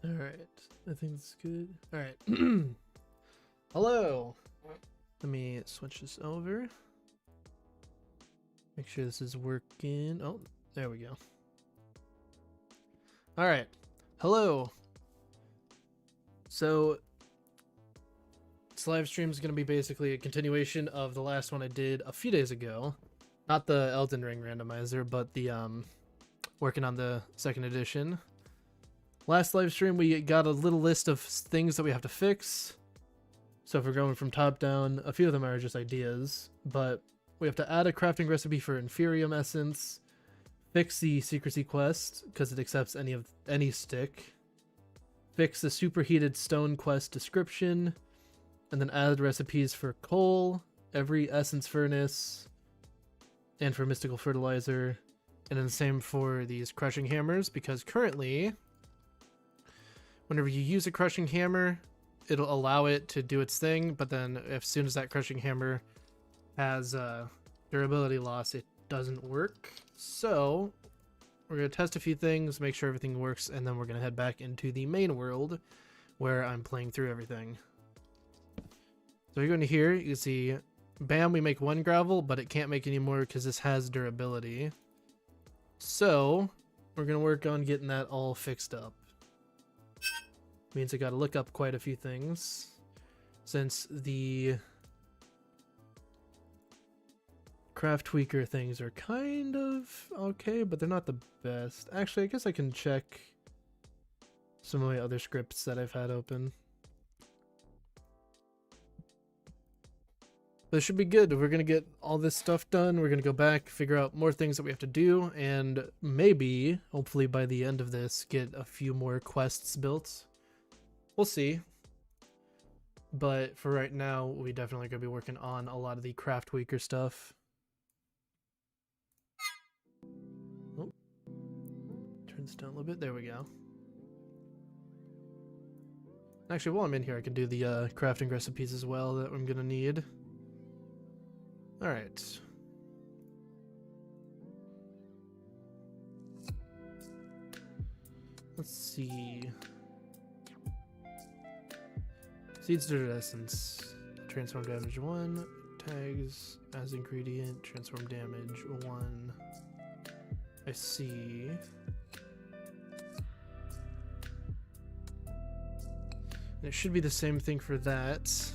All right, I think it's good. All right. Hello. Let me switch this over. Make sure this is working. Oh, there we go. All right. Hello. So this live stream is going to be basically a continuation of the last one I did a few days ago. Not the Elden Ring randomizer, but the working on the second edition. Last live stream we got a little list of things that we have to fix. So if we're going from top down, a few of them are just ideas, but we have to add a crafting recipe for Inferium Essence, fix the secrecy quest because it accepts any stick, fix the superheated stone quest description, and then add recipes for coal, every essence furnace, and for mystical fertilizer, and then the same for these crushing hammers because currently, whenever you use a crushing hammer, it'll allow it to do its thing, but then as soon as that crushing hammer has durability loss, it doesn't work. So we're going to test a few things, make sure everything works, and then we're going to head back into the main world where I'm playing through everything. So you're going to here, you can see, bam, we make one gravel, but it can't make any more because this has durability. So we're going to work on getting that all fixed up. Means I gotta look up quite a few things since the craft tweaker things are kind of okay, but they're not the best. Actually, I guess I can check some of my other scripts that I've had open. But it should be good. We're gonna get all this stuff done. We're gonna go back, figure out more things that we have to do, and maybe, hopefully by the end of this, get a few more quests built. We'll see. But for right now, we definitely going to be working on a lot of the craft weaker stuff. Oh, turn this down a little bit. There we go. Actually, while I'm in here, I can do the crafting recipes as well that I'm going to need. All right. Let's see. Seeds Dirt Essence. Transform damage 1. Tags as ingredient. Transform damage 1. I see. And it should be the same thing for that. So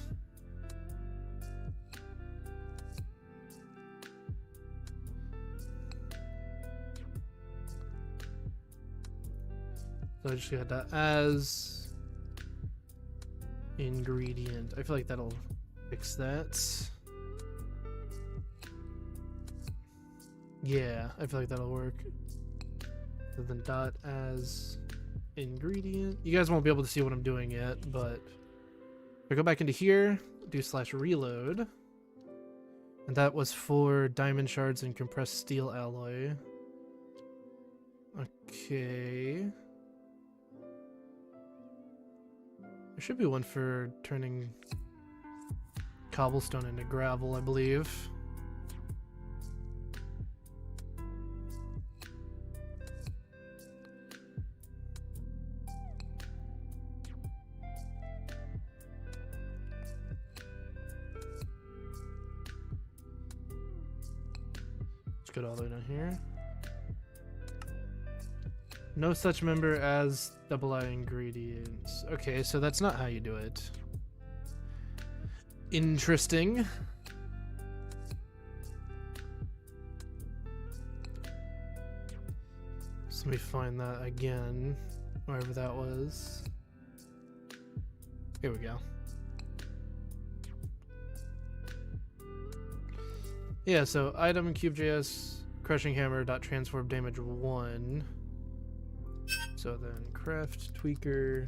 I just got that as ingredient. I feel like that'll fix that. Yeah, I feel like that'll work. So then dot as ingredient. You guys won't be able to see what I'm doing yet, but if I go back into here, do /reload. And that was for diamond shards and compressed steel alloy. Okay. There should be one for turning cobblestone into gravel, I believe. Let's go all the way down here. No such member as double I ingredients. Okay, so that's not how you do it. Interesting. So let me find that again, wherever that was. Here we go. Yeah, so item cube.js crushing hammer dot transform damage 1. So then craft tweaker.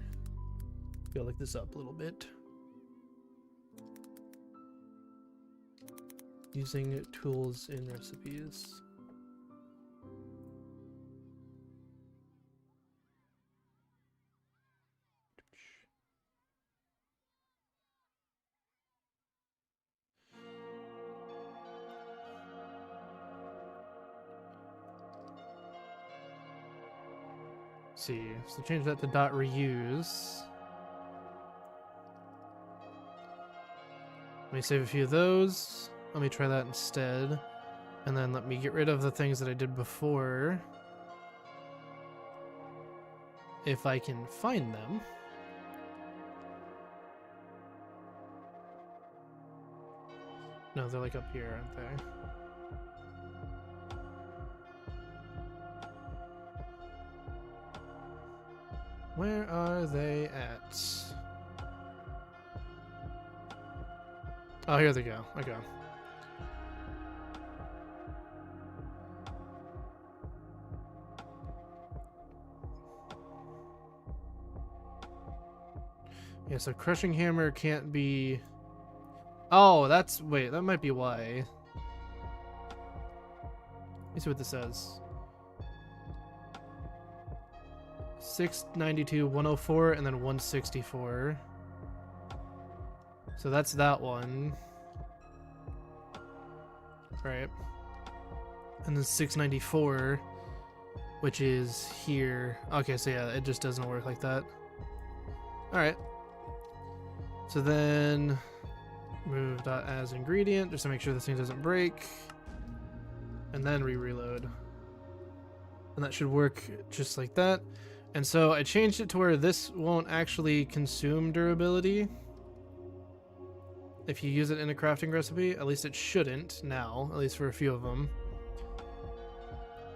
Gotta look this up a little bit. Using tools in recipes. see, so change that to dot reuse. Let me save a few of those. Let me try that instead. And then let me get rid of the things that I did before. If I can find them. No, they're like up here, aren't they? Where are they at? Oh, here they go. Okay. Yeah, so crushing hammer can't be... Oh, that's... Wait, that might be why. Let me see what this says. 692, 104, and then 164. So that's that one. Right. And then 694, which is here. Okay, so yeah, it just doesn't work like that. Alright. So then move dot as ingredient just to make sure this thing doesn't break. And then reload. And that should work just like that. And so I changed it to where this won't actually consume durability if you use it in a crafting recipe. At least it shouldn't now, at least for a few of them.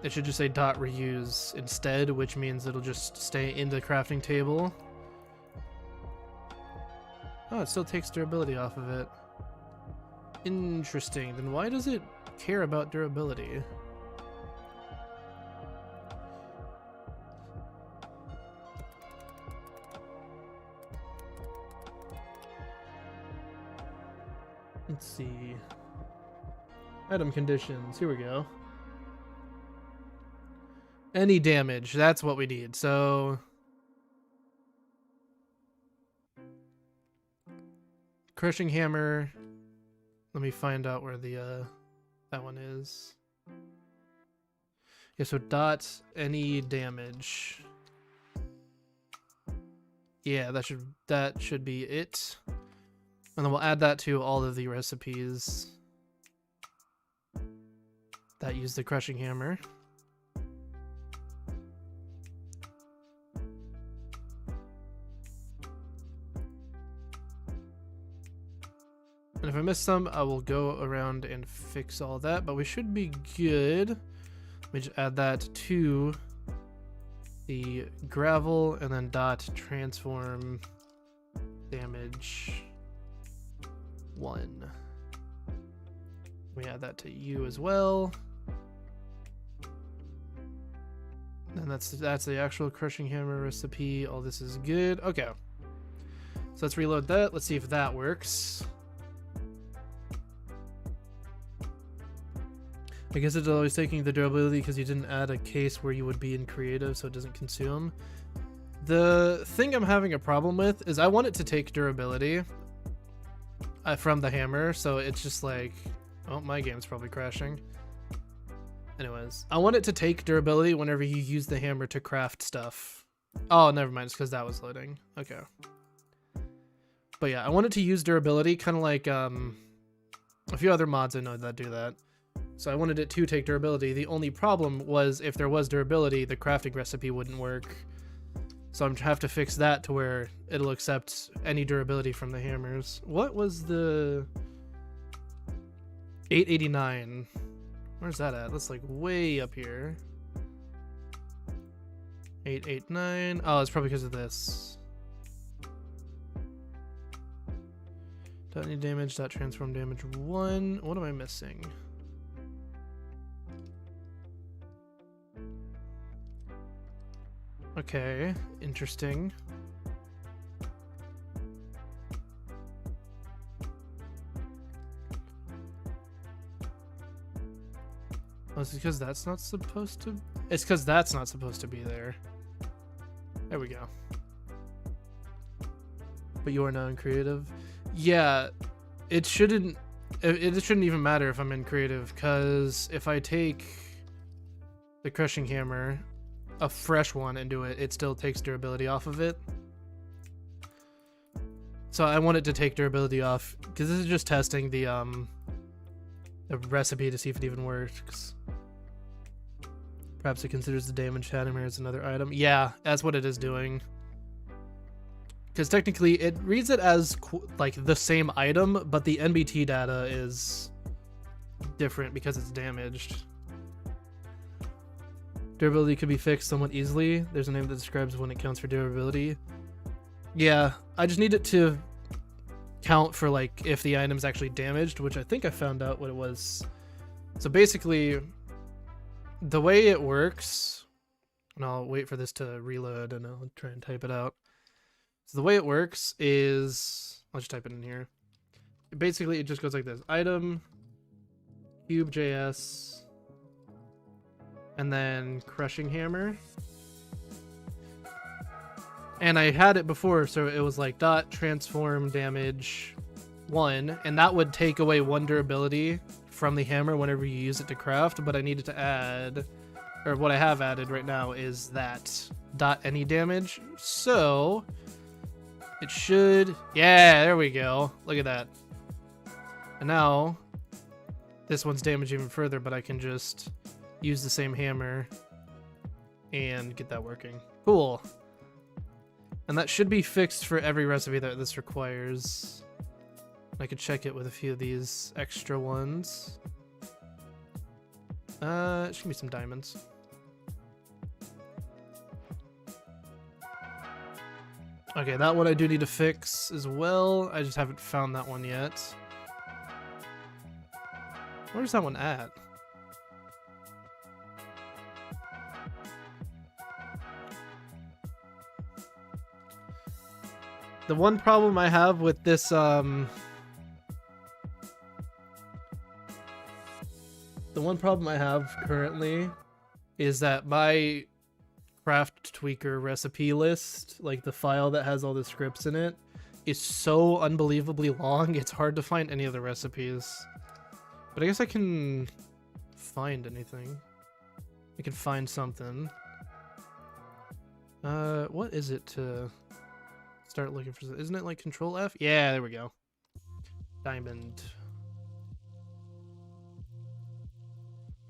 It should just say dot reuse instead, which means it'll just stay in the crafting table. Oh, it still takes durability off of it. Interesting. Then why does it care about durability? Let's see. Item conditions. Here we go. Any damage. That's what we need. So... Crushing hammer. Let me find out where the that one is. Yeah, so dot any damage. Yeah, that should be it. And then we'll add that to all of the recipes that use the crushing hammer. And if I miss some, I will go around and fix all that, but we should be good. Let me just add that to the gravel and then dot transform damage 1. We add that to you as well. And that's the actual crushing hammer recipe. All this is good. Okay. So let's reload that. Let's see if that works. I guess it's always taking the durability because you didn't add a case where you would be in creative, so it doesn't consume. The thing I'm having a problem with is I want it to take durability from the hammer, so it's just like... Oh, my game's probably crashing. Anyways, I want it to take durability whenever you use the hammer to craft stuff. Oh, never mind, it's because that was loading. Okay. But yeah, I want it to use durability, kind of like a few other mods I know that do that. So I wanted it to take durability. The only problem was if there was durability, the crafting recipe wouldn't work. So I'm gonna have to fix that to where it'll accept any durability from the hammers. What was the 889? Where's that at? That's like way up here. 889. Oh, it's probably because of this. Dot any damage, dot transform damage 1. What am I missing? Okay, interesting. Oh, it's because that's not supposed to... It's because that's not supposed to be there. There we go. But you are now in creative. Yeah, it shouldn't... It shouldn't even matter if I'm in creative, because if I take the crushing hammer... a fresh one into it, it still takes durability off of it. So I want it to take durability off because this is just testing the recipe to see if it even works. Perhaps it considers the damage hammer as another item. Yeah, that's what it is doing. Because technically it reads it as like the same item, but the NBT data is different because it's damaged. Durability could be fixed somewhat easily. There's a name that describes when it counts for durability. Yeah, I just need it to count for like if the item's actually damaged, which I think I found out what it was. So basically, the way it works, and I'll wait for this to reload and I'll try and type it out. So the way it works is, I'll just type it in here. Basically, it just goes like this: item, cube.js, and then crushing hammer. And I had it before, so it was like dot transform damage 1, and that would take away 1 durability from the hammer whenever you use it to craft. But I needed to add, or what I have added right now is that dot any damage. So it should, yeah, there we go. Look at that. And now this one's damaged even further, but I can just use the same hammer and get that working. Cool. And that should be fixed for every recipe that this requires. I could check it with a few of these extra ones. It should be some diamonds. Okay, that one I do need to fix as well. I just haven't found that one yet. Where's that one at? The one problem I have with this, the one problem I have currently is that my craft tweaker recipe list, like the file that has all the scripts in it, is so unbelievably long, it's hard to find any of the recipes. But I guess I can find anything. I can find something. What is it to start looking for? Isn't it like Control F? Yeah, there we go. Diamond.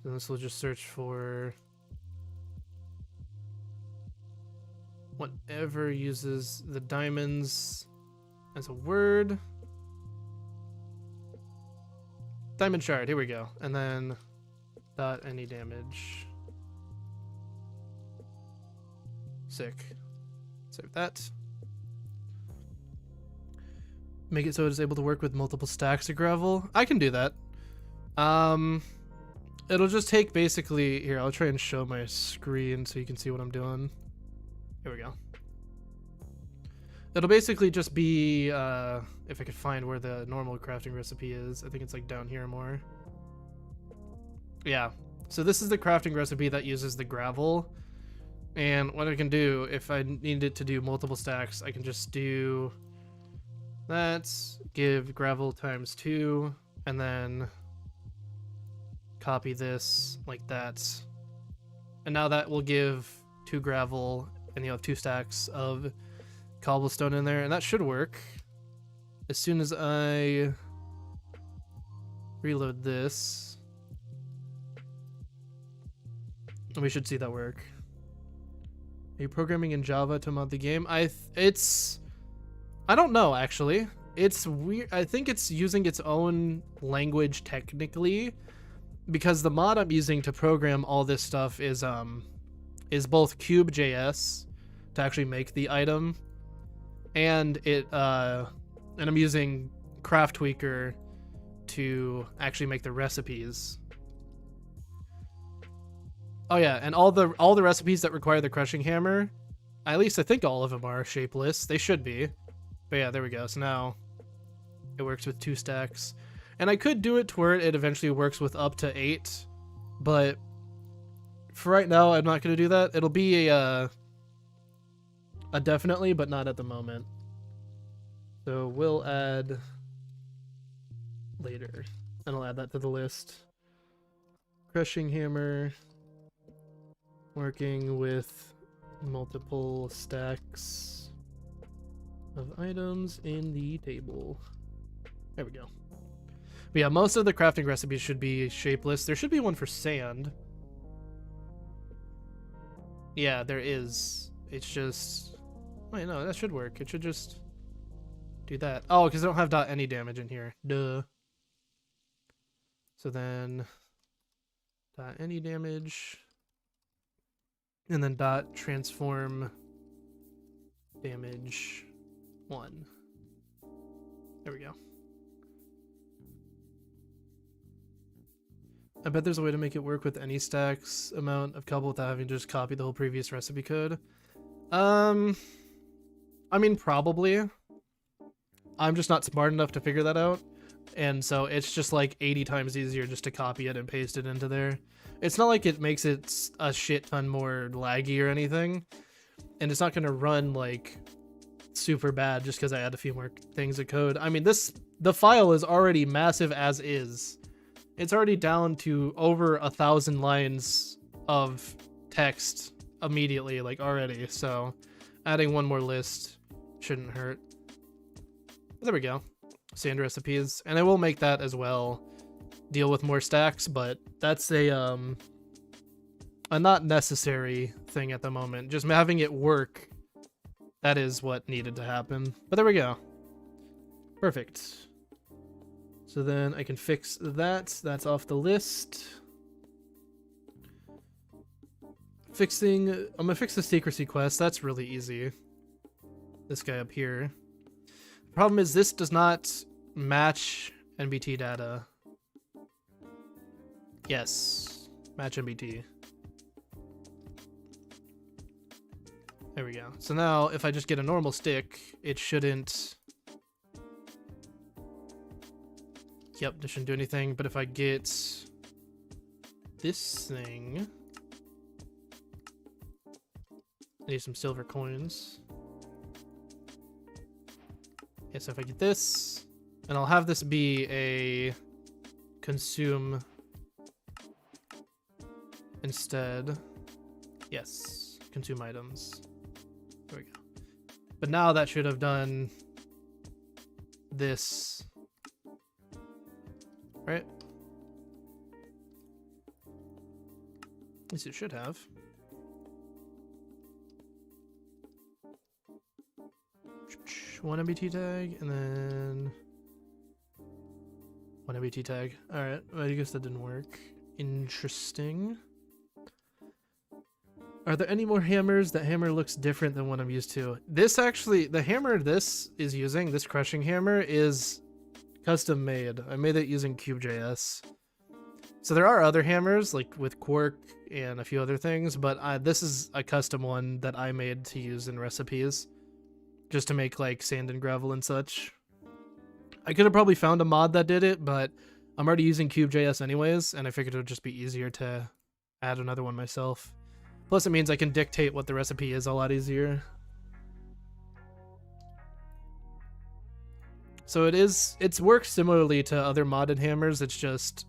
And this will just search for whatever uses the diamonds as a word. Diamond shard, here we go. And then dot any damage. Sick. Save that. Make it so it is able to work with multiple stacks of gravel. I can do that. It'll just take basically, here, I'll try and show my screen so you can see what I'm doing. Here we go. It'll basically just be, if I could find where the normal crafting recipe is. I think it's like down here more. Yeah. So this is the crafting recipe that uses the gravel. And what I can do, if I need it to do multiple stacks, I can just do that, give gravel times 2, and then copy this like that. And now that will give 2 gravel, and you'll have 2 stacks of cobblestone in there, and that should work. As soon as I reload this, we should see that work. Are you programming in Java to mod the game? I don't know, actually. It's weird. I think it's using its own language technically, because the mod I'm using to program all this stuff is both cube.js to actually make the item, and I'm using Craft Tweaker to actually make the recipes. Oh yeah, and all the recipes that require the crushing hammer, at least I think all of them are shapeless. They should be. But yeah, there we go. So now it works with 2 stacks. And I could do it to where it eventually works with up to 8, but for right now, I'm not going to do that. It'll be a definitely, but not at the moment. So we'll add later, and I'll add that to the list. Crushing hammer. Working with multiple stacks of items in the table. There we go. But yeah, most of the crafting recipes should be shapeless. There should be one for sand. Yeah, there is. It's just... Wait, no, that should work. It should just do that. Oh, because I don't have dot any damage in here. Duh. So then dot any damage. And then dot transform damage 1. There we go. I bet there's a way to make it work with any stacks amount of cobble without having to just copy the whole previous recipe code. I mean, probably. I'm just not smart enough to figure that out. And so it's just like 80 times easier just to copy it and paste it into there. It's not like it makes it a shit ton more laggy or anything. And it's not going to run like super bad just because I add a few more things of code. I mean, the file is already massive as is. It's already down to over 1,000 lines of text immediately, like already. So adding one more list shouldn't hurt. There we go. Sand recipes. And I will make that as well deal with more stacks, but that's a not necessary thing at the moment. Just having it work, that is what needed to happen. But there we go. Perfect. So then I can fix that. That's off the list. I'm gonna fix the secrecy quest. That's really easy. This guy up here. The problem is this does not match NBT data. Yes, match NBT. There we go. So now if I just get a normal stick, it shouldn't... Yep, this shouldn't do anything, but if I get this thing... I need some silver coins. Yeah, so if I get this, and I'll have this be a consume instead. Yes, consume items. There we go. But now that should have done this, right? At least it should have. One MBT tag, and then one MBT tag. Alright, well, I guess that didn't work. Interesting. Are there any more hammers? That hammer looks different than what I'm used to. This actually, the hammer this is using, this crushing hammer, is custom made. I made it using Cube.js. So there are other hammers, like with Quark and a few other things, but this is a custom one that I made to use in recipes. Just to make like sand and gravel and such. I could have probably found a mod that did it, but I'm already using Cube.js anyways, and I figured it would just be easier to add another one myself. Plus it means I can dictate what the recipe is a lot easier. So it works similarly to other modded hammers. It's just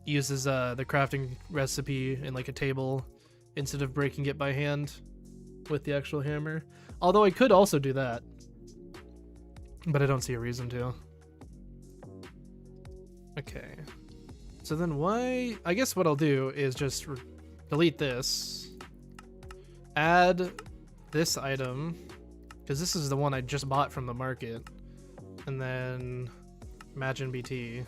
uses the crafting recipe in like a table instead of breaking it by hand with the actual hammer. Although I could also do that, but I don't see a reason to. Okay, so then why? I guess what I'll do is just delete this, add this item, because this is the one I just bought from the market, and then match NBT.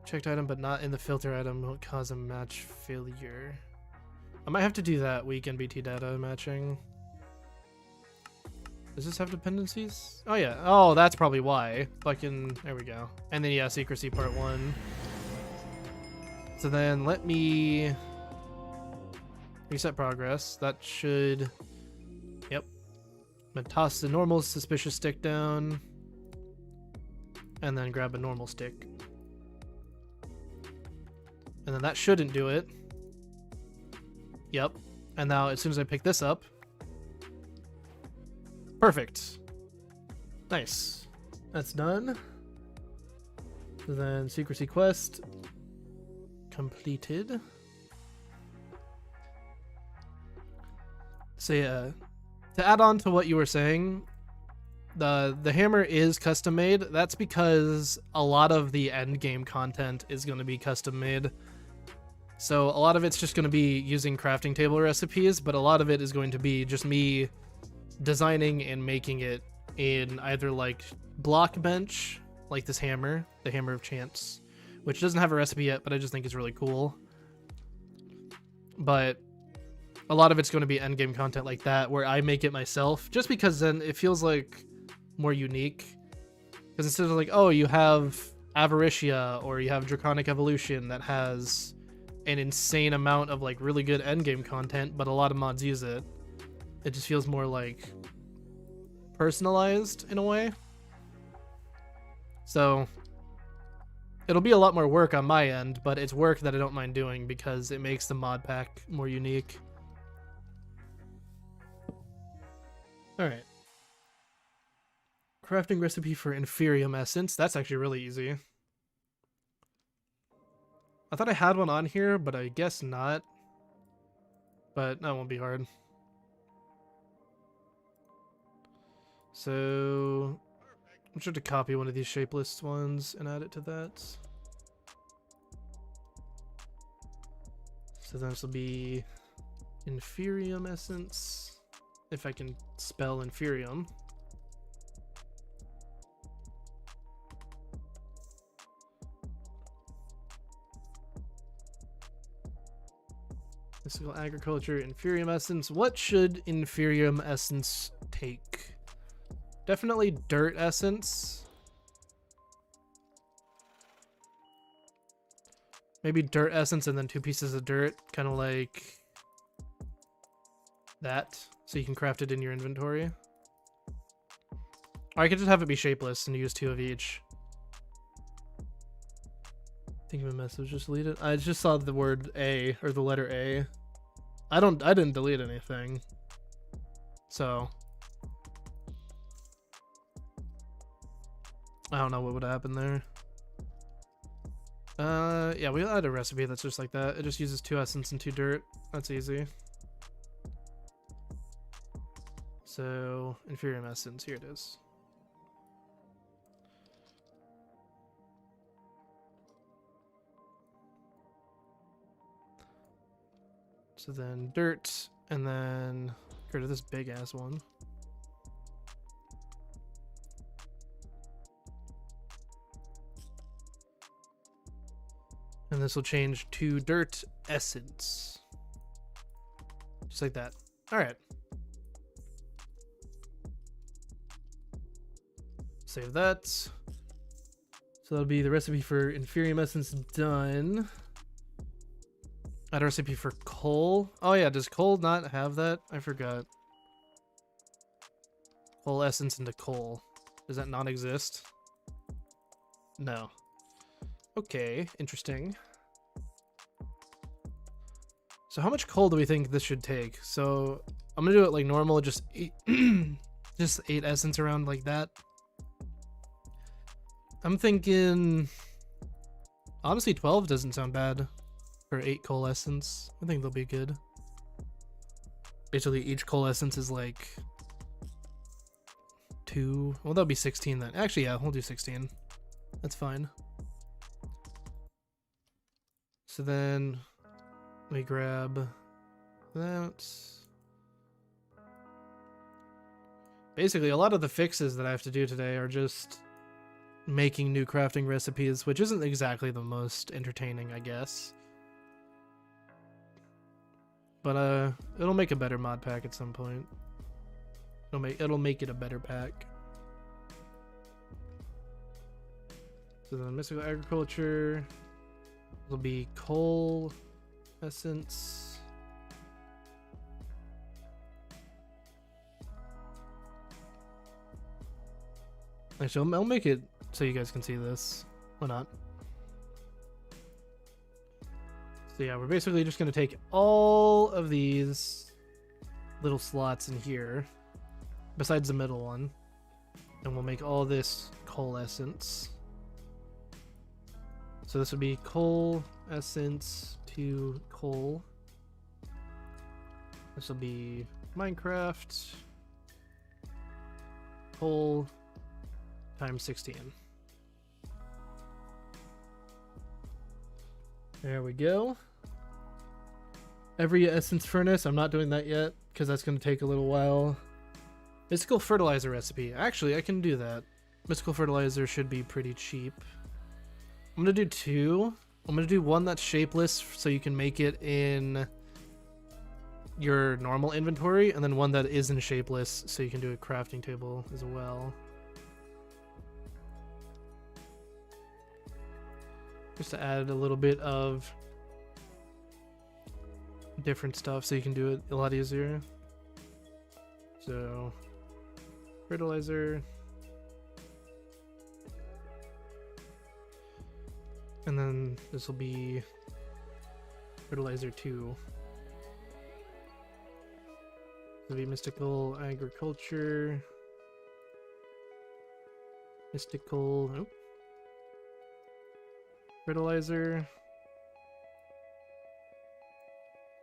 Checked item but not in the filter item will cause a match failure. I might have to do that weak NBT data matching. Does this have dependencies? Oh yeah. Oh, that's probably why. Fucking, there we go. And then yeah, secrecy part 1. So then let me reset progress. That should, yep. I'm gonna toss the normal suspicious stick down and then grab a normal stick. And then that shouldn't do it. Yep. And now as soon as I pick this up, perfect. Nice. That's done. So then secrecy quest. completed. So yeah, to add on to what you were saying, the hammer is custom made. That's because a lot of the end game content is going to be custom made. So a lot of it's just going to be using crafting table recipes, but a lot of it is going to be just me designing and making it in either like block bench, like this hammer, the Hammer of Chance, which doesn't have a recipe yet, but I just think it's really cool. But a lot of it's going to be end game content like that, where I make it myself, just because then it feels like more unique. Because instead of like, oh, you have Avaricia or you have Draconic Evolution that has an insane amount of like really good end game content, but a lot of mods use it, it just feels more like personalized in a way. So it'll be a lot more work on my end, but it's work that I don't mind doing because it makes the mod pack more unique. Alright. Crafting recipe for Inferium Essence. That's actually really easy. I thought I had one on here, but I guess not. But that won't be hard. So I'm sure to copy one of these shapeless ones and add it to that. So this will be Inferium Essence, if I can spell Inferium. Mystical Agriculture, Inferium Essence. What should Inferium Essence take? Definitely Dirt Essence. Maybe Dirt Essence and then 2 pieces of dirt, kind of like that, so you can craft it in your inventory. Or I could just have it be shapeless and use 2 of each. Think of a message, just delete it. I just saw the word A, or the letter A. I didn't delete anything. So I don't know what would happen there. Yeah, we had a recipe that's just like that. It just uses 2 essence and 2 dirt. That's easy. So, Inferium Essence, here it is. So then dirt, and then get rid of this big ass one. And this will change to Dirt Essence. Just like that. Alright. Save that. So that'll be the recipe for Inferium Essence done. Add a recipe for coal. Oh yeah, does coal not have that? I forgot. Coal essence into coal. Does that not exist? No. Okay, interesting. So how much coal do we think this should take? So I'm gonna do it like normal, just 8 just 8 essence around like that. I'm thinking honestly 12 doesn't sound bad for 8 coal essence. I think they'll be good. Basically each coal essence is like 2. Well, that'll be 16 then. Actually, yeah, we'll do 16. That's fine. So then we grab that. Basically, a lot of the fixes that I have to do today are just making new crafting recipes, which isn't exactly the most entertaining, I guess. But it'll make a better mod pack at some point. It'll make it a better pack. So then mystical agriculture will be coal essence. Actually, I'll make it so you guys can see this. Why not? So yeah, we're basically just going to take all of these little slots in here, besides the middle one, and we'll make all this coal essence. So this would be coal essence to coal. This will be Minecraft coal times 16. There we go. Every essence furnace, I'm not doing that yet because that's going to take a little while. Mystical fertilizer recipe. Actually, I can do that. Mystical fertilizer should be pretty cheap. I'm going to do 2. I'm going to do one that's shapeless so you can make it in your normal inventory, and then one that isn't shapeless so you can do a crafting table as well. Just to add a little bit of different stuff so you can do it a lot easier. So, fertilizer. And then this will be fertilizer 2. This will be mystical agriculture. Mystical, oh, fertilizer.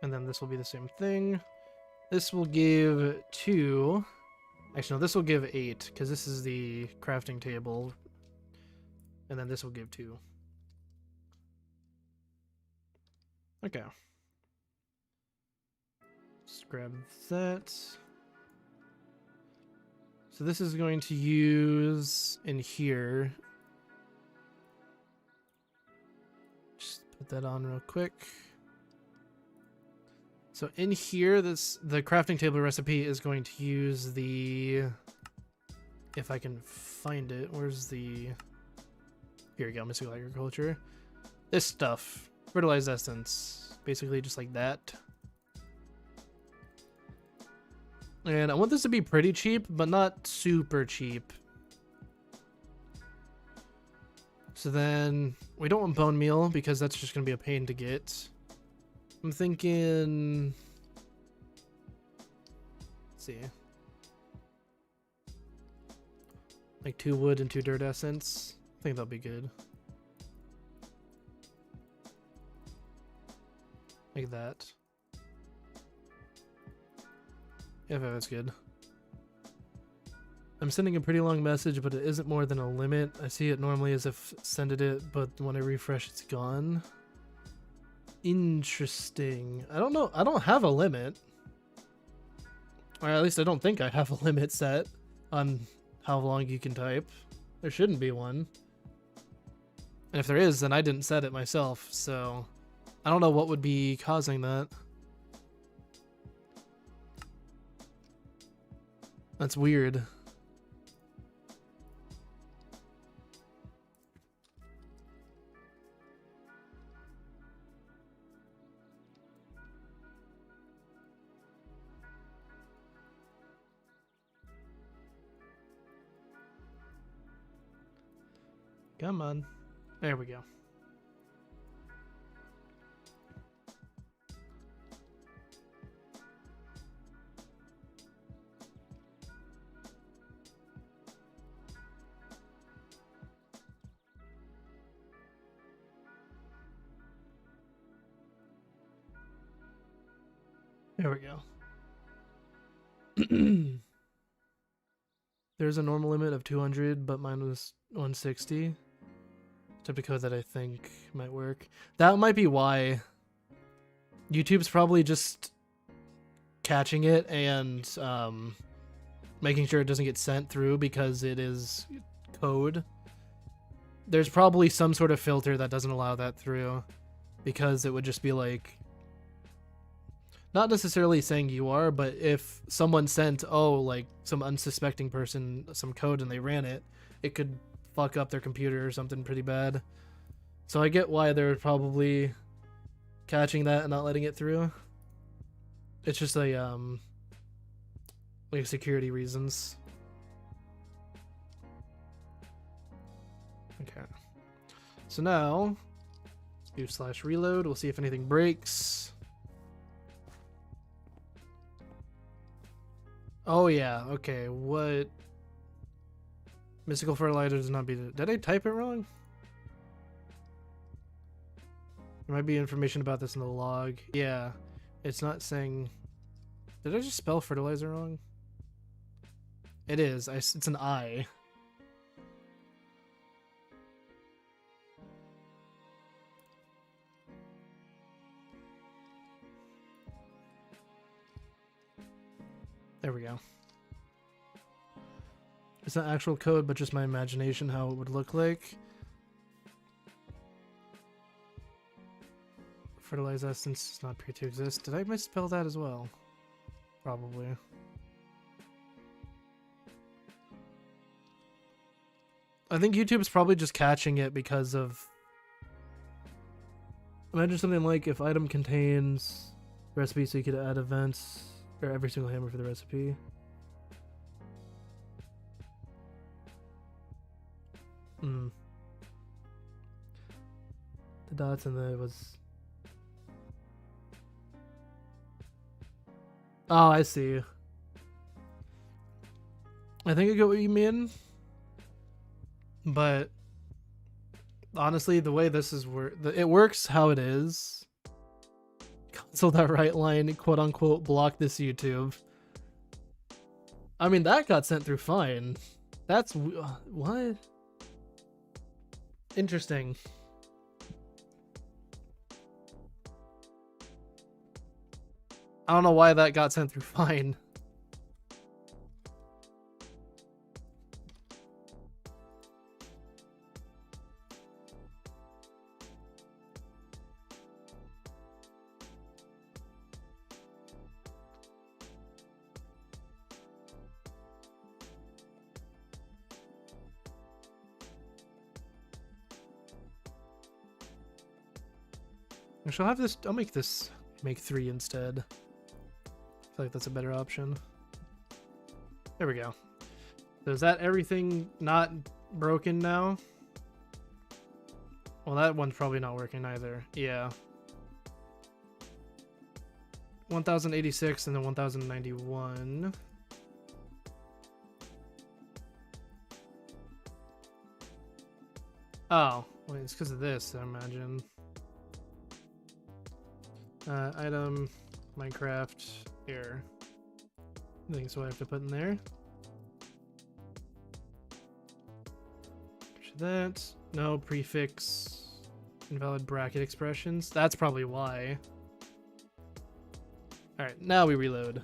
And then this will be the same thing. This will give 2. Actually, no, this will give 8, because this is the crafting table. And then this will give 2. Okay. Just grab that. So this is going to use in here. Just put that on real quick. So in here, the crafting table recipe is going to use the, if I can find it, where's the, here we go, mystical agriculture. This stuff, fertilized essence, basically just like that. And I want this to be pretty cheap, but not super cheap. So then, we don't want bone meal because that's just going to be a pain to get. I'm thinking, let's see, like 2 wood and 2 dirt essence. I think that'll be good. Like that. Yeah, that's good. I'm sending a pretty long message, but it isn't more than a limit. I see it normally as if sended it, but when I refresh, it's gone. Interesting. I don't know. I don't have a limit. Or at least I don't think I have a limit set on how long you can type. There shouldn't be one. And if there is, then I didn't set it myself, so I don't know what would be causing that. That's weird. Come on. There we go. There we go. There's a normal limit of 200, but mine was 160. Type code that I think might work. That might be why. YouTube's probably just catching it and making sure it doesn't get sent through because it is code. There's probably some sort of filter that doesn't allow that through because it would just be like, not necessarily saying you are, but if someone sent, oh, like some unsuspecting person some code and they ran it, it could fuck up their computer or something pretty bad. So I get why they're probably catching that and not letting it through. It's just a like security reasons. Okay. So now do /reload. We'll see if anything breaks. Oh yeah, okay. What? Mystical fertilizer does not be. Did I type it wrong? There might be information about this in the log. Yeah, it's not saying... Did I just spell fertilizer wrong? It is. It's an I. There we go. It's not actual code, but just my imagination how it would look like. Fertilize essence does not appear to exist. Did I misspell that as well? Probably. I think YouTube's probably just catching it because of... Imagine something like if item contains recipe, so you could add events or every single hammer for the recipe. The dots and the was... Oh, I see. I think I get what you mean. But honestly, the way this is it works how it is. Cancel that right line, quote unquote, block this YouTube. I mean, that got sent through fine. That's what? Interesting. I don't know why that got sent through fine. Actually, I'll have this. I'll make 3 instead. I feel like that's a better option. There we go. So is that everything not broken now? Well, that one's probably not working either. Yeah. 1086 and then 1091. Oh, wait, it's because of this, I imagine. Item, Minecraft, here. I think that's what I have to put in there. That. No, prefix. Invalid bracket expressions. That's probably why. Alright, now we reload.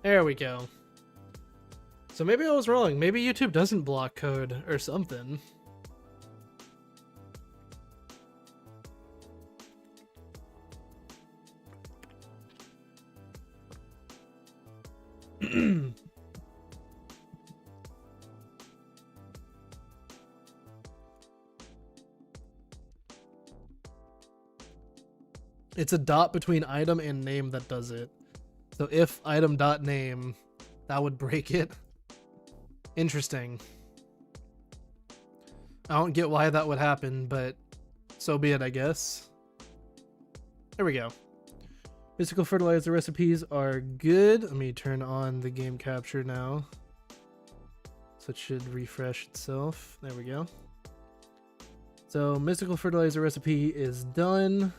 There we go. So maybe I was wrong. Maybe YouTube doesn't block code or something. It's a dot between item and name that does it. So if item dot name, that would break it. Interesting. I don't get why that would happen, but so be it, I guess. There we go. Mystical fertilizer recipes are good. Let me turn on the game capture now. So it should refresh itself. There we go. So mystical fertilizer recipe is done.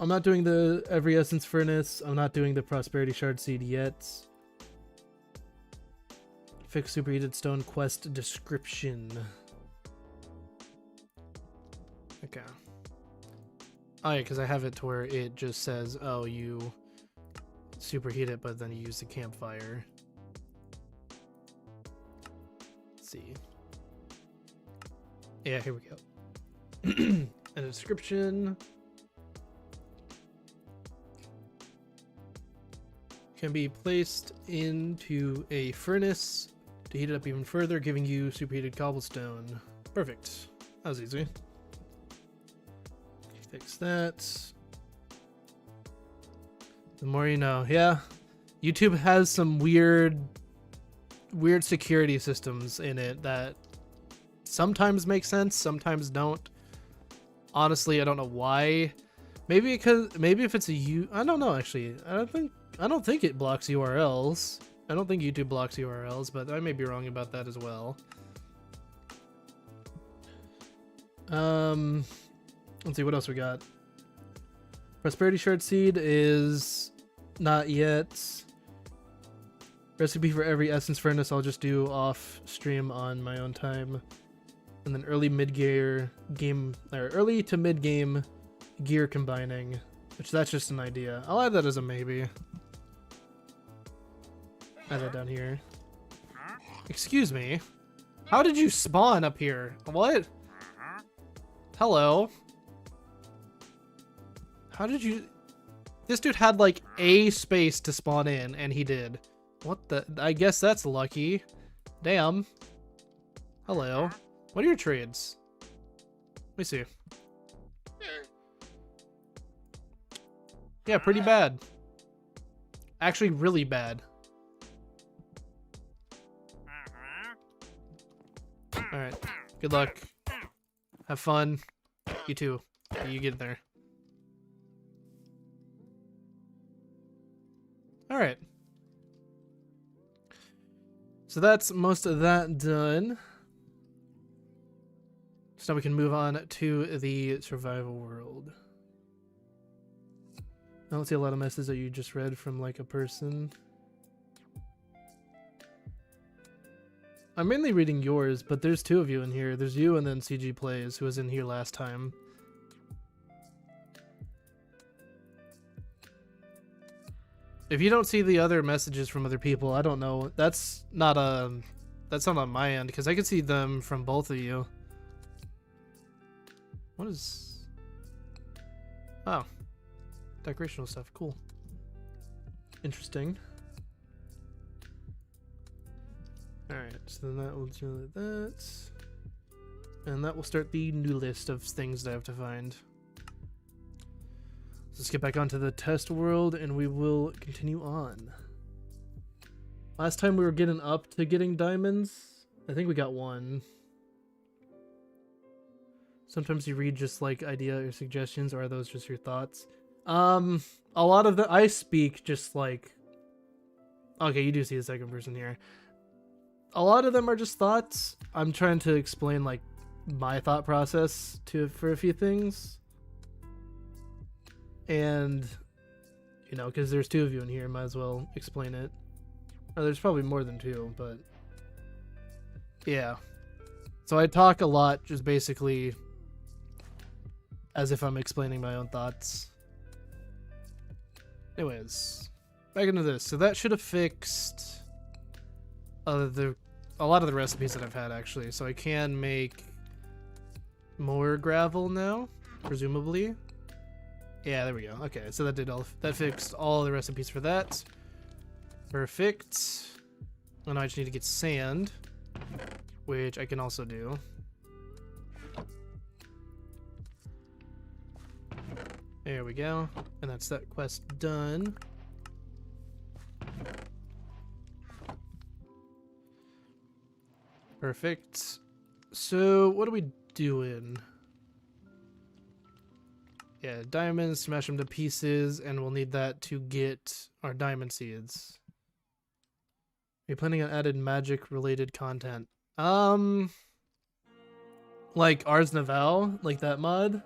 I'm not doing the every essence furnace. I'm not doing the prosperity shard seed yet. Fix superheated stone quest description. Okay. Oh yeah, because I have it to where it just says, oh, you superheat it, but then you use the campfire. Let's see. Yeah, here we go. A description. Can be placed into a furnace to heat it up even further, giving you superheated cobblestone. Perfect. That was easy. Fix that. The more you know. Yeah. YouTube has some weird security systems in it that sometimes make sense, sometimes don't. Honestly, I don't know why. Maybe if it's I don't know actually. I don't think it blocks URLs. I don't think YouTube blocks URLs, but I may be wrong about that as well. Let's see what else we got. Prosperity Shard Seed is not yet. Recipe for every Essence Furnace I'll just do off stream on my own time. And then early to mid game gear combining, which that's just an idea. I'll add that as a maybe. Add that down here. Excuse me. How did you spawn up here? What? Hello. How did you... This dude had like a space to spawn in, and he did. What the... I guess that's lucky. Damn. Hello. What are your trades? Let me see. Yeah, pretty bad. Actually, really bad. Alright. Good luck. Have fun. You too. You get there. Alright. So that's most of that done. So now we can move on to the survival world. I don't see a lot of messages that you just read from like a person. I'm mainly reading yours, but there's two of you in here. There's you and then CG Plays, who was in here last time. If you don't see the other messages from other people, I don't know. That's not on my end, because I can see them from both of you. What is... Oh. Decorational stuff. Cool. Interesting. Alright, so then that will do that. And that will start the new list of things that I have to find. Let's get back onto the test world and we will continue on. Last time we were getting up to getting diamonds. I think we got one. Sometimes you read just like idea or suggestions, or are those just your thoughts? A lot of the I speak just like... Okay, you do see the second person here. A lot of them are just thoughts. I'm trying to explain like my thought process for a few things. And, you know, because there's two of you in here, might as well explain it. Oh, there's probably more than two, but yeah. So I talk a lot just basically as if I'm explaining my own thoughts. Anyways, back into this. So that should have fixed a lot of the recipes that I've had, actually. So I can make more gravel now, presumably. Yeah, there we go. Okay, so that fixed all the recipes for that. Perfect. And now I just need to get sand, which I can also do. There we go. And that's that quest done. Perfect. So what are we doing? Yeah, diamonds, smash them to pieces, and we'll need that to get our diamond seeds. Are you planning on added magic related content? Like Ars Naval, like that mod?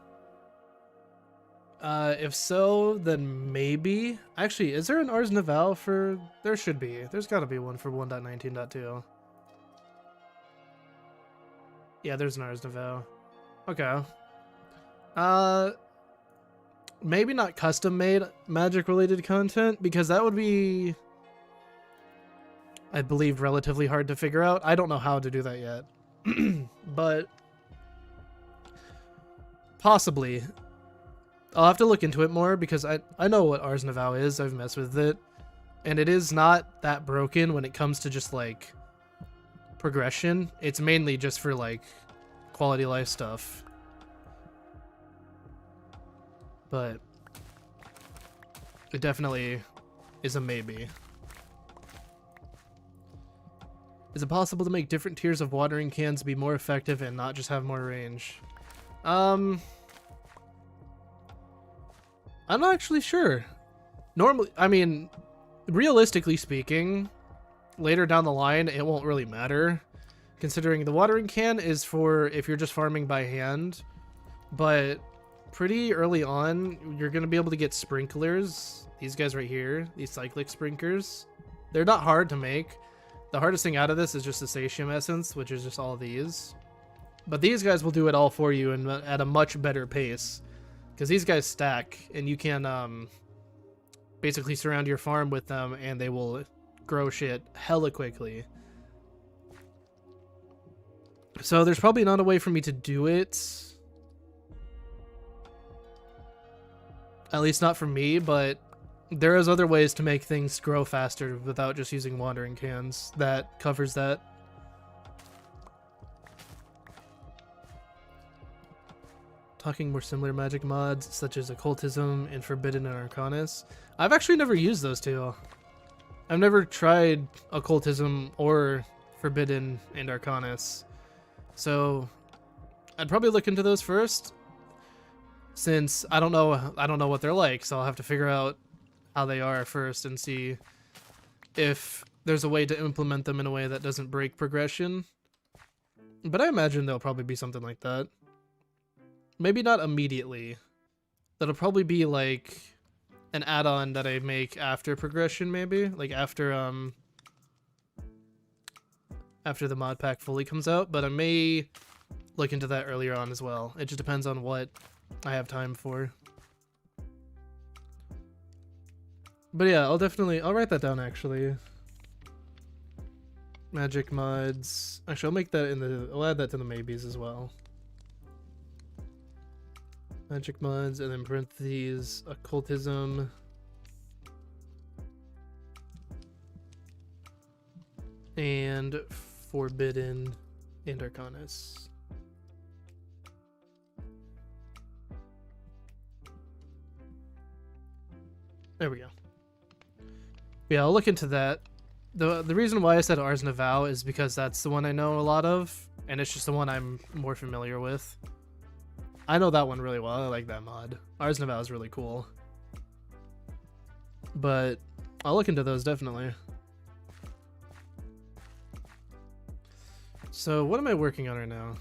If so, then maybe. Actually, is there an Ars Naval for... There should be. There's gotta be one for 1.19.2. Yeah, there's an Ars Naval. Okay. Maybe not custom made magic related content, because that would be, I believe, relatively hard to figure out. I don't know how to do that yet. But possibly. I'll have to look into it more, because I know what Ars Naval is. I've messed with it. And it is not that broken when it comes to just, like, progression. It's mainly just for, like, quality of life stuff. But it definitely is a maybe. Is it possible to make different tiers of watering cans be more effective and not just have more range? I'm not actually sure. Normally, I mean, realistically speaking, later down the line, it won't really matter, considering the watering can is for if you're just farming by hand, but pretty early on, you're going to be able to get sprinklers. These guys right here, these cyclic sprinklers. They're not hard to make. The hardest thing out of this is just the satium essence, which is just all these. But these guys will do it all for you and at a much better pace. Because these guys stack, and you can basically surround your farm with them, and they will grow shit hella quickly. So there's probably not a way for me to do it. At least not for me, but there is other ways to make things grow faster without just using watering cans. That covers that. Talking more similar magic mods, such as Occultism and Forbidden and Arcanus. I've actually never used those two. I've never tried Occultism or Forbidden and Arcanus. So I'd probably look into those first, since I don't know what they're like, so I'll have to figure out how they are first and see if there's a way to implement them in a way that doesn't break progression. But I imagine there'll probably be something like that. Maybe not immediately. That'll probably be like an add-on that I make after progression, maybe? Like after the mod pack fully comes out, but I may look into that earlier on as well. It just depends on what I have time for. But yeah, I'll write that down actually. Magic mods. Actually, I'll make that I'll add that to the maybes as well. Magic mods, and then parentheses, occultism. And forbidden and arcanus. There we go. Yeah, I'll look into that. The reason why I said Ars Navau is because that's the one I know a lot of, and it's just the one I'm more familiar with. I know that one really well. I like that mod. Ars Navau is really cool. But I'll look into those definitely. So what am I working on right now?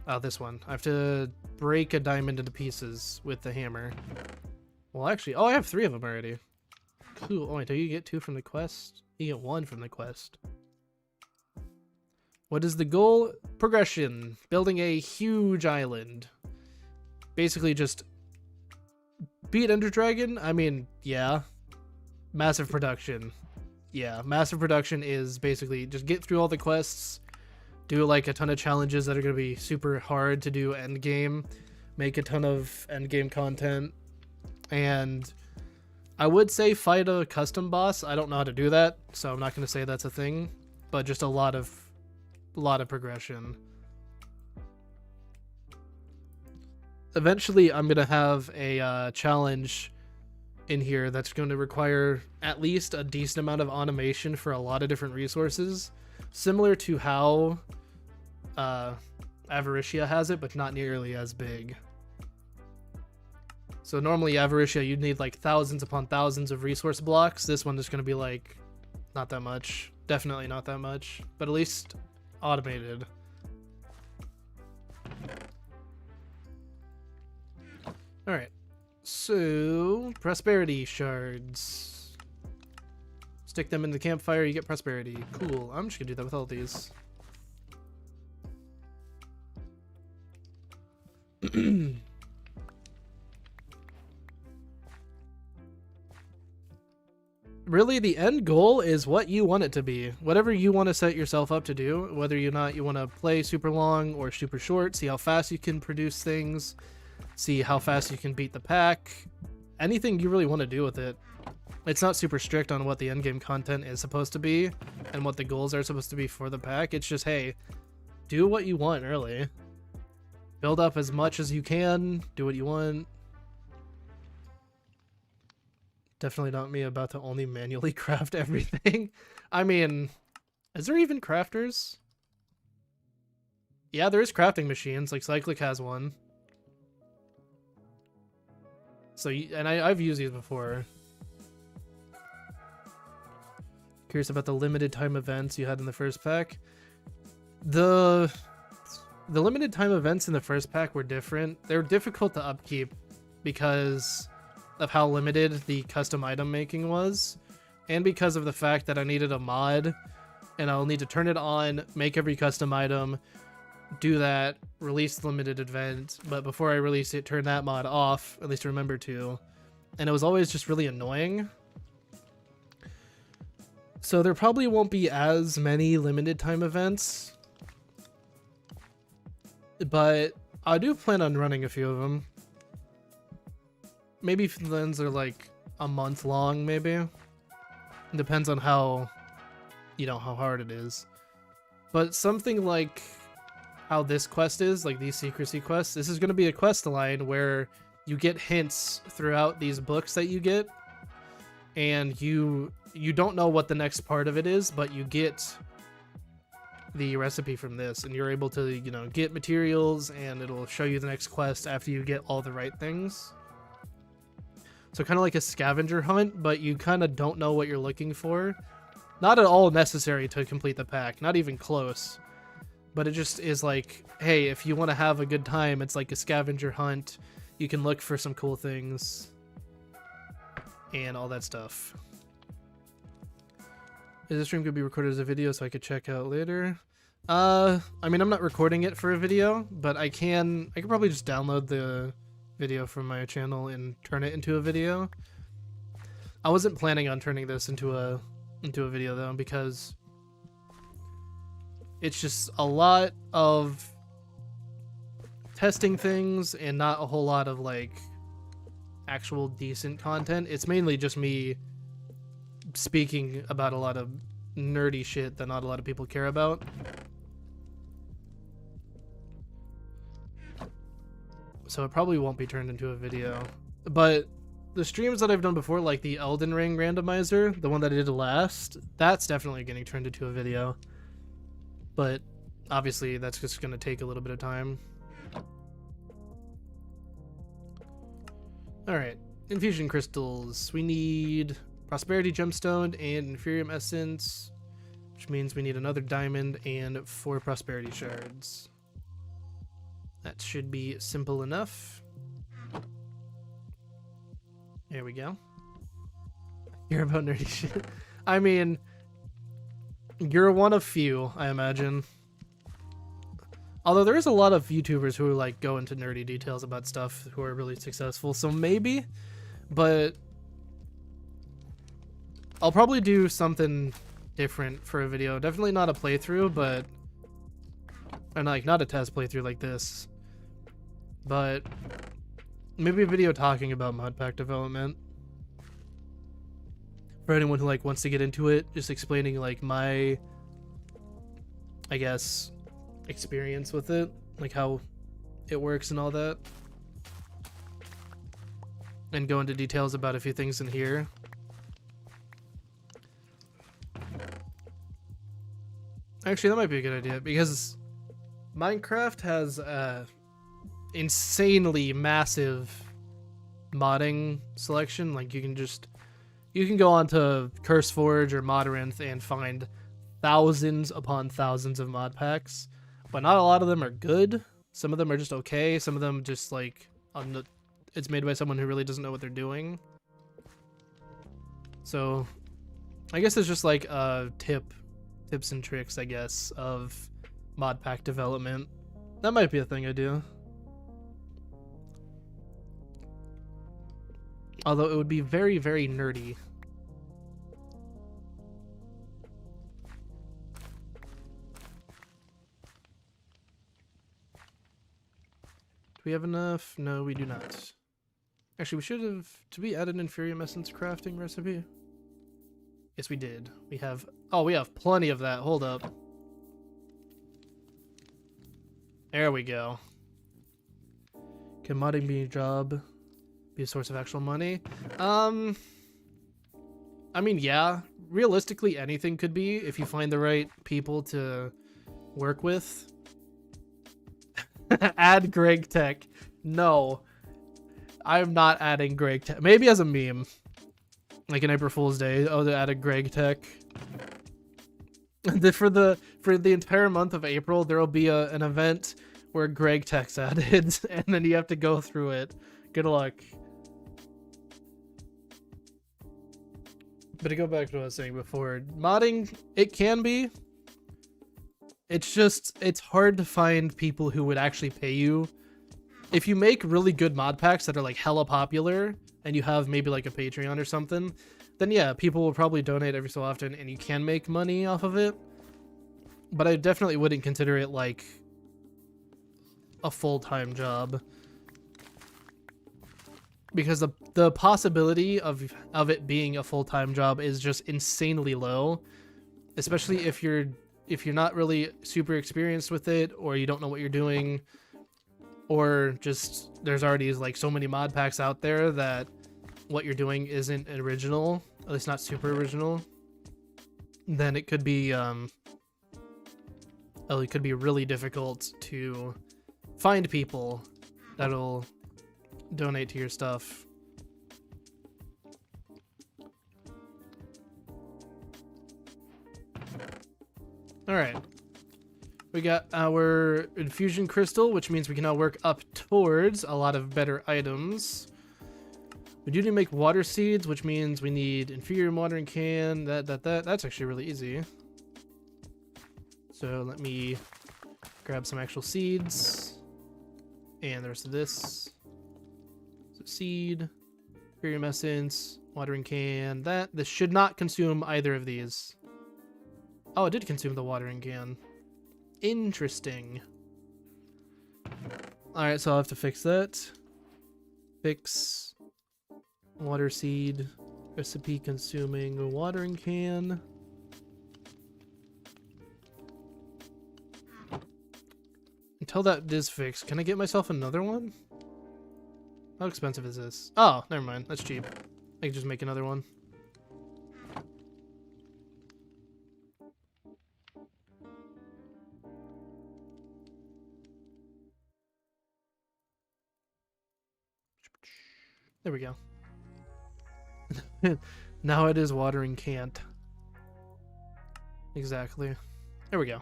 Oh, this one. I have to break a diamond into pieces with the hammer. Well, actually, I have 3 of them already. Cool. Oh, wait, do you get 2 from the quest? You get 1 from the quest. What is the goal? Progression. Building a huge island. Basically just beat Ender Dragon. I mean, yeah. Massive production. Yeah, massive production is basically just get through all the quests, do like a ton of challenges that are going to be super hard to do endgame, make a ton of endgame content, and I would say fight a custom boss. I don't know how to do that, so I'm not going to say that's a thing, but just a lot of progression. Eventually, I'm going to have a challenge in here that's going to require at least a decent amount of automation for a lot of different resources, similar to how Avaricia has it, but not nearly as big. So normally Avaricia, you'd need like thousands upon thousands of resource blocks. This one is going to be like not that much. Definitely not that much, but at least automated. All right. So, prosperity shards. Stick them in the campfire, you get prosperity. Cool. I'm just gonna do that with all these. Really, the end goal is what you want it to be. Whatever you want to set yourself up to do, whether or not you want to play super long or super short, see how fast you can produce things, see how fast you can beat the pack, anything you really want to do with it. It's not super strict on what the endgame content is supposed to be and what the goals are supposed to be for the pack. It's just, hey, do what you want early. Build up as much as you can, do what you want. Definitely not me about to only manually craft everything. I mean, is there even crafters? Yeah, there is crafting machines, like Cyclic has one. So, and I've used these before. Curious about the limited time events you had in the first pack. The limited time events in the first pack were different. They were difficult to upkeep because of how limited the custom item making was, and because of the fact that I needed a mod, and I'll need to turn it on, make every custom item, do that, release the limited event, but before I release it, turn that mod off, at least remember to. And it was always just really annoying. So there probably won't be as many limited time events, but I do plan on running a few of them. Maybe if the ends are like a month long, maybe. Depends on how, you know, how hard it is. But something like how this quest is, like these secrecy quests, this is going to be a quest line where you get hints throughout these books that you get, and you don't know what the next part of it is, but you get the recipe from this, and you're able to, you know, get materials, and it'll show you the next quest after you get all the right things. So kind of like a scavenger hunt, but you kind of don't know what you're looking for. Not at all necessary to complete the pack, not even close. But it just is like, hey, if you want to have a good time, it's like a scavenger hunt. You can look for some cool things and all that stuff. This stream could be recorded as a video so I could check out later. I mean, I'm not recording it for a video, but I could probably just download the video from my channel and turn it into a video. I wasn't planning on turning this into a video though, because it's just a lot of testing things and not a whole lot of like actual decent content. It's mainly just me speaking about a lot of nerdy shit that not a lot of people care about. So it probably won't be turned into a video. But the streams that I've done before, like the Elden Ring randomizer, the one that I did last, that's definitely getting turned into a video. But obviously that's just going to take a little bit of time. Alright, infusion crystals. We need prosperity gemstone and inferium essence, which means we need another diamond and 4 prosperity shards. That should be simple enough. There we go. You're about nerdy shit. I mean, you're one of few, I imagine. Although there is a lot of YouTubers who like go into nerdy details about stuff who are really successful, so maybe, but I'll probably do something different for a video. Definitely not a playthrough, but and like not a test playthrough like this, but maybe a video talking about modpack development for anyone who like wants to get into it, just explaining like my, I guess, experience with it, like how it works and all that, and go into details about a few things in here. Actually, that might be a good idea, because Minecraft has insanely massive modding selection. Like you can go onto CurseForge or Modrinth and find thousands upon thousands of mod packs, but not a lot of them are good. Some of them are just okay. Some of them just like it's made by someone who really doesn't know what they're doing. So I guess it's just like tips and tricks, I guess, of mod pack development. That might be a thing I do. Although it would be very, very nerdy. Do we have enough? No, we do not. Actually, we should have... Did we add an inferium essence crafting recipe? Yes, we did. We have... Oh, we have plenty of that. Hold up. There we go. Can modding be a job? Be a source of actual money? I mean, yeah. Realistically, anything could be if you find the right people to work with. Add Greg Tech. No. I'm not adding Greg Tech. Maybe as a meme. Like an April Fool's Day. Oh, they added Greg Tech. For the entire month of April, there will be an event where Greg Tech's added, and then you have to go through it. Good luck. But to go back to what I was saying before, modding, it can be. It's just, it's hard to find people who would actually pay you. If you make really good mod packs that are like hella popular, and you have maybe like a Patreon or something, then yeah, people will probably donate every so often, and you can make money off of it. But I definitely wouldn't consider it like a full-time job. Because the possibility of it being a full-time job is just insanely low, especially if you're not really super experienced with it, or you don't know what you're doing, or just there's already like so many mod packs out there that what you're doing isn't original, at least not super original. Then it could be really difficult to find people that'll donate to your stuff. All right, we got our infusion crystal, which means we can now work up towards a lot of better items. We do need to make water seeds, which means we need inferior watering can. That's actually really easy. So let me grab some actual seeds and the rest of this. So seed, inferior essence, watering can. This should not consume either of these. Oh, it did consume the watering can. Interesting. Alright, so I'll have to fix that. Fix water seed, recipe consuming watering can. Until that is fixed, can I get myself another one? How expensive is this? Oh, never mind. That's cheap. I can just make another one. There we go. Now it is watering can't. Exactly. There we go.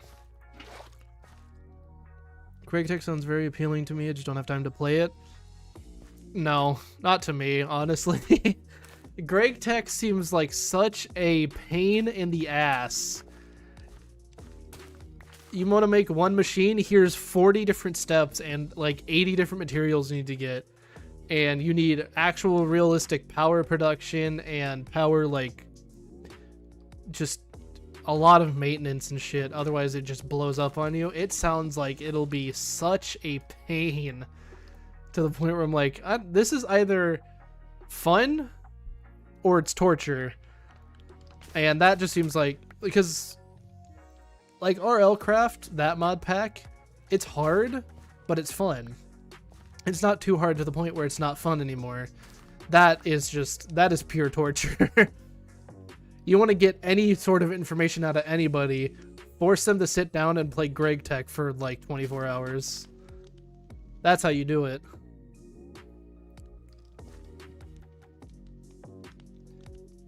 Greg Tech sounds very appealing to me. I just don't have time to play it. No, not to me, honestly. Greg Tech seems like such a pain in the ass. You want to make one machine? Here's 40 different steps and like 80 different materials you need to get. And you need actual realistic power production and power, like, just a lot of maintenance and shit. Otherwise, it just blows up on you. It sounds like it'll be such a pain to the point where I'm like, this is either fun or it's torture. And that just seems like, because, like, RL Craft, that mod pack, it's hard, but it's fun. It's not too hard to the point where it's not fun anymore. That is pure torture. You want to get any sort of information out of anybody, force them to sit down and play Greg Tech for like 24 hours. That's how you do it.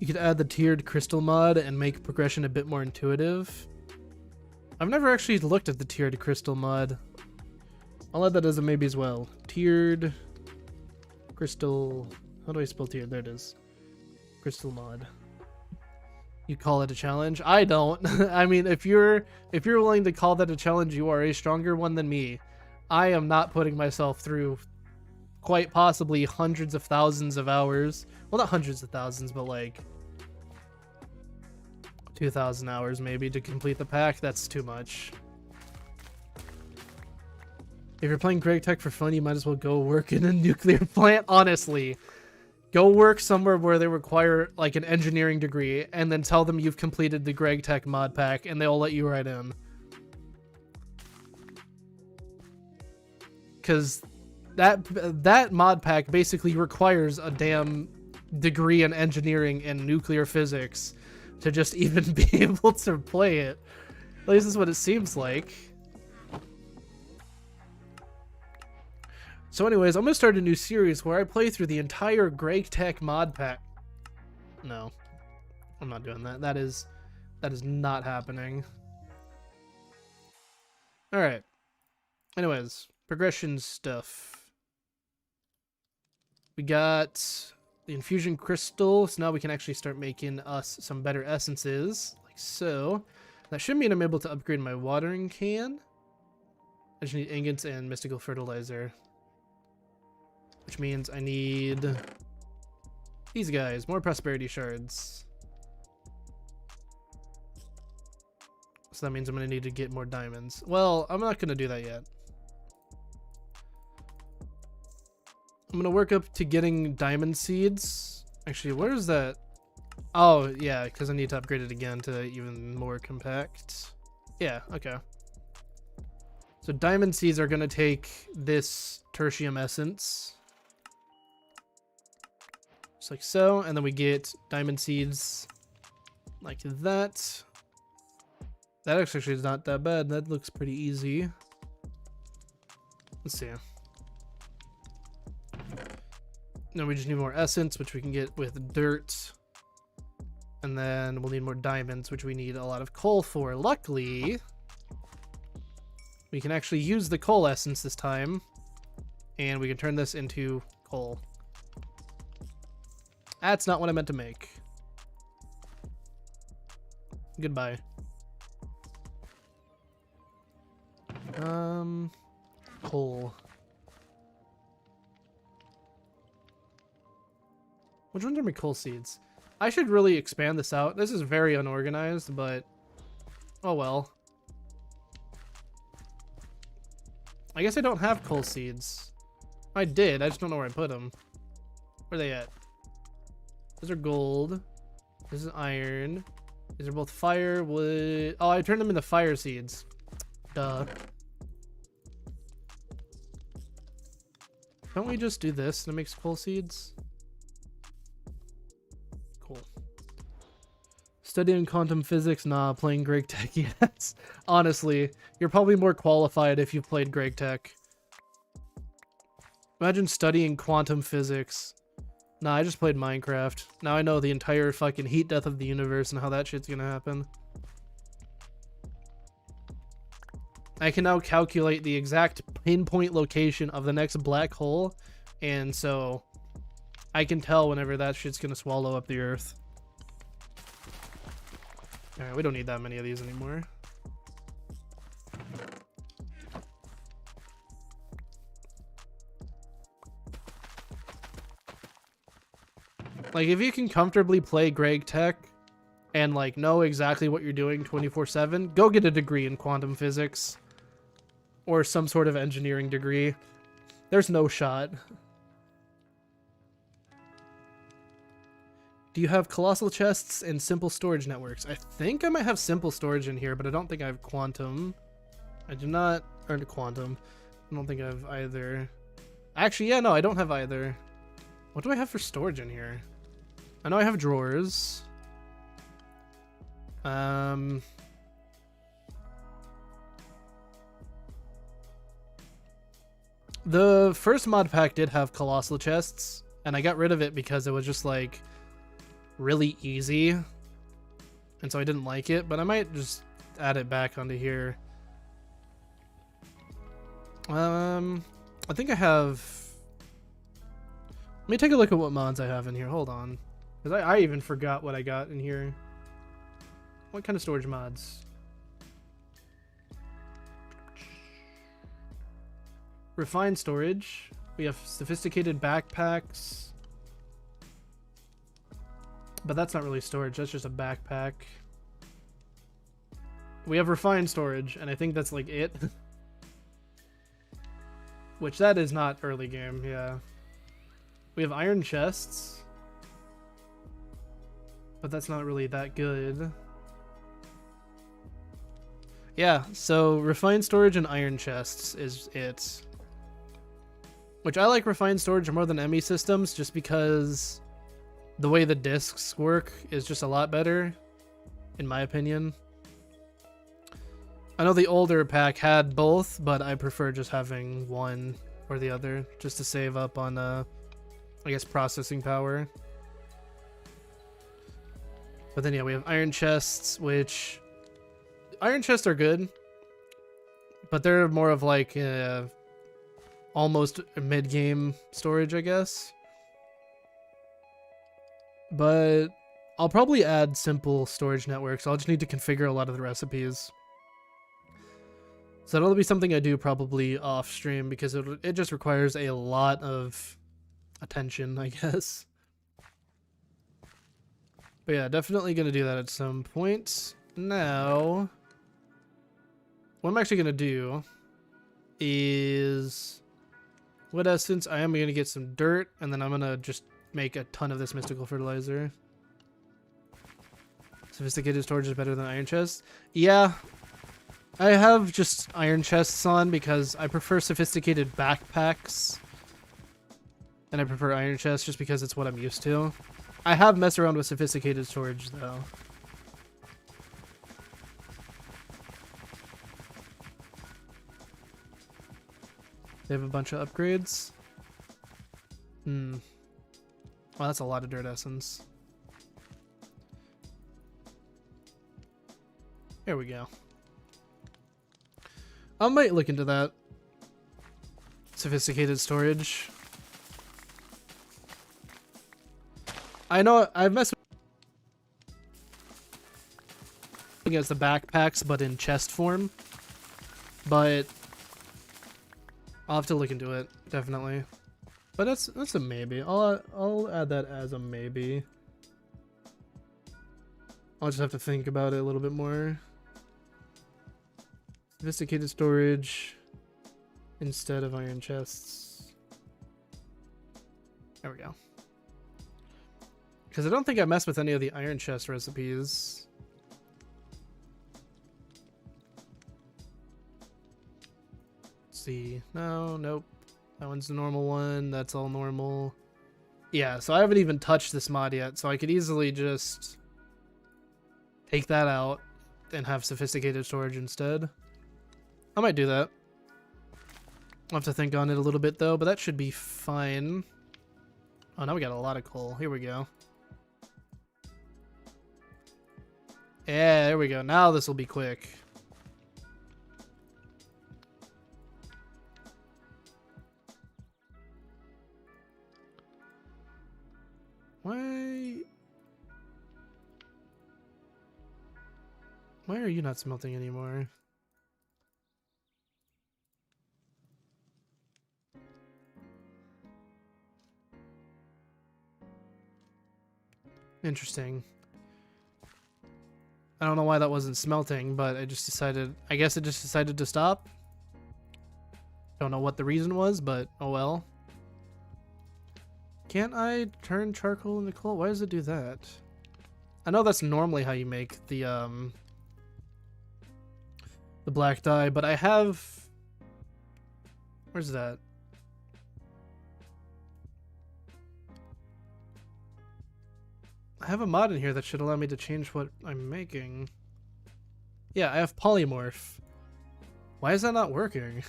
You could add the tiered crystal mod and make progression a bit more intuitive. I've never actually looked at the tiered crystal mod. I'll add that as a maybe as well. Tiered crystal. How do I spell tiered? There it is. Crystal mod. You call it a challenge? I don't. I mean, if you're willing to call that a challenge, you are a stronger one than me. I am not putting myself through quite possibly hundreds of thousands of hours. Well, not hundreds of thousands, but like 2,000 hours maybe to complete the pack. That's too much. If you're playing Greg Tech for fun, you might as well go work in a nuclear plant, honestly. Go work somewhere where they require like an engineering degree and then tell them you've completed the Greg Tech mod pack and they'll let you right in. Because that mod pack basically requires a damn degree in engineering and nuclear physics to just even be able to play it. At least this is what it seems like. So anyways, I'm going to start a new series where I play through the entire Greg Tech mod pack. No, I'm not doing that. That is not happening. Alright. Anyways, progression stuff. We got the infusion crystal, so now we can actually start making us some better essences, like so. That should mean I'm able to upgrade my watering can. I just need ingots and mystical fertilizer. Which means I need these guys, more prosperity shards. So that means I'm going to need to get more diamonds. Well, I'm not going to do that yet. I'm going to work up to getting diamond seeds. Actually, where is that? Oh, yeah, because I need to upgrade it again to even more compact. Yeah, okay. So diamond seeds are going to take this tertium essence. Just like so. And then we get diamond seeds like that. That actually is not that bad. That looks pretty easy. Let's see. Now we just need more essence, which we can get with dirt. And then we'll need more diamonds, which we need a lot of coal for. Luckily, we can actually use the coal essence this time. And we can turn this into coal. That's not what I meant to make. Goodbye. Coal. Which ones are my coal seeds? I should really expand this out. This is very unorganized, but oh well. I guess I don't have coal seeds. I did, I just don't know where I put them. Where are they at? Those are gold. This is iron. These are both fire, wood. Oh, I turned them into fire seeds. Duh. Don't we just do this and it makes coal seeds? Cool. Studying quantum physics? Nah, playing Greg Tech, yes. Honestly, you're probably more qualified if you've played Greg Tech. Imagine studying quantum physics. Nah, I just played Minecraft. Now I know the entire fucking heat death of the universe and how that shit's gonna happen. I can now calculate the exact pinpoint location of the next black hole, and so I can tell whenever that shit's gonna swallow up the Earth. Alright, we don't need that many of these anymore. Like, if you can comfortably play Greg Tech and, like, know exactly what you're doing 24/7, go get a degree in quantum physics. Or some sort of engineering degree. There's no shot. Do you have colossal chests and simple storage networks? I think I might have simple storage in here, but I don't think I have quantum. I do not earn quantum. I don't think I have either. Actually, yeah, no, I don't have either. What do I have for storage in here? I know I have drawers. The first mod pack did have colossal chests, and I got rid of it because it was just like really easy, and so I didn't like it, but I might just add it back onto here. I think I have. Let me take a look at what mods I have in here. Hold on, because I even forgot what I got in here. What kind of storage mods? Refined storage. We have sophisticated backpacks. But that's not really storage, that's just a backpack. We have refined storage, and I think that's like it. Which that is not early game, yeah. We have iron chests. But that's not really that good. Yeah, so refined storage and iron chests is it. Which I like refined storage more than ME systems, just because the way the discs work is just a lot better, in my opinion. I know the older pack had both, but I prefer just having one or the other, just to save up on, I guess, processing power. But then, yeah, we have iron chests, which... Iron chests are good, but they're more of like almost mid-game storage, I guess. But I'll probably add simple storage networks. I'll just need to configure a lot of the recipes. So that'll be something I do probably off stream because it just requires a lot of attention, I guess. But yeah, definitely going to do that at some point. Now, what I'm actually going to do is wood essence. I am going to get some dirt, and then I'm going to just make a ton of this mystical fertilizer. Sophisticated storage is better than iron chests. Yeah, I have just iron chests on because I prefer sophisticated backpacks. And I prefer iron chests just because it's what I'm used to. I have messed around with sophisticated storage though. They have a bunch of upgrades. Well, that's a lot of dirt essence. There we go. I might look into that. Sophisticated storage. I know I've messed with against the backpacks, but in chest form. But I'll have to look into it, definitely. But that's a maybe. I'll add that as a maybe. I'll just have to think about it a little bit more. Sophisticated storage instead of iron chests. There we go. Because I don't think I messed with any of the iron chest recipes. Let's see. No, nope. That one's the normal one. That's all normal. Yeah, so I haven't even touched this mod yet, so I could easily just take that out and have sophisticated storage instead. I might do that. I'll have to think on it a little bit though, but that should be fine. Oh, now we got a lot of coal. Here we go. Yeah, there we go. Now this will be quick. Why are you not smelting anymore? Interesting. I don't know why that wasn't smelting, but I guess it just decided to stop. Don't know what the reason was, but oh well. Can't I turn charcoal into coal? Why does it do that? I know that's normally how you make the black dye, but I have... Where's that? I have a mod in here that should allow me to change what I'm making. Yeah, I have polymorph. Why is that not working?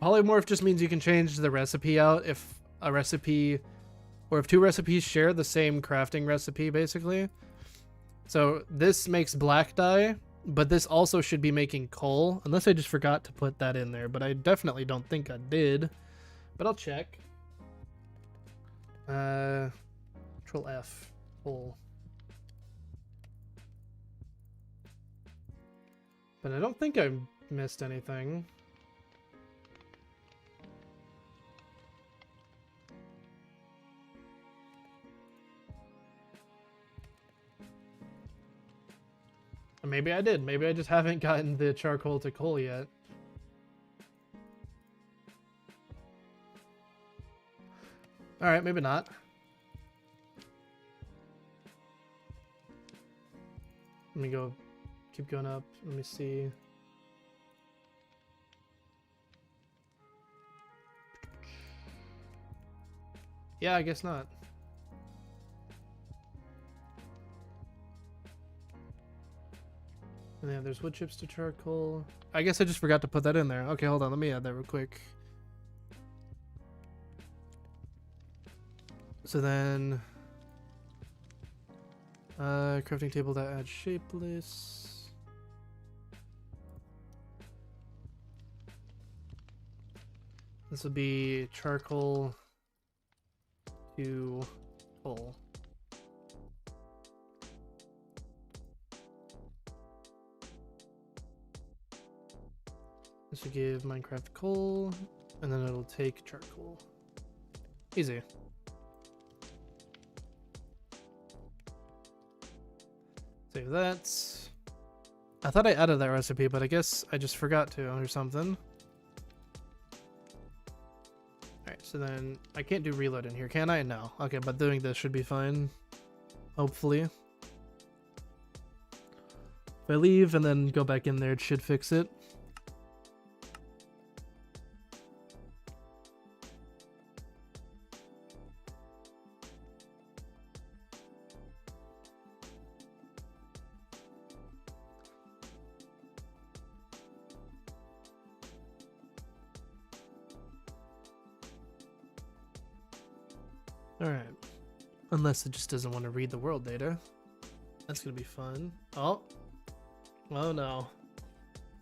Polymorph just means you can change the recipe out if a recipe, or if two recipes share the same crafting recipe, basically. So this makes black dye, but this also should be making coal, unless I just forgot to put that in there, but I definitely don't think I did. But I'll check. Control F, coal. But I don't think I missed anything. Or maybe I did. Maybe I just haven't gotten the charcoal to coal yet. Alright, maybe not. Let me go, keep going up. Let me see. Yeah, I guess not. And then there's wood chips to charcoal. I guess I just forgot to put that in there. Okay, hold on. Let me add that real quick. So then, crafting table that adds shapeless. This will be charcoal to coal. This will give Minecraft coal, and then it'll take charcoal. Easy. Save that. I thought I added that recipe, but I guess I just forgot to or something. Alright, so then I can't do reload in here, can I? No. Okay, but doing this should be fine. Hopefully. If I leave and then go back in there, it should fix it. Alright. Unless it just doesn't want to read the world data. That's gonna be fun. Oh. Oh no.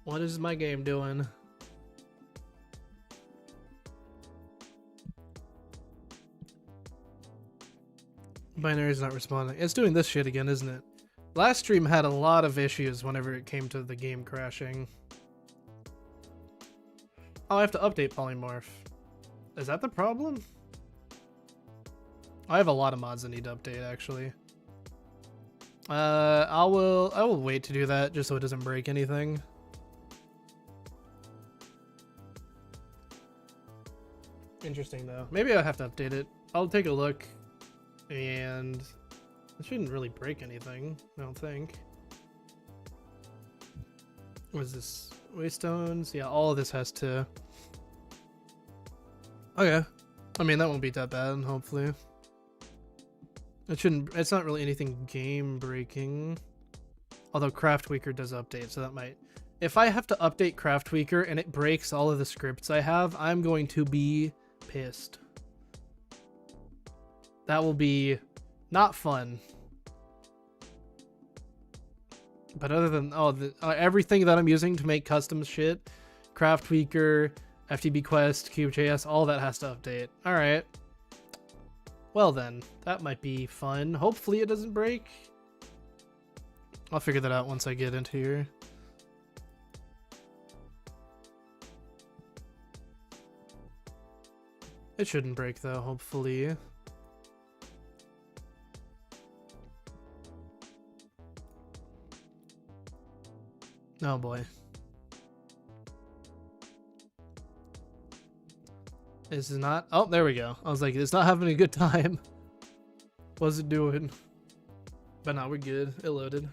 What is my game doing? Binary's not responding. It's doing this shit again, isn't it? Last stream had a lot of issues whenever it came to the game crashing. Oh, I have to update polymorph. Is that the problem? I have a lot of mods that need to update, actually. I will wait to do that just so it doesn't break anything. Interesting though. Maybe I'll have to update it. I'll take a look, and it shouldn't really break anything, I don't think. What is this? Waystones? Yeah, all of this has to... Okay. I mean, that won't be that bad, hopefully. It shouldn't... It's not really anything game-breaking. Although Craft Weaker does update, so that might... If I have to update Craft Weaker and it breaks all of the scripts I have, I'm going to be pissed. That will be not fun. But other than... Oh, everything that I'm using to make custom shit, Craft Weaker, FTB Quest, Cube.js, all that has to update. Alright. Well then, that might be fun. Hopefully it doesn't break. I'll figure that out once I get into here. It shouldn't break though, hopefully. Oh boy. This is not... Oh, there we go. I was like, it's not having a good time. What's it doing? But now we're good. It loaded.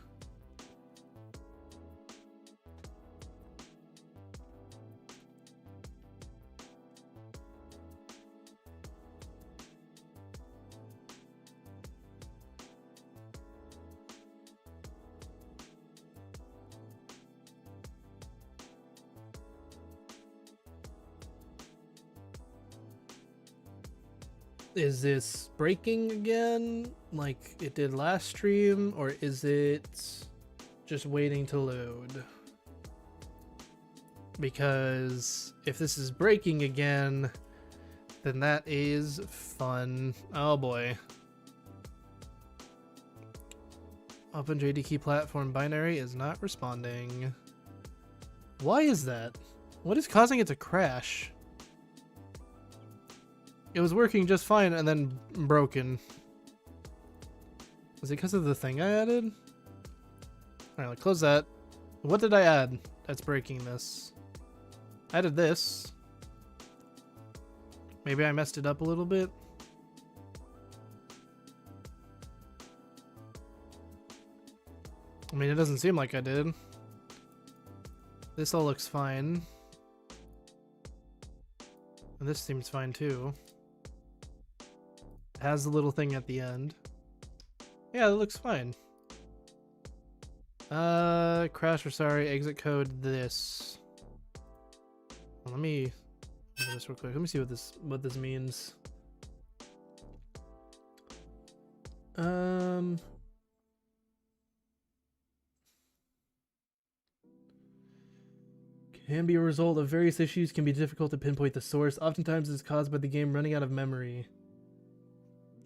Is this breaking again like it did last stream, or is it just waiting to load? Because if this is breaking again, then that is fun. Oh boy. OpenJDK platform binary is not responding. Why is that? What is causing it to crash? It was working just fine and then broken. Is it because of the thing I added? Alright, close that. What did I add that's breaking this? I added this. Maybe I messed it up a little bit. I mean, it doesn't seem like I did. This all looks fine. And this seems fine too. It has the little thing at the end. Yeah, it looks fine. Crash or sorry, exit code this. Well, let me do this real quick. Let me see what this means. Can be a result of various issues, can be difficult to pinpoint the source. Oftentimes it's caused by the game running out of memory.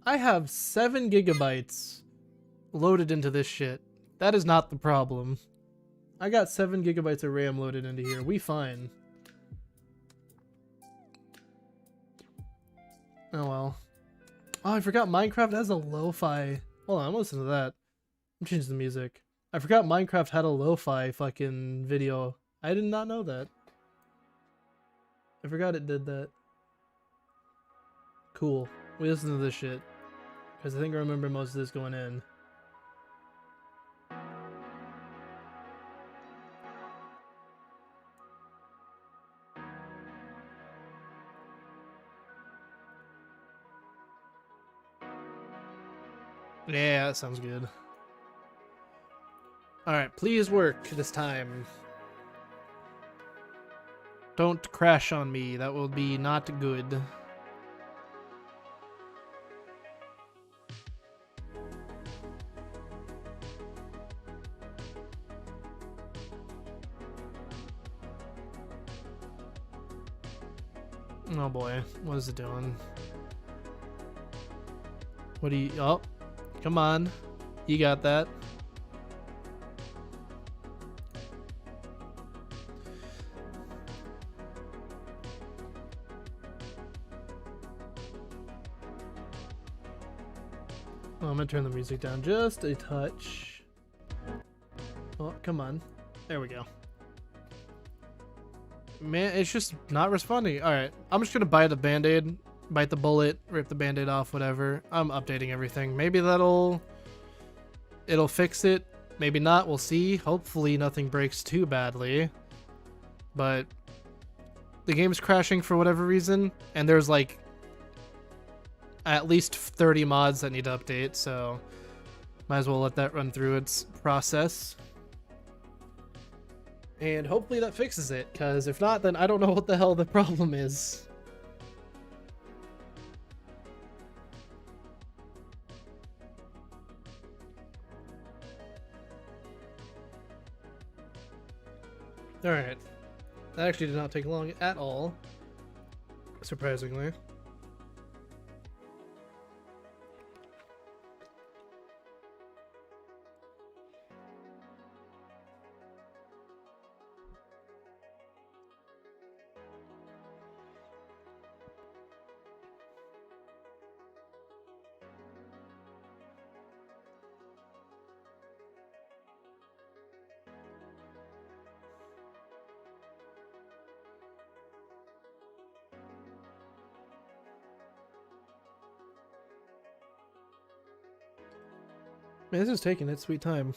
I have 7 gigabytes loaded into this shit. That is not the problem. I got 7 gigabytes of RAM loaded into here. We fine. Oh well. Oh, I forgot Minecraft has a lo-fi. Hold on, I'm listening to that. I'm changing the music. I forgot Minecraft had a lo-fi fucking video. I did not know that. I forgot it did that. Cool. We listen to this shit. Because I think I remember most of this going in. Yeah, that sounds good. Alright, please work this time. Don't crash on me, that will be not good. Oh boy, what is it doing? What do you... Oh, come on. You got that. Oh, I'm gonna turn the music down just a touch. Oh, come on. There we go. Man, it's just not responding. Alright, I'm just gonna bite the band-aid, bite the bullet, rip the band-aid off, whatever. I'm updating everything. Maybe it'll fix it. Maybe not, we'll see. Hopefully nothing breaks too badly. But the game's crashing for whatever reason, and there's like at least 30 mods that need to update, so might as well let that run through its process. And hopefully that fixes it, because if not, then I don't know what the hell the problem is. Alright. That actually did not take long at all, surprisingly. Man, this is taking its sweet time.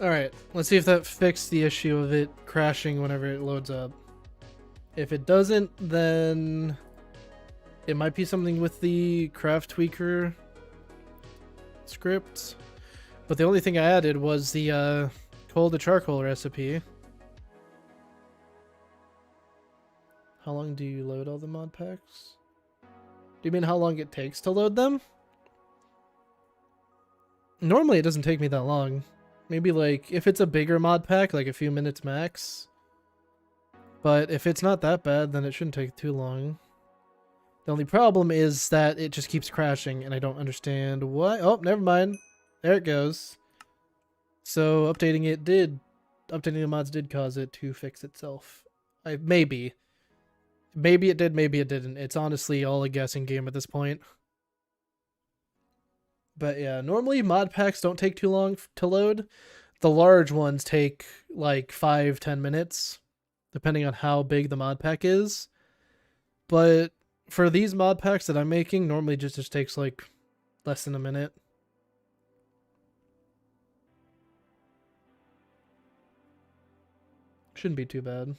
Alright, let's see if that fixed the issue of it crashing whenever it loads up. If it doesn't, then it might be something with the craft tweaker script. But the only thing I added was the coal to charcoal recipe. How long do you load all the mod packs? Do you mean how long it takes to load them? Normally it doesn't take me that long. Maybe like, if it's a bigger mod pack, like a few minutes max. But if it's not that bad, then it shouldn't take too long. The only problem is that it just keeps crashing, and I don't understand why. Oh, never mind. There it goes. So updating the mods did cause it to fix itself. Maybe. Maybe it did, maybe it didn't. It's honestly all a guessing game at this point. But yeah, normally mod packs don't take too long to load. The large ones take like 5-10 minutes, depending on how big the mod pack is. But for these mod packs that I'm making, normally just takes like less than a minute. Shouldn't be too bad.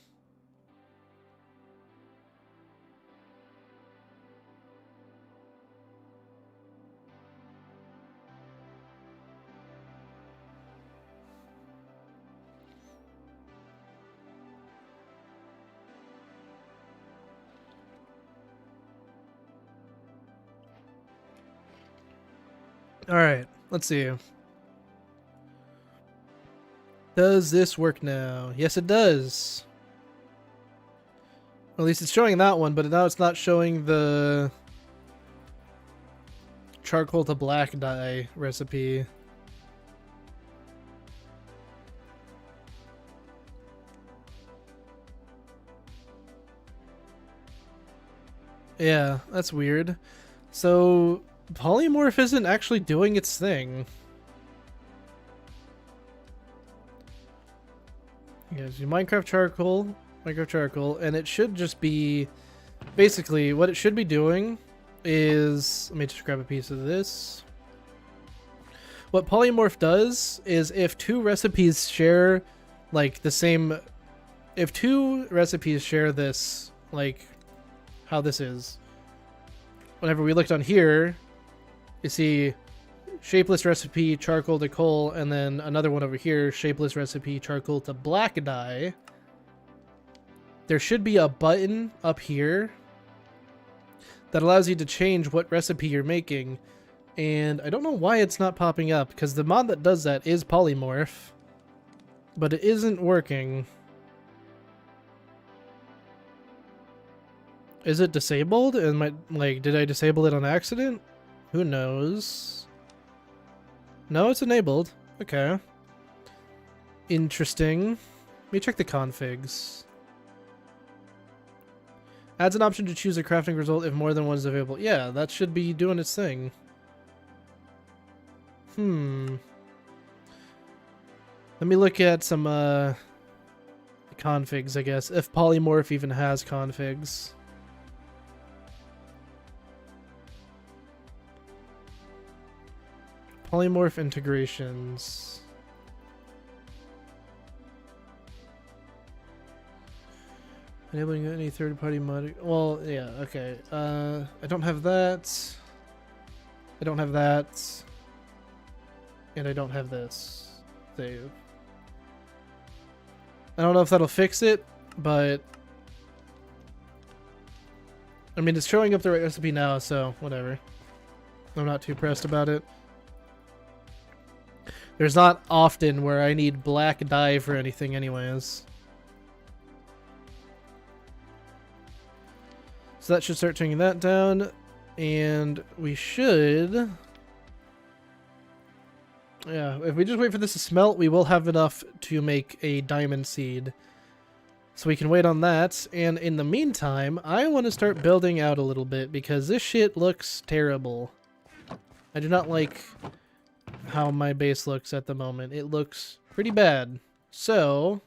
All right, let's see. Does this work now? Yes, it does. At least it's showing that one, but now it's not showing the charcoal to black dye recipe. Yeah, that's weird. So polymorph isn't actually doing its thing. Yes, Minecraft charcoal, and it should just be basically what it should be doing is, let me just grab a piece of this. What polymorph does is if two recipes share like the same, if two recipes share this, like how this is, whenever we looked on here, you see shapeless recipe, charcoal to coal, and then another one over here, shapeless recipe, charcoal to black dye. There should be a button up here that allows you to change what recipe you're making. And I don't know why it's not popping up, because the mod that does that is polymorph, but it isn't working. Is it disabled? Did I disable it on accident? Who knows? No, it's enabled. Okay. Interesting. Let me check the configs. Adds an option to choose a crafting result if more than one is available. Yeah, that should be doing its thing. Let me look at some configs, I guess, if polymorph even has configs. Polymorph integrations. Enabling any third-party mod. Well, yeah, okay. I don't have that. I don't have that. And I don't have this. Save. I don't know if that'll fix it, but I mean, it's showing up the right recipe now, so whatever. I'm not too pressed about it. There's not often where I need black dye for anything anyways. So that should start turning that down, and we should... Yeah, if we just wait for this to smelt, we will have enough to make a diamond seed. So we can wait on that, and in the meantime, I want to start building out a little bit, because this shit looks terrible. I do not like how my base looks at the moment. It looks pretty bad. So...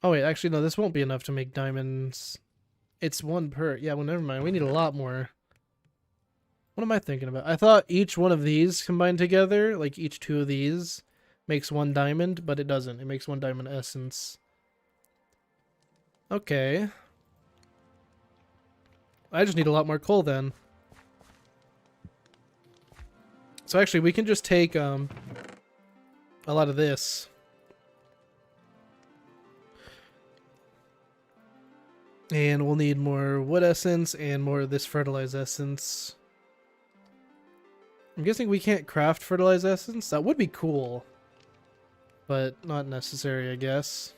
Oh wait, actually no, this won't be enough to make diamonds. It's one per... Yeah, well never mind, we need a lot more. What am I thinking about? I thought each one of these combined together, like each two of these, makes one diamond, but it doesn't. It makes one diamond essence. Okay. I just need a lot more coal then. So actually, we can just take a lot of this. And we'll need more wood essence and more of this fertilized essence. I'm guessing we can't craft fertilized essence? That would be cool. But not necessary, I guess.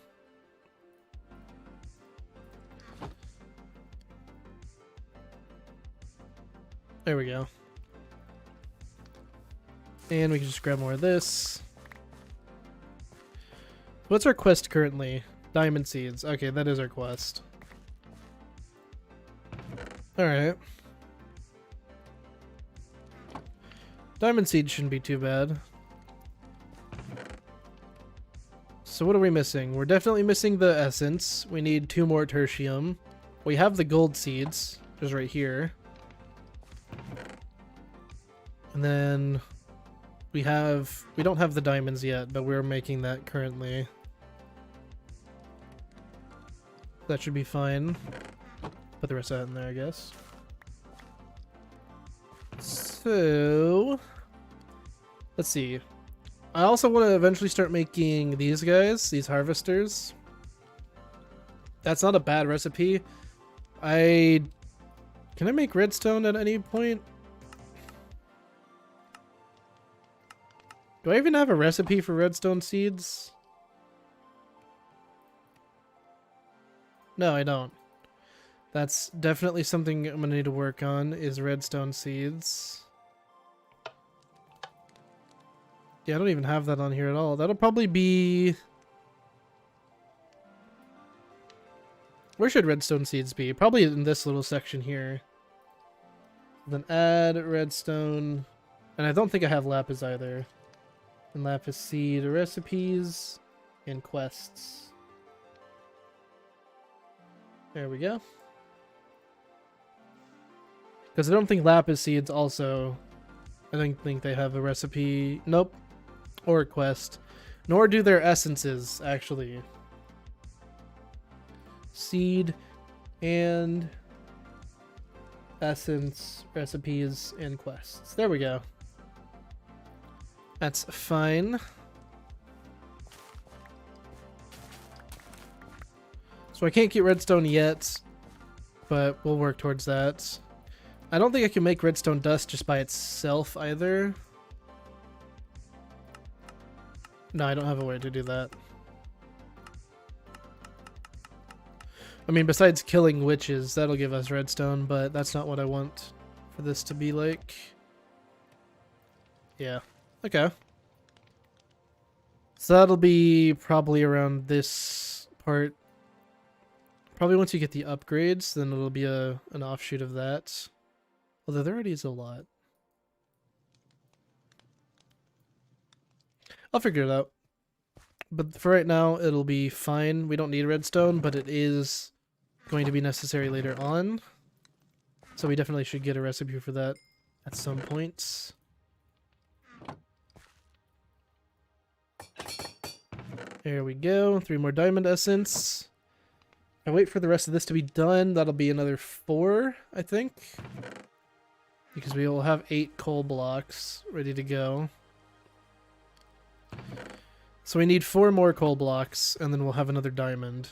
There we go. And we can just grab more of this. What's our quest currently? Diamond seeds. Okay, that is our quest. Alright. Diamond seeds shouldn't be too bad. So what are we missing? We're definitely missing the essence. We need 2 more tertium. We have the gold seeds, just right here. And then We don't have the diamonds yet, but we're making that currently. That should be fine. Put the rest of that in there, I guess. So, let's see. I also want to eventually start making these guys, these harvesters. That's not a bad recipe. Can I make redstone at any point? Do I even have a recipe for redstone seeds? No, I don't. That's definitely something I'm gonna need to work on, is redstone seeds. Yeah, I don't even have that on here at all. That'll probably be... Where should redstone seeds be? Probably in this little section here. Then add redstone. And I don't think I have lapis either. And lapis seed recipes and quests. There we go. Because I don't think lapis seeds also... I don't think they have a recipe. Nope. Or a quest. Nor do their essences, actually. Seed and essence, recipes, and quests. There we go. That's fine. So I can't get redstone yet, but we'll work towards that. I don't think I can make redstone dust just by itself either. No, I don't have a way to do that. I mean, besides killing witches, that'll give us redstone, but that's not what I want for this to be like. Yeah. Okay. So that'll be probably around this part. Probably once you get the upgrades, then it'll be an offshoot of that. Although there already is a lot. I'll figure it out. But for right now, it'll be fine. We don't need redstone, but it is going to be necessary later on. So we definitely should get a recipe for that at some point. There we go. 3 more diamond essence. I wait for the rest of this to be done. That'll be another 4, I think. Because we will have 8 coal blocks ready to go. So we need 4 more coal blocks, and then we'll have another diamond.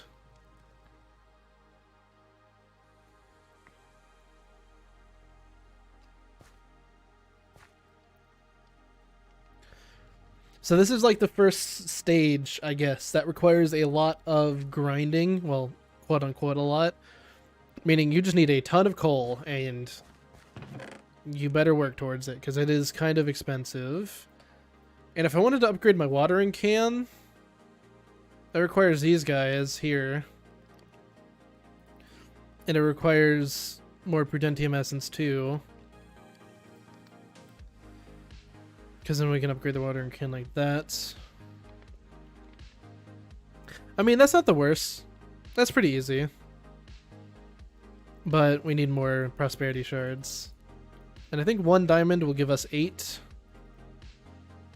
So this is like the first stage, I guess, that requires a lot of grinding. Well, quote unquote a lot. Meaning you just need a ton of coal, and you better work towards it, because it is kind of expensive. And if I wanted to upgrade my watering can, that requires these guys here. And it requires more Prudentium essence too. Because then we can upgrade the watering can like that. I mean, that's not the worst. That's pretty easy. But we need more prosperity shards. And I think 1 diamond will give us 8.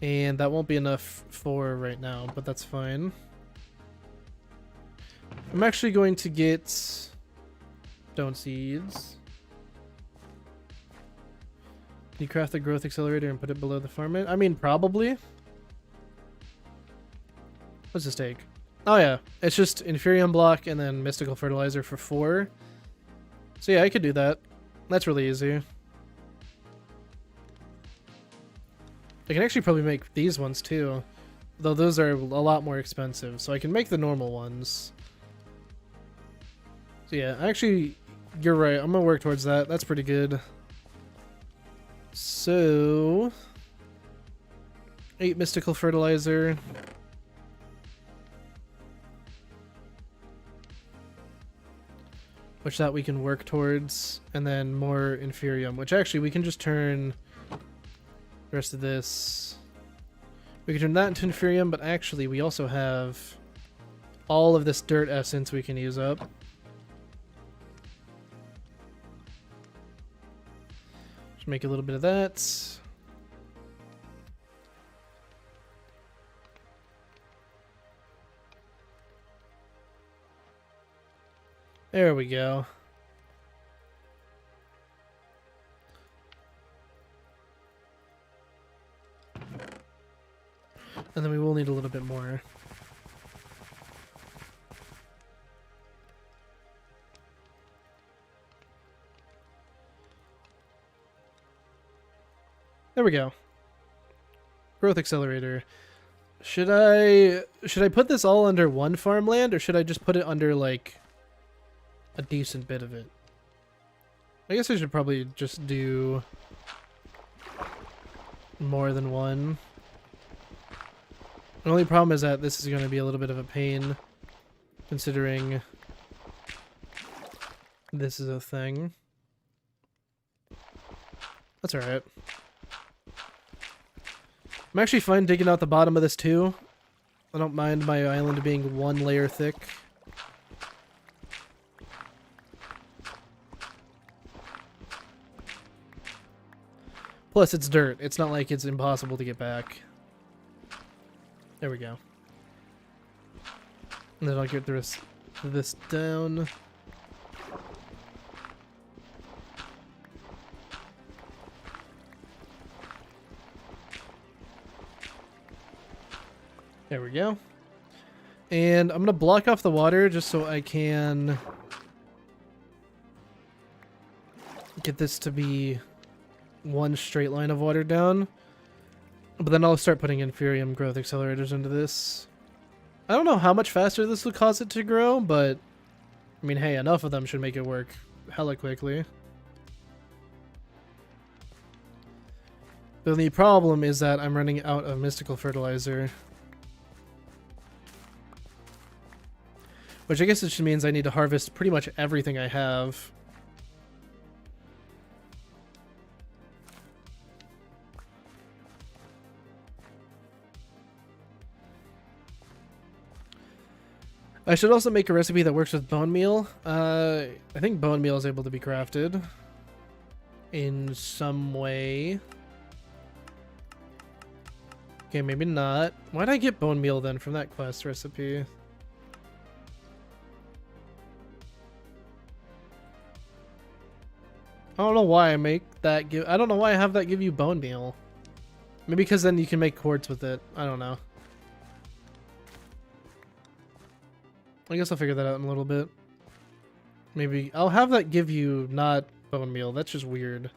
And that won't be enough for right now, but that's fine. I'm actually going to get stone seeds. Can you craft the growth accelerator and put it below the farm? I mean, probably. What's this take? Oh yeah, it's just Inferium block and then mystical fertilizer for 4. So yeah, I could do that. That's really easy. I can actually probably make these ones too, though those are a lot more expensive, so I can make the normal ones. So yeah, actually, you're right, I'm gonna work towards that. That's pretty good. So, 8 mystical fertilizer. Which that we can work towards, and then more Inferium, which actually we can just turn the rest of this. We can turn that into Inferium, but actually we also have all of this dirt essence we can use up. Just make a little bit of that. There we go. And then we will need a little bit more. There we go. Growth accelerator. Should I put this all under one farmland, or should I just put it under like a decent bit of it? I guess I should probably just do more than one. The only problem is that this is going to be a little bit of a pain, considering this is a thing. That's alright. I'm actually fine digging out the bottom of this too. I don't mind my island being one layer thick. Plus, it's dirt. It's not like it's impossible to get back. There we go. And then I'll get this down. There we go. And I'm going to block off the water just so I can get this to be one straight line of water down. But then I'll start putting inferium growth accelerators into this. I don't know how much faster this will cause it to grow, but I mean, hey, enough of them should make it work hella quickly. The only problem is that I'm running out of mystical fertilizer. Which I guess it just means I need to harvest pretty much everything I have. I should also make a recipe that works with bone meal. I think bone meal is able to be crafted in some way. Okay, maybe not. Why did I get bone meal then from that quest recipe? I don't know why I make that give. I don't know why I have that give you bone meal. Maybe because then you can make quartz with it. I don't know. I guess I'll figure that out in a little bit. Maybe I'll have that give you not bone meal. That's just weird.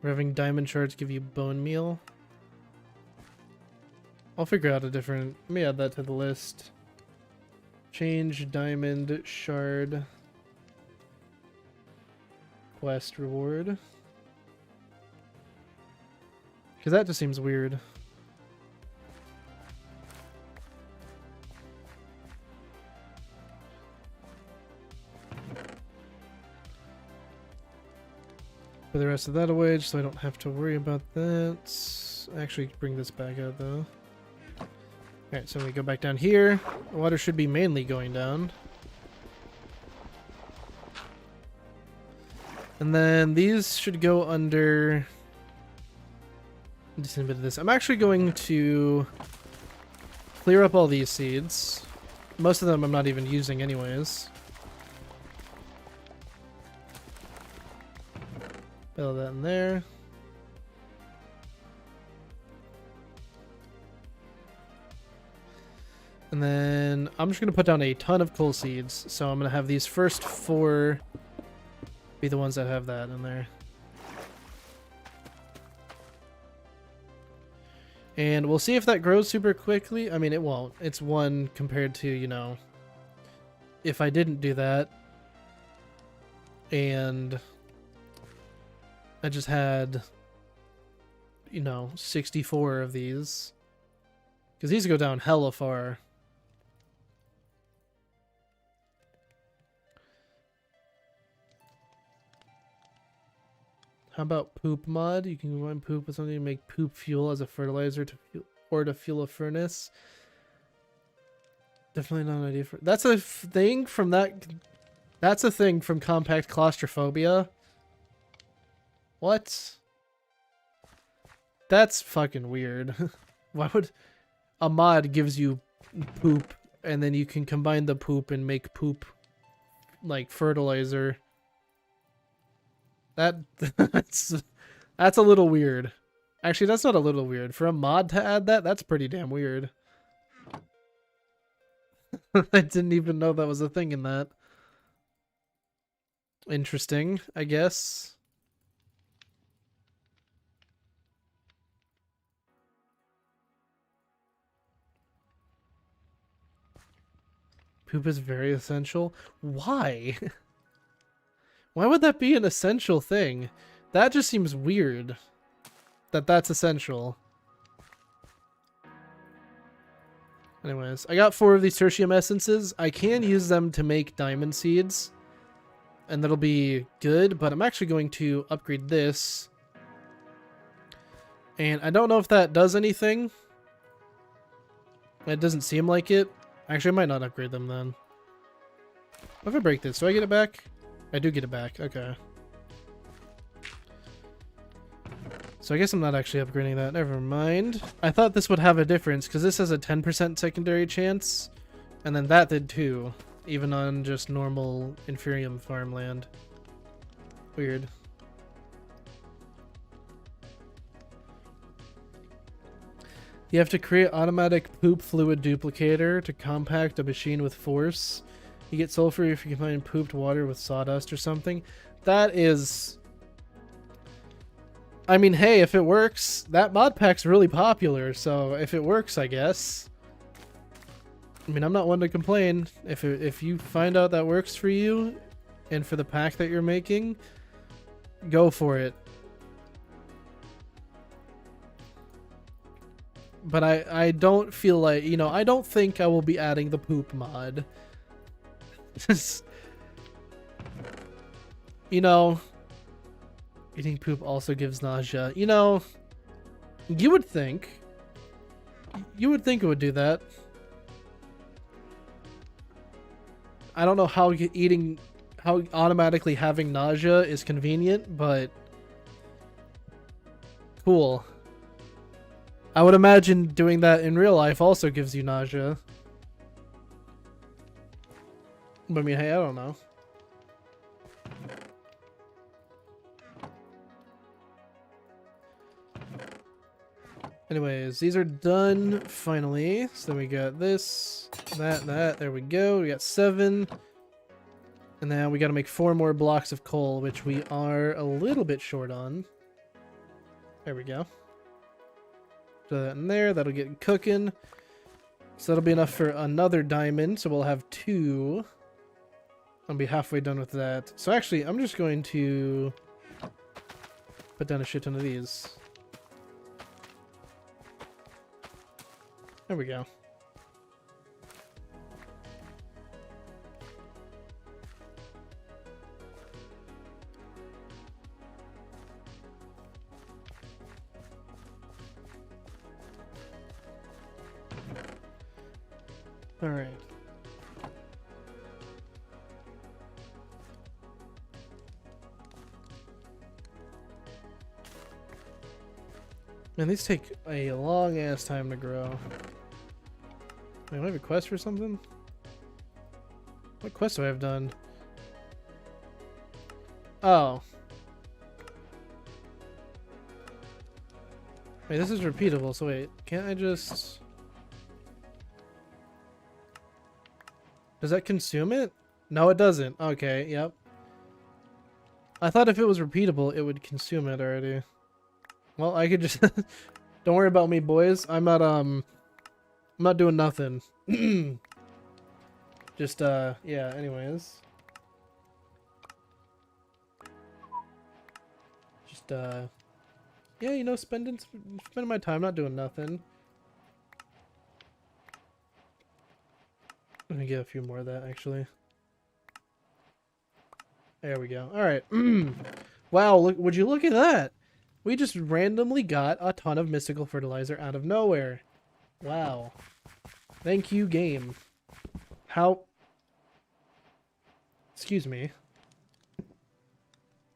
We're having diamond shards give you bone meal. I'll figure out a different. Let me add that to the list. Change diamond shard quest reward. Because that just seems weird. Put the rest of that away just so I don't have to worry about that. Actually, bring this back out though. Alright, so we go back down here. The water should be mainly going down. And then these should go under just a bit of this. I'm actually going to clear up all these seeds. Most of them I'm not even using anyways. Fill that in there. And then I'm just going to put down a ton of coal seeds. So I'm going to have these first 4 be the ones that have that in there. And we'll see if that grows super quickly. I mean, it won't. It's 1 compared to, you know, if I didn't do that. And I just had, you know, 64 of these. Because these go down hella far. How about poop mod? You can combine poop with something to make poop fuel as a fertilizer to fuel a furnace. Definitely not an idea for. That's a thing from that. That's a thing from Compact Claustrophobia. What? That's fucking weird. Why would a mod gives you poop and then you can combine the poop and make poop like fertilizer. That's a little weird. Actually, that's not a little weird. For a mod to add that, that's pretty damn weird. I didn't even know that was a thing in that. Interesting, I guess. Poop is very essential. Why? Why would that be an essential thing? That just seems weird. That's essential. Anyways, I got 4 of these tertium essences. I can use them to make diamond seeds. And that'll be good, but I'm actually going to upgrade this. And I don't know if that does anything. It doesn't seem like it. Actually, I might not upgrade them then. What if I break this? Do I get it back? I do get it back. Okay. So I guess I'm not actually upgrading that. Never mind. I thought this would have a difference because this has a 10% secondary chance. And then that did too. Even on just normal inferium farmland. Weird. You have to create automatic poop fluid duplicator to compact a machine with force. You get sulfur if you combine pooped water with sawdust or something. That is... I mean, hey, if it works, that mod pack's really popular, so if it works, I guess. I mean, I'm not one to complain. If you find out that works for you, and for the pack that you're making, go for it. But I don't feel like, you know, I don't think I will be adding the poop mod. Just, you know, eating poop also gives nausea. You know, you would think it would do that. I don't know how how automatically having nausea is convenient, but cool. I would imagine doing that in real life also gives you nausea. But I mean, hey, I don't know. Anyways, these are done finally. So then we got this, that. There we go. We got 7. And now we got to make 4 more blocks of coal, which we are a little bit short on. There we go. Throw that in there. That'll get cooking. So that'll be enough for another diamond. So we'll have 2. I'll be halfway done with that. So actually, I'm just going to put down a shit ton of these. There we go. All right. Man, these take a long ass time to grow. Wait, do I have a quest for something? What quest do I have done? Oh. Wait, this is repeatable, so wait, can't I just... Does that consume it? No, it doesn't. Okay, yep. I thought if it was repeatable, it would consume it already. Well, I could just... Don't worry about me, boys. I'm not doing nothing. Just, yeah, anyways. Just, yeah, you know, spending my time not doing nothing. Let me get a few more of that, actually. There we go. Alright. Wow, look, would you look at that? We just randomly got a ton of mystical fertilizer out of nowhere. Wow. Thank you, game. How... Excuse me.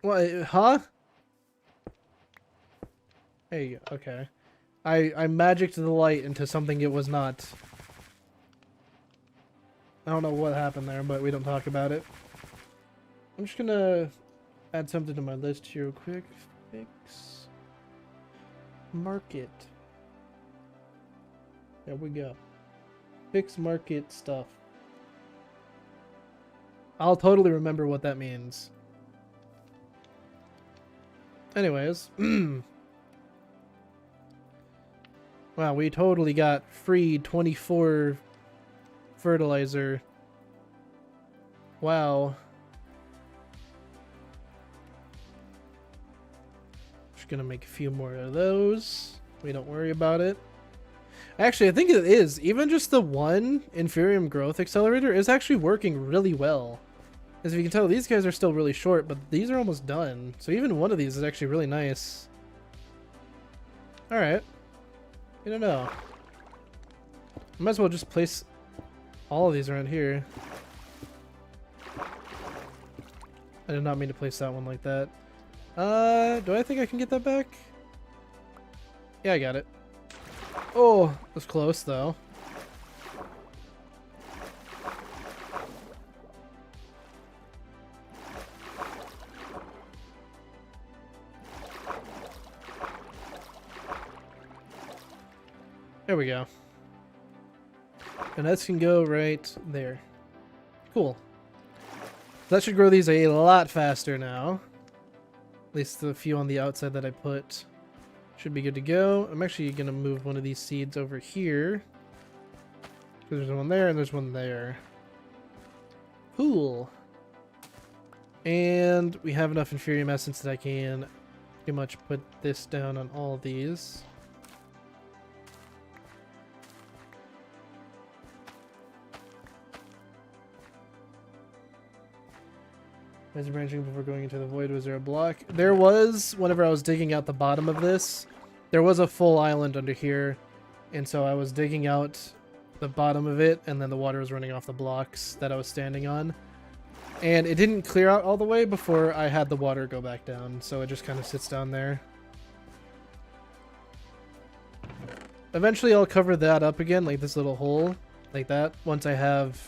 What? Huh? Hey, okay. I magicked the light into something it was not. I don't know what happened there, but we don't talk about it. I'm just gonna add something to my list here real quick. Fix market. There we go. Fix market stuff. I'll totally remember what that means. Anyways. Wow, we totally got free 24 fertilizer. Wow. Just gonna make a few more of those. We don't worry about it. Actually, I think it is. Even just the one Inferium Growth Accelerator is actually working really well. As you can tell, these guys are still really short, but these are almost done. So even one of these is actually really nice. Alright. I don't know. Might as well just place all of these around here. I did not mean to place that one like that. Do I think I can get that back? Yeah, I got it. Oh, that's close though. There we go. And that can go right there. Cool. That should grow these a lot faster now. At least the few on the outside that I put should be good to go. I'm actually going to move one of these seeds over here. There's one there and there's one there. Cool. And we have enough Inferium Essence that I can pretty much put this down on all these. As branching before going into the void, was there a block? There was, whenever I was digging out the bottom of this, there was a full island under here. And so I was digging out the bottom of it, and then the water was running off the blocks that I was standing on. And it didn't clear out all the way before I had the water go back down, so it just kind of sits down there. Eventually I'll cover that up again, like this little hole, like that, once I have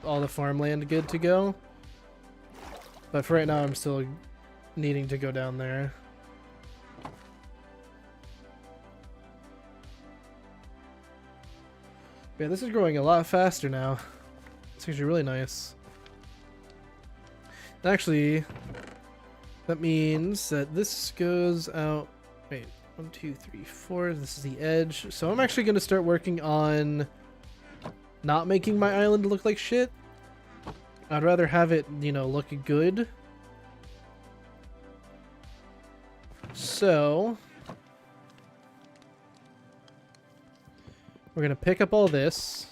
all the farmland good to go. But for right now, I'm still needing to go down there. Yeah, this is growing a lot faster now. It's actually really nice. And actually, that means that this goes out... Wait, 1, 2, 3, 4. This is the edge. So I'm actually going to start working on not making my island look like shit. I'd rather have it, you know, look good. So we're going to pick up all this.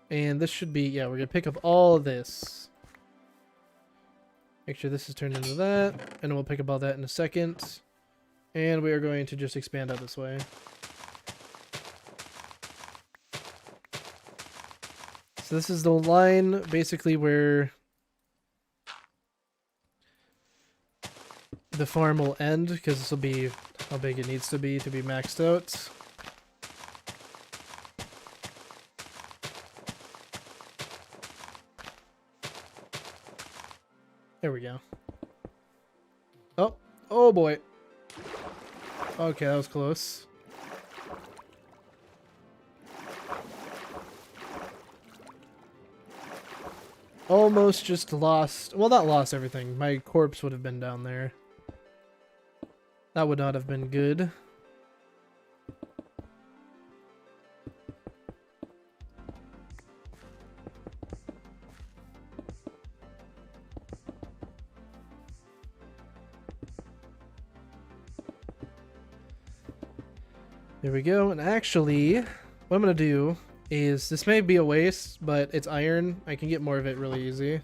And this should be, yeah, we're going to pick up all of this. Make sure this is turned into that. And we'll pick up all that in a second. And we are going to just expand out this way. So this is the line basically where the farm will end, because this will be how big it needs to be maxed out. There we go. Oh, oh boy. Okay, that was close. Almost just lost, well, not lost everything. My corpse would have been down there. That would not have been good. There we go. And actually, what I'm going to do is, this may be a waste, but it's iron. I can get more of it really easy.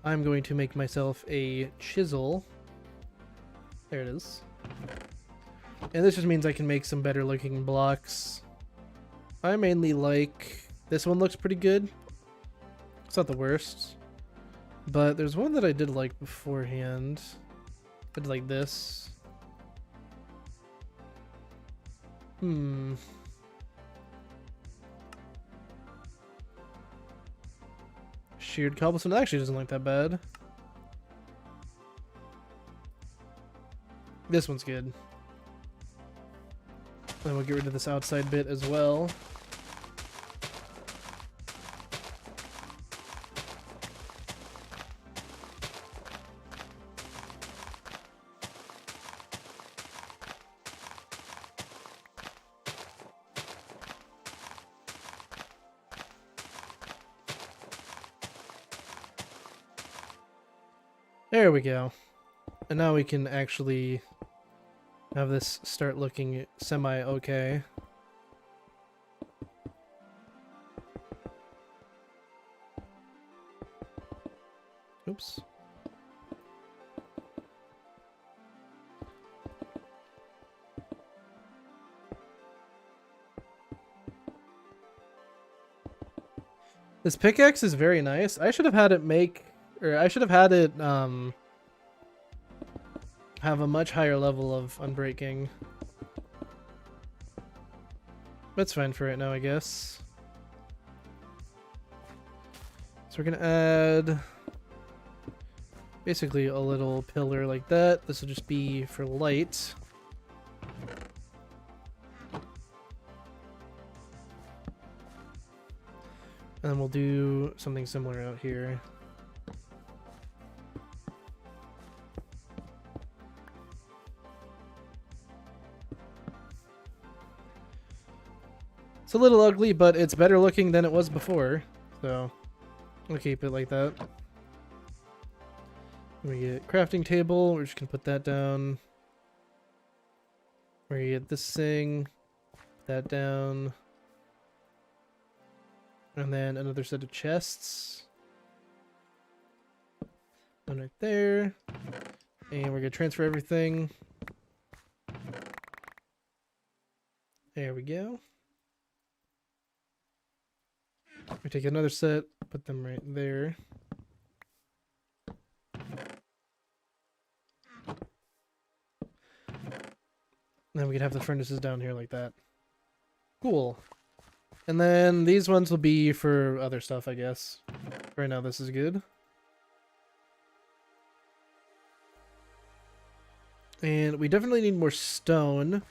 I'm going to make myself a chisel. There it is. And this just means I can make some better looking blocks. I mainly like... This one looks pretty good. It's not the worst. But there's one that I did like beforehand. I did like this. sheared cobblestone. That actually doesn't look that bad. This one's good. Then we'll get rid of this outside bit as well. There we go. And now we can actually have this start looking semi-okay. Oops. This pickaxe is very nice. I should have had it make, or I should have had it have a much higher level of unbreaking. That's fine for right now, I guess. So we're gonna add basically a little pillar like that. This will just be for light. And then we'll do something similar out here. It's a little ugly, but it's better looking than it was before. So we'll keep it like that. We get crafting table, we're just gonna put that down. We get this thing, put that down. And then another set of chests. One right there. And we're gonna transfer everything. There we go. We take another set, put them right there. And then we can have the furnaces down here like that. Cool. And then these ones will be for other stuff, I guess. Right now this is good. And we definitely need more stone.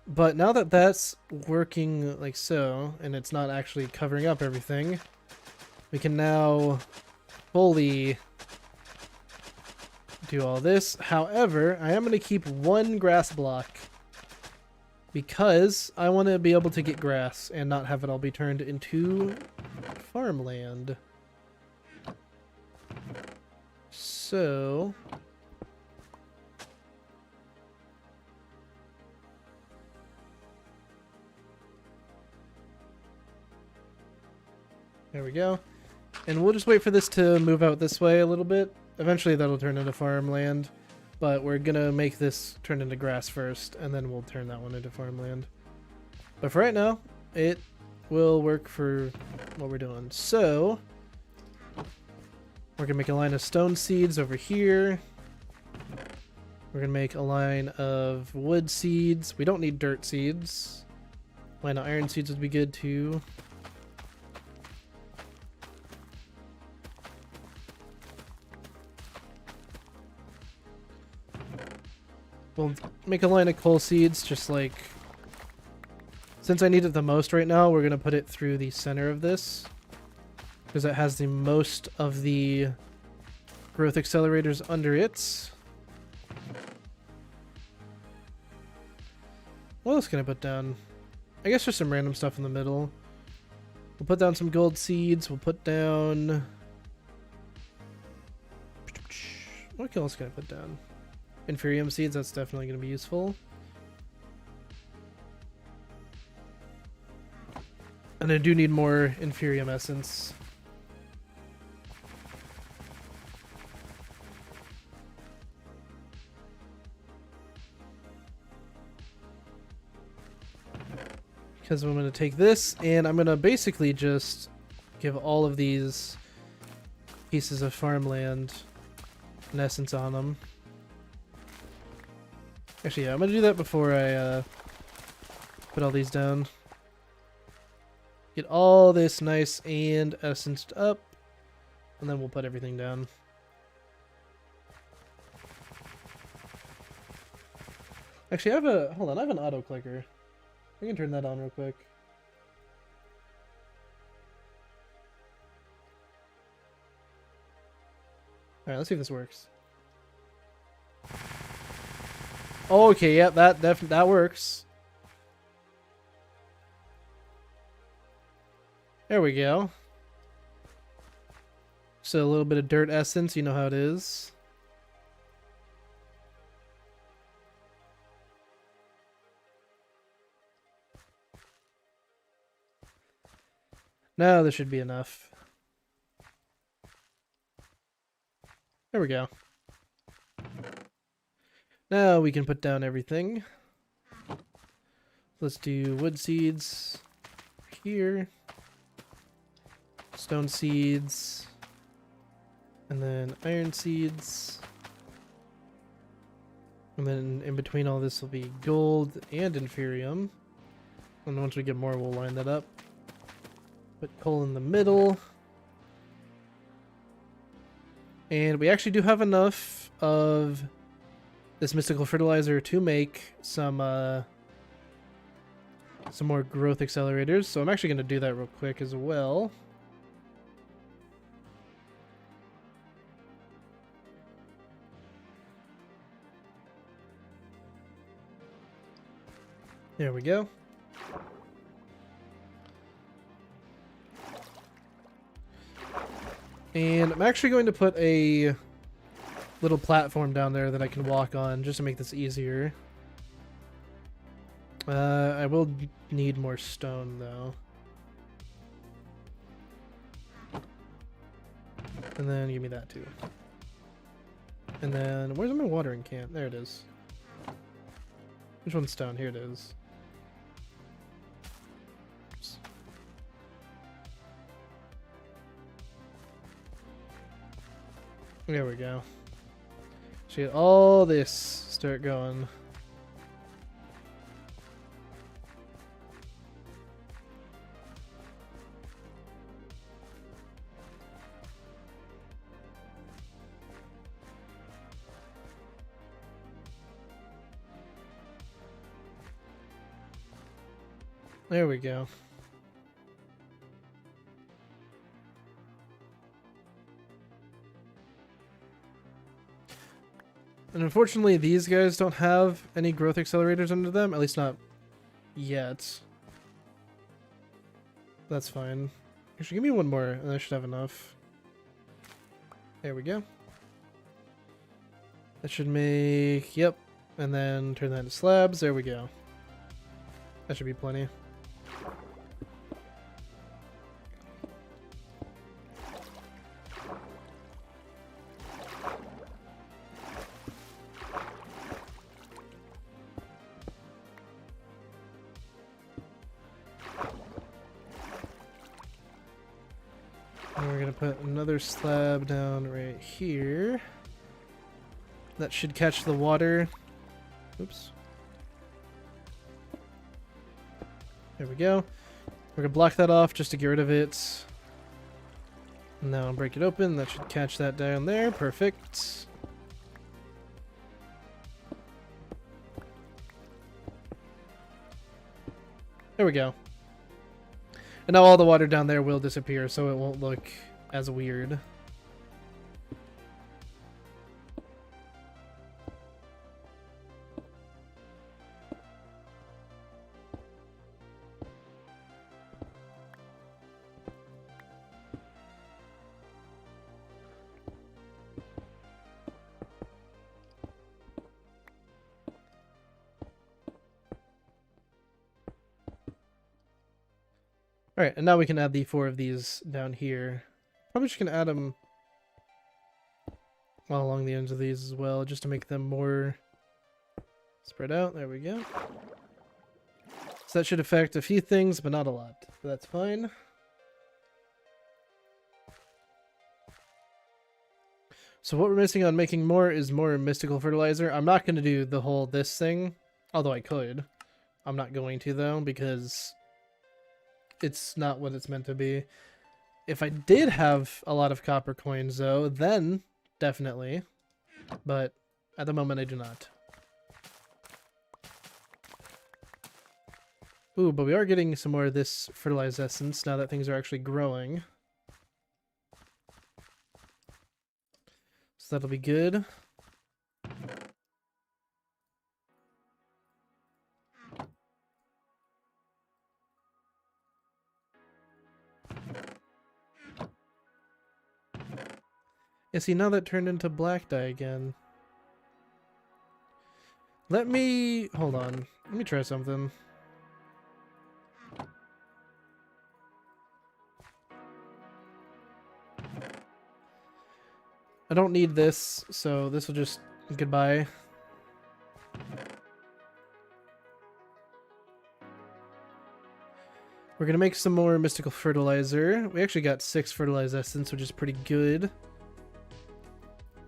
But now that that's working like so, and it's not actually covering up everything, we can now fully do all this. However, I am going to keep one grass block because I want to be able to get grass and not have it all be turned into farmland. So there we go. And we'll just wait for this to move out this way a little bit. Eventually that'll turn into farmland, but we're gonna make this turn into grass first, and then we'll turn that one into farmland. But for right now, it will work for what we're doing. So we're gonna make a line of stone seeds over here. We're gonna make a line of wood seeds. We don't need dirt seeds. Line of iron seeds would be good too. We'll make a line of coal seeds, just like, since I need it the most right now, we're going to put it through the center of this, because it has the most of the growth accelerators under it. What else can I put down? I guess just some random stuff in the middle. We'll put down some gold seeds, we'll put down... What else can I put down? Inferium seeds, that's definitely going to be useful. And I do need more Inferium essence. Because I'm going to take this and I'm going to basically just give all of these pieces of farmland an essence on them. Actually, yeah, I'm going to do that before I put all these down. Get all this nice and essenced up. and then we'll put everything down. Actually, I have a... Hold on, I have an auto clicker. I can turn that on real quick. Alright, let's see if this works. Okay, yeah, that works. There we go. So a little bit of dirt essence, you know how it is. Now this should be enough. There we go. Now we can put down everything. Let's do wood seeds here. Stone seeds. And then iron seeds. And then in between all this will be gold and inferium. And once we get more, we'll line that up. Put coal in the middle. And we actually do have enough of this mystical fertilizer to make some more growth accelerators. So I'm actually going to do that real quick as well. There we go. And I'm actually going to put a little platform down there that I can walk on just to make this easier. I will need more stone though. And then give me that too. And then where's my watering can? There it is. Which one's stone? Here it is. Oops. There we go. So get all this start going. There we go. And unfortunately, these guys don't have any growth accelerators under them, at least not yet. That's fine. Actually, give me one more, and I should have enough. There we go. That should make... Yep. And then turn that into slabs. There we go. That should be plenty. And we're going to put another slab down right here. That should catch the water. Oops. There we go. We're going to block that off just to get rid of it. Now I'll break it open. That should catch that down there. Perfect. There we go. And now all the water down there will disappear, so it won't look as weird. Alright, and now we can add the 4 of these down here. Probably just gonna add them along the ends of these as well, just to make them more spread out. There we go. So that should affect a few things, but not a lot. But that's fine. So what we're missing on making more is more mystical fertilizer. I'm not going to do the whole this thing, although I could. I'm not going to though, because it's not what it's meant to be. If I did have a lot of copper coins, though, then definitely. But at the moment, I do not. Ooh, but we are getting some more of this fertilized essence now that things are actually growing. So that'll be good. Yeah, see, now that turned into black dye again. Let me... hold on. Let me try something. I don't need this, so this will just... goodbye. We're gonna make some more mystical fertilizer. We actually got 6 fertilized essence, which is pretty good.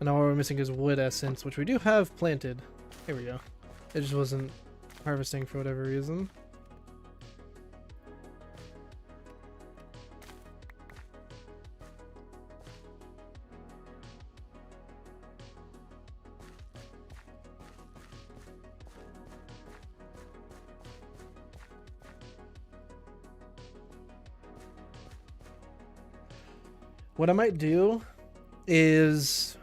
And now all we're missing is wood essence, which we do have planted. Here we go. It just wasn't harvesting for whatever reason. What I might do is,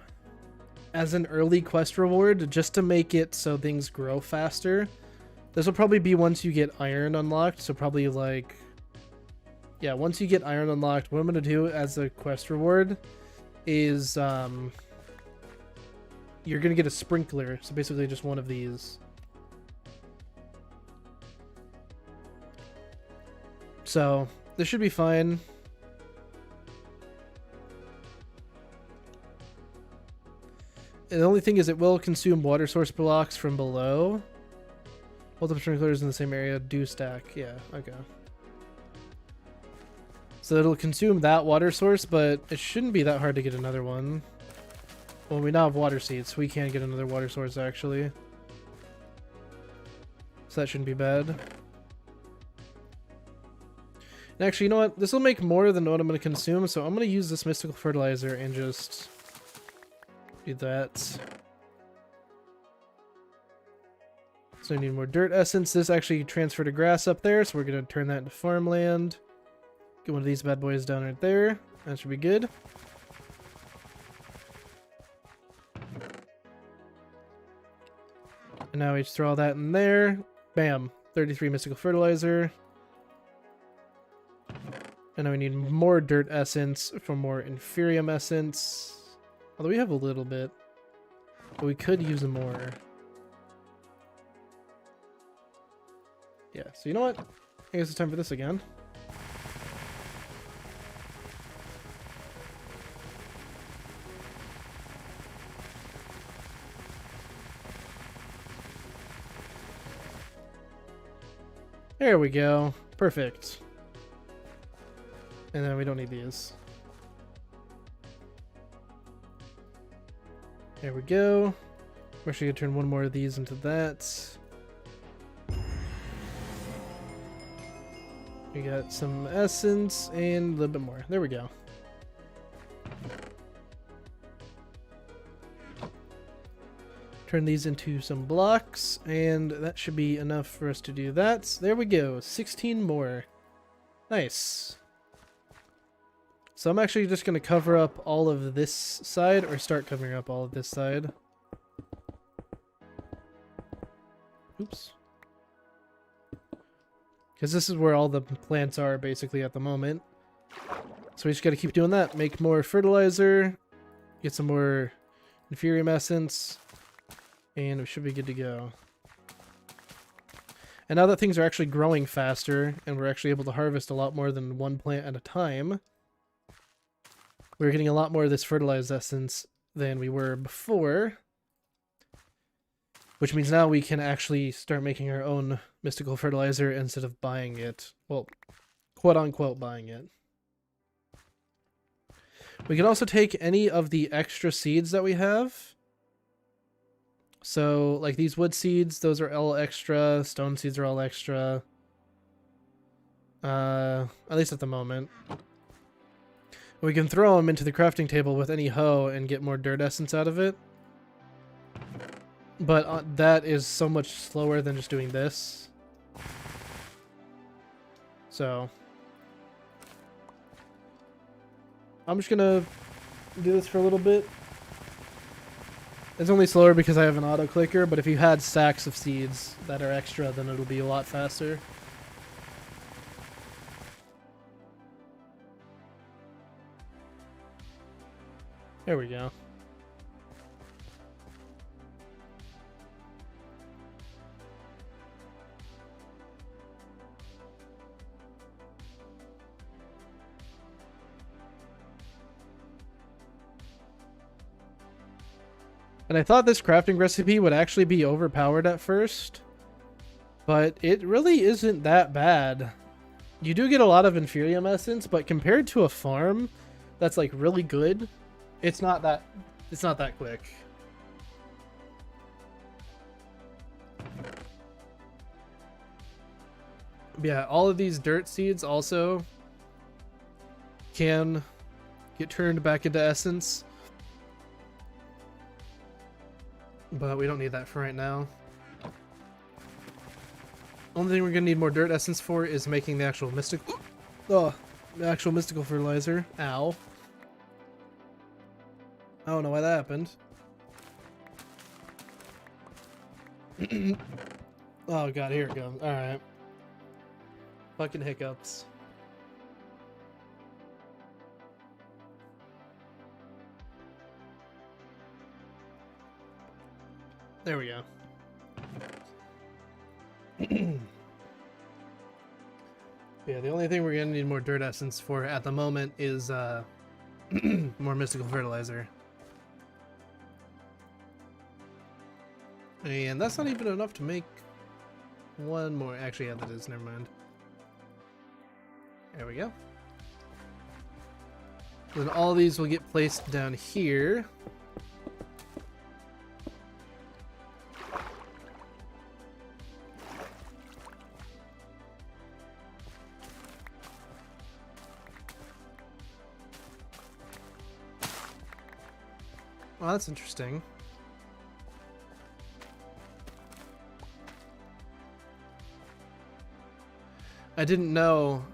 as an early quest reward, just to make it so things grow faster, this will probably be once you get iron unlocked, so probably like, yeah, once you get iron unlocked, what I'm going to do as a quest reward is, you're going to get a sprinkler, so basically just one of these. So, this should be fine. The only thing is it will consume water source blocks from below. Multiple sprinklers in the same area do stack. Yeah, okay. So it'll consume that water source, but it shouldn't be that hard to get another one. Well, we now have water seeds. We can get another water source, actually. So that shouldn't be bad. And actually, you know what? This will make more than what I'm going to consume, so I'm going to use this mystical fertilizer and just... do that. So I need more dirt essence. This actually transferred to grass up there, so we're going to turn that into farmland. Get one of these bad boys down right there. That should be good. And now we just throw all that in there. Bam. 33 mystical fertilizer. And now we need more dirt essence for more inferium essence. Although we have a little bit, but we could use more. Yeah, so you know what? I guess it's time for this again. There we go. Perfect. And then we don't need these. There we go. We're actually gonna turn one more of these into that. We got some essence and a little bit more. There we go. Turn these into some blocks, and that should be enough for us to do that. There we go. 16 more. Nice. So I'm actually just going to cover up all of this side, or start covering up all of this side. Oops. Because this is where all the plants are basically at the moment. So we just got to keep doing that. Make more fertilizer. Get some more inferium essence. And we should be good to go. And now that things are actually growing faster, and we're actually able to harvest a lot more than one plant at a time, we're getting a lot more of this fertilized essence than we were before. Which means now we can actually start making our own mystical fertilizer instead of buying it. Well, quote-unquote buying it. We can also take any of the extra seeds that we have. So, like these wood seeds, those are all extra. Stone seeds are all extra. At least at the moment. We can throw them into the crafting table with any hoe and get more dirt essence out of it. But that is so much slower than just doing this. So I'm just gonna do this for a little bit. It's only slower because I have an auto clicker, but if you had stacks of seeds that are extra, then it'll be a lot faster. There we go. And I thought this crafting recipe would actually be overpowered at first, but it really isn't that bad. You do get a lot of Inferium essence, but compared to a farm that's like really good, it's not that quick. But yeah, all of these dirt seeds also can get turned back into essence. But we don't need that for right now. Only thing we're gonna need more dirt essence for is making the actual mystical, the actual mystical fertilizer. Ow! I don't know why that happened. Oh god, here it goes. All right. Fucking hiccups. There we go. Yeah, the only thing we're gonna need more dirt essence for at the moment is more mystical fertilizer. And that's not even enough to make one more. Actually, yeah, that is. Never mind. There we go. Then all these will get placed down here. Well, that's interesting. I didn't know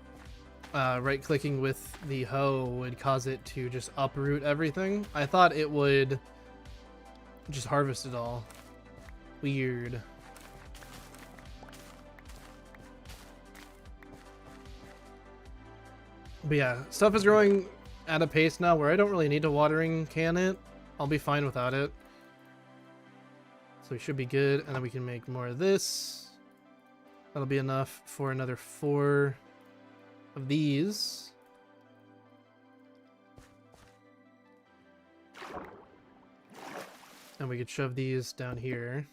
right-clicking with the hoe would cause it to just uproot everything. I thought it would just harvest it all. Weird. But yeah, stuff is growing at a pace now where I don't really need to watering can it. I'll be fine without it. So we should be good, and then we can make more of this. That'll be enough for another 4 of these. And we could shove these down here.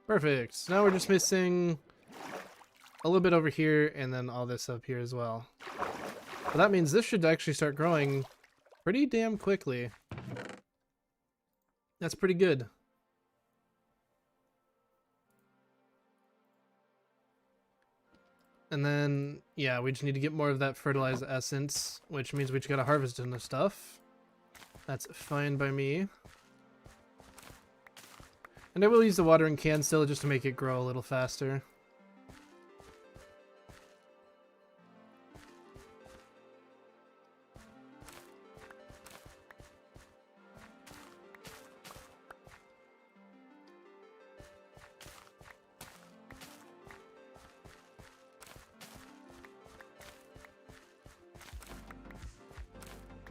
Perfect. So now we're just missing a little bit over here and then all this up here as well. But that means this should actually start growing pretty damn quickly. That's pretty good. And then, yeah, we just need to get more of that fertilized essence, which means we just gotta harvest in the stuff. That's fine by me. And I will use the watering can still just to make it grow a little faster.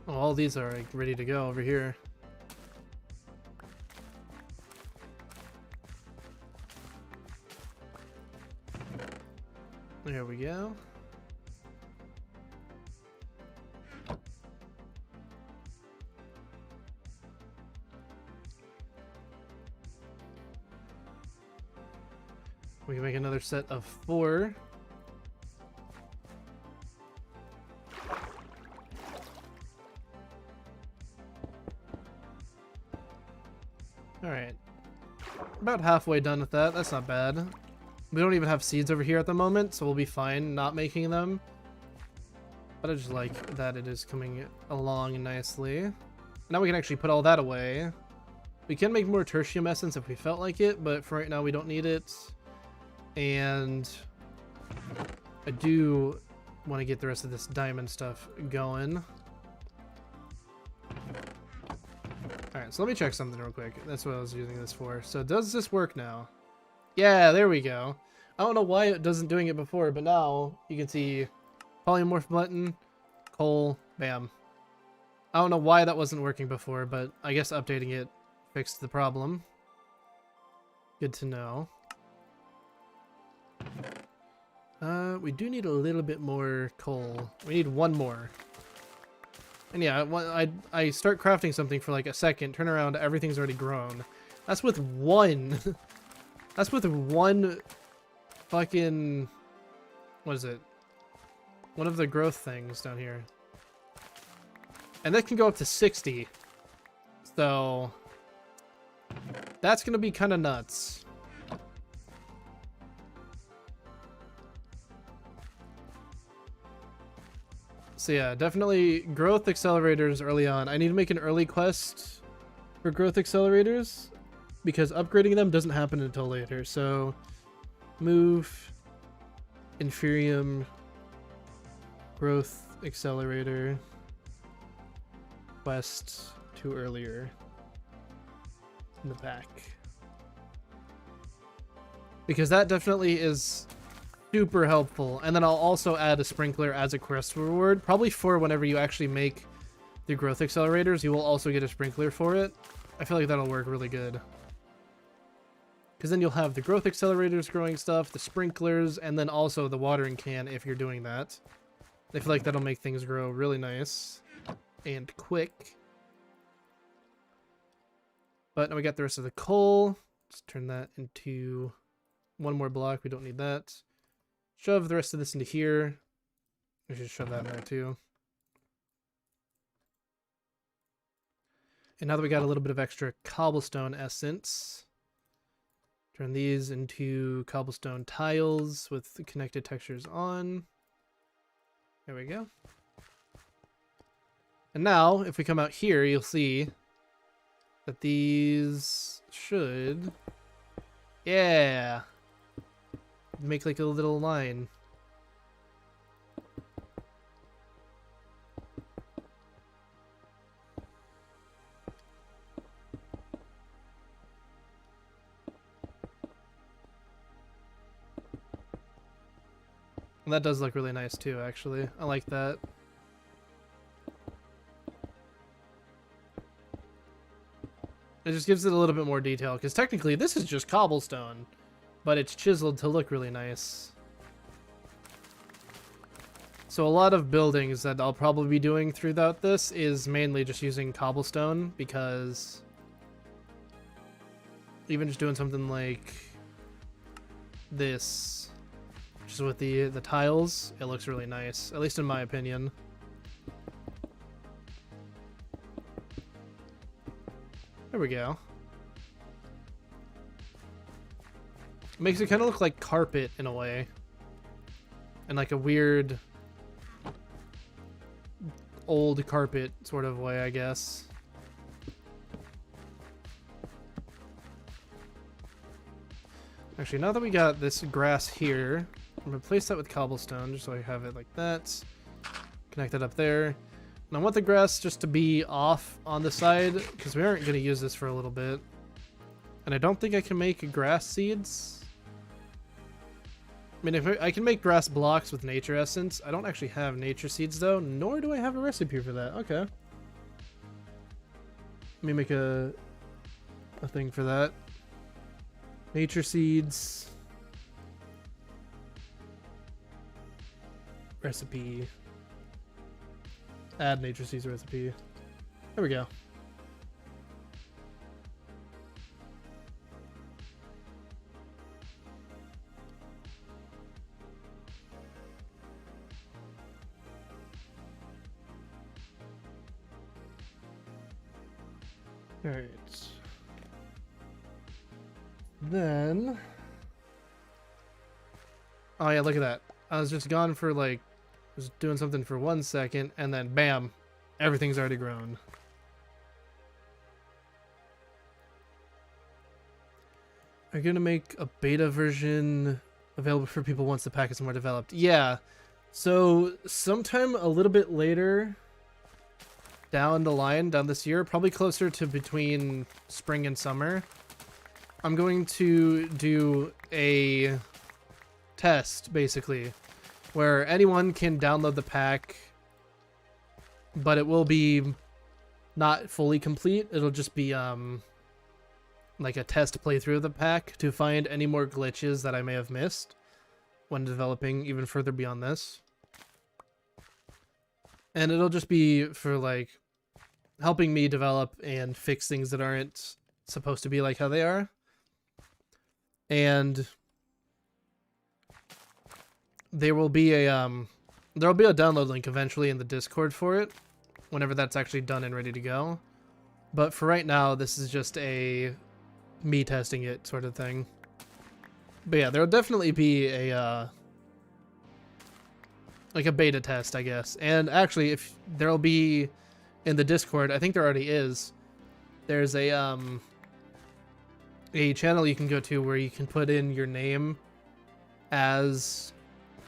Oh, all these are like ready to go over here. There we go. We can make another set of 4. Alright. About halfway done with that. That's not bad. We don't even have seeds over here at the moment, so we'll be fine not making them. But I just like that it is coming along nicely. Now we can actually put all that away. We can make more tertium essence if we felt like it, but for right now we don't need it. And I do want to get the rest of this diamond stuff going. Alright, so let me check something real quick. That's what I was using this for. So does this work now? Yeah, there we go. I don't know why it wasn't doing it before, but now you can see polymorph button, coal, bam. I don't know why that wasn't working before, but I guess updating it fixed the problem. Good to know. We do need a little bit more coal. We need one more. And yeah, I start crafting something for like a second, turn around, everything's already grown. That's with one. That's with one fucking... What is it? One of the growth things down here. And that can go up to 60. So... That's gonna be kind of nuts. So yeah, definitely growth accelerators early on. I need to make an early quest for growth accelerators because upgrading them doesn't happen until later. So move inferium growth accelerator quest to earlier in the pack. Because that definitely is super helpful. And then I'll also add a sprinkler as a quest reward, probably for whenever you actually make the growth accelerators, you will also get a sprinkler for it. I feel like that'll work really good. Because then you'll have the growth accelerators growing stuff, the sprinklers, and then also the watering can if you're doing that. I feel like that'll make things grow really nice and quick. But now we got the rest of the coal. Let's turn that into one more block. We don't need that. Shove the rest of this into here. We should shove that in there too. And now that we got a little bit of extra cobblestone essence, turn these into cobblestone tiles with the connected textures on. There we go. And now, if we come out here, you'll see that these should... Yeah! Make like a little line. And that does look really nice too, actually. I like that. It just gives it a little bit more detail, because technically this is just cobblestone, but it's chiseled to look really nice. So a lot of buildings that I'll probably be doing throughout this is mainly just using cobblestone, because even just doing something like this, just with the tiles, it looks really nice, at least in my opinion. There we go. Makes it kind of look like carpet in a way. In like a weird old carpet sort of way, I guess. Actually, now that we got this grass here, I'm gonna place that with cobblestone just so I have it like that. Connect it up there. And I want the grass just to be off on the side because we aren't gonna use this for a little bit. And I don't think I can make grass seeds. I mean, if I can make grass blocks with nature essence. I don't actually have nature seeds though, nor do I have a recipe for that. Okay. Let me make a thing for that. Nature seeds. Recipe. Add nature seeds recipe. There we go. Alright. Then... Oh yeah, look at that. I was just gone for like Just doing something for 1 second, and then bam, everything's already grown. Are you gonna make a beta version available for people once the pack is more developed? Yeah. So sometime a little bit later down the line, down this year, probably closer to between spring and summer, I'm going to do a test, basically, where anyone can download the pack, but it will be not fully complete. It'll just be like a test playthrough of the pack to find any more glitches that I may have missed when developing even further beyond this. And it'll just be for like helping me develop and fix things that aren't supposed to be like how they are. And there will be a download link eventually in the Discord for it, whenever that's actually done and ready to go. But for right now, this is just a me testing it sort of thing. But yeah, there'll definitely be a like a beta test, I guess. And actually, if there'll be in the Discord, I think there already is. There's a channel you can go to where you can put in your name as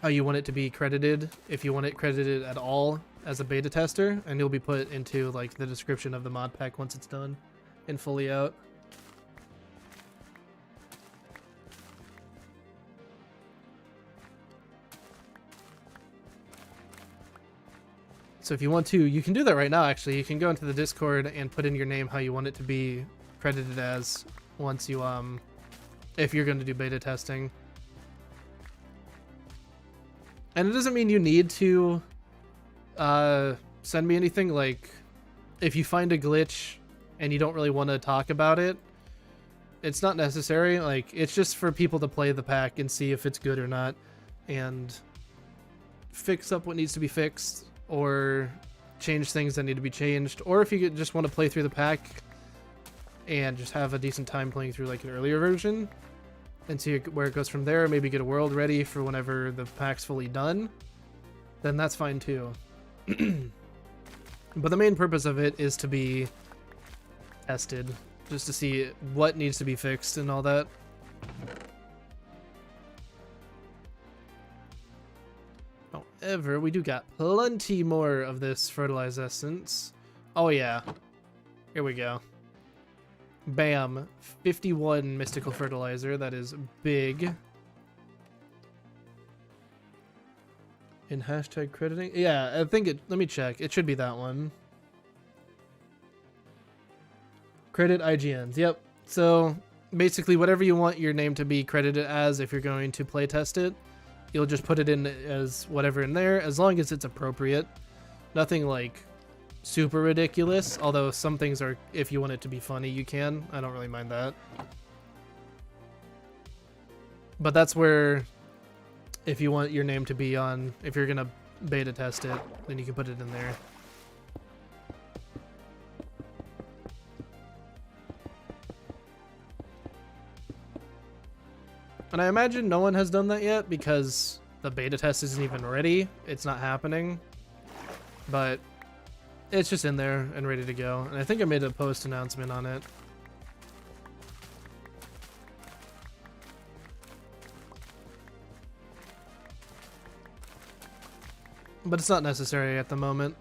how you want it to be credited, if you want it credited at all as a beta tester, and you'll be put into like the description of the mod pack once it's done and fully out. So if you want to, you can do that right now, actually. You can go into the Discord and put in your name how you want it to be credited as once you, if you're going to do beta testing. And it doesn't mean you need to send me anything. Like, if you find a glitch and you don't really want to talk about it, it's not necessary. Like, it's just for people to play the pack and see if it's good or not, and fix up what needs to be fixed, or change things that need to be changed. Or if you just want to play through the pack and just have a decent time playing through like an earlier version and see where it goes from there, maybe get a world ready for whenever the pack's fully done, then that's fine too. But the main purpose of it is to be tested, just to see what needs to be fixed and all that. However, we do got plenty more of this fertilized essence. Oh yeah, here we go. Bam, 51 mystical fertilizer. That is big. In hashtag crediting? Yeah, I think it, let me check. It should be that one. Credit IGNs. Yep. So basically whatever you want your name to be credited as if you're going to play test it, you'll just put it in as whatever in there, as long as it's appropriate. Nothing like super ridiculous, although some things are, if you want it to be funny, you can. I don't really mind that. But that's where, if you want your name to be on, if you're gonna beta test it, then you can put it in there. And I imagine no one has done that yet because the beta test isn't even ready. It's not happening. But it's just in there and ready to go. And I think I made a post announcement on it. But it's not necessary at the moment.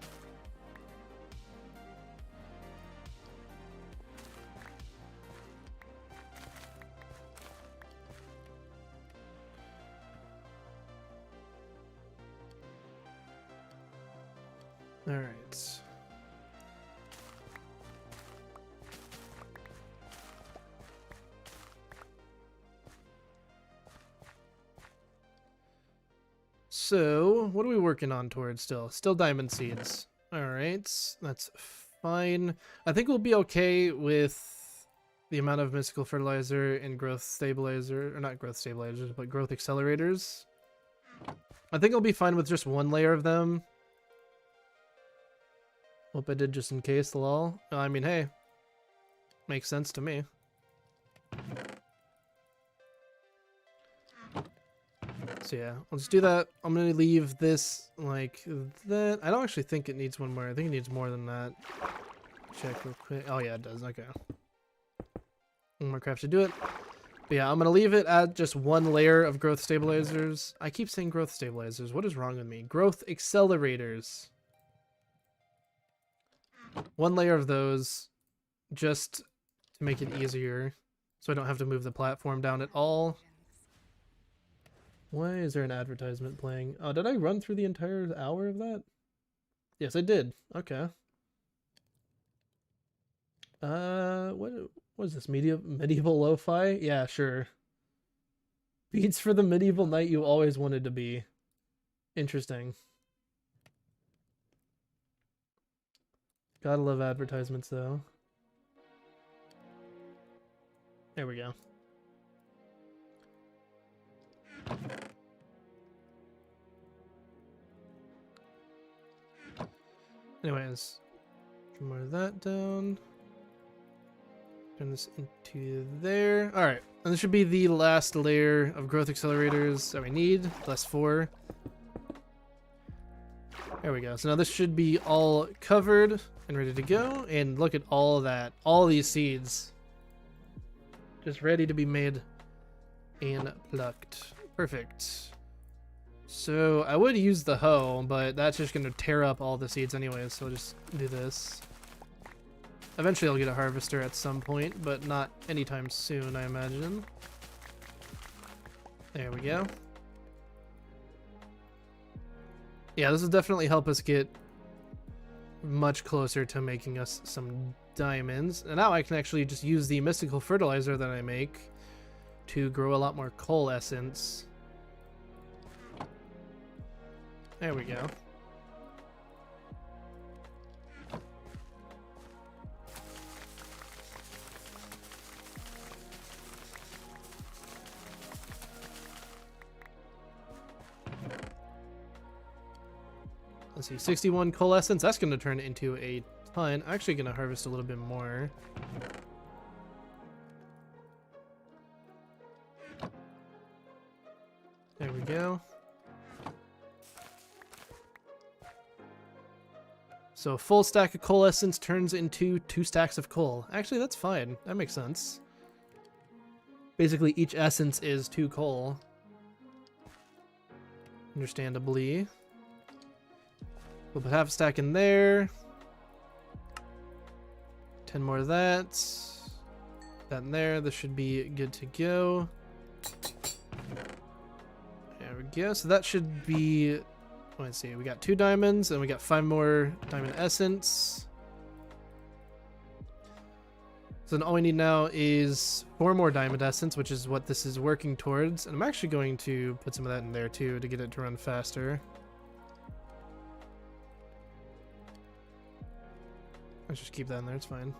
All right. So, what are we working on towards still? Still diamond seeds. All right, that's fine. I think we'll be okay with the amount of mystical fertilizer and growth stabilizer, or not growth stabilizers, but growth accelerators. I think I'll be fine with just one layer of them. Hope I did just in case, lol. I mean, hey, makes sense to me. So yeah, let's do that. I'm gonna leave this like that. I don't actually think it needs one more. I think it needs more than that. Check real quick. Oh yeah, it does. Okay. One more craft to do it. But yeah, I'm gonna leave it at just one layer of growth stabilizers. I keep saying growth stabilizers. What is wrong with me? Growth accelerators. One layer of those, just to make it easier, so I don't have to move the platform down at all. Why is there an advertisement playing? Oh, did I run through the entire hour of that? Yes, I did. Okay. What is this? Medieval lo-fi? Yeah, sure. Beats for the medieval knight you always wanted to be. Interesting. Gotta love advertisements, though. There we go. Anyways, turn more of that down. Turn this into there. Alright, and this should be the last layer of growth accelerators that we need. Plus 4. There we go. So now this should be all covered and ready to go. And look at all of that. All these seeds. Just ready to be made and plucked. Perfect. So I would use the hoe, but that's just going to tear up all the seeds anyways, so I'll just do this. Eventually I'll get a harvester at some point, but not anytime soon, I imagine. There we go. Yeah, this will definitely help us get much closer to making us some diamonds. And now I can actually just use the mystical fertilizer that I make to grow a lot more coal essence. There we go. Let's see, 61 coal essence. That's going to turn into a ton. I'm actually going to harvest a little bit more. There we go. So a full stack of coal essence turns into 2 stacks of coal. Actually, that's fine. That makes sense. Basically, each essence is 2 coal. Understandably. We'll put half a stack in there. 10 more of that. That in there. This should be good to go. There we go. So that should be... Let's see, we got 2 diamonds and we got 5 more diamond essence. So then all we need now is 4 more diamond essence, which is what this is working towards. And I'm actually going to put some of that in there too to get it to run faster. Let's just keep that in there, it's fine.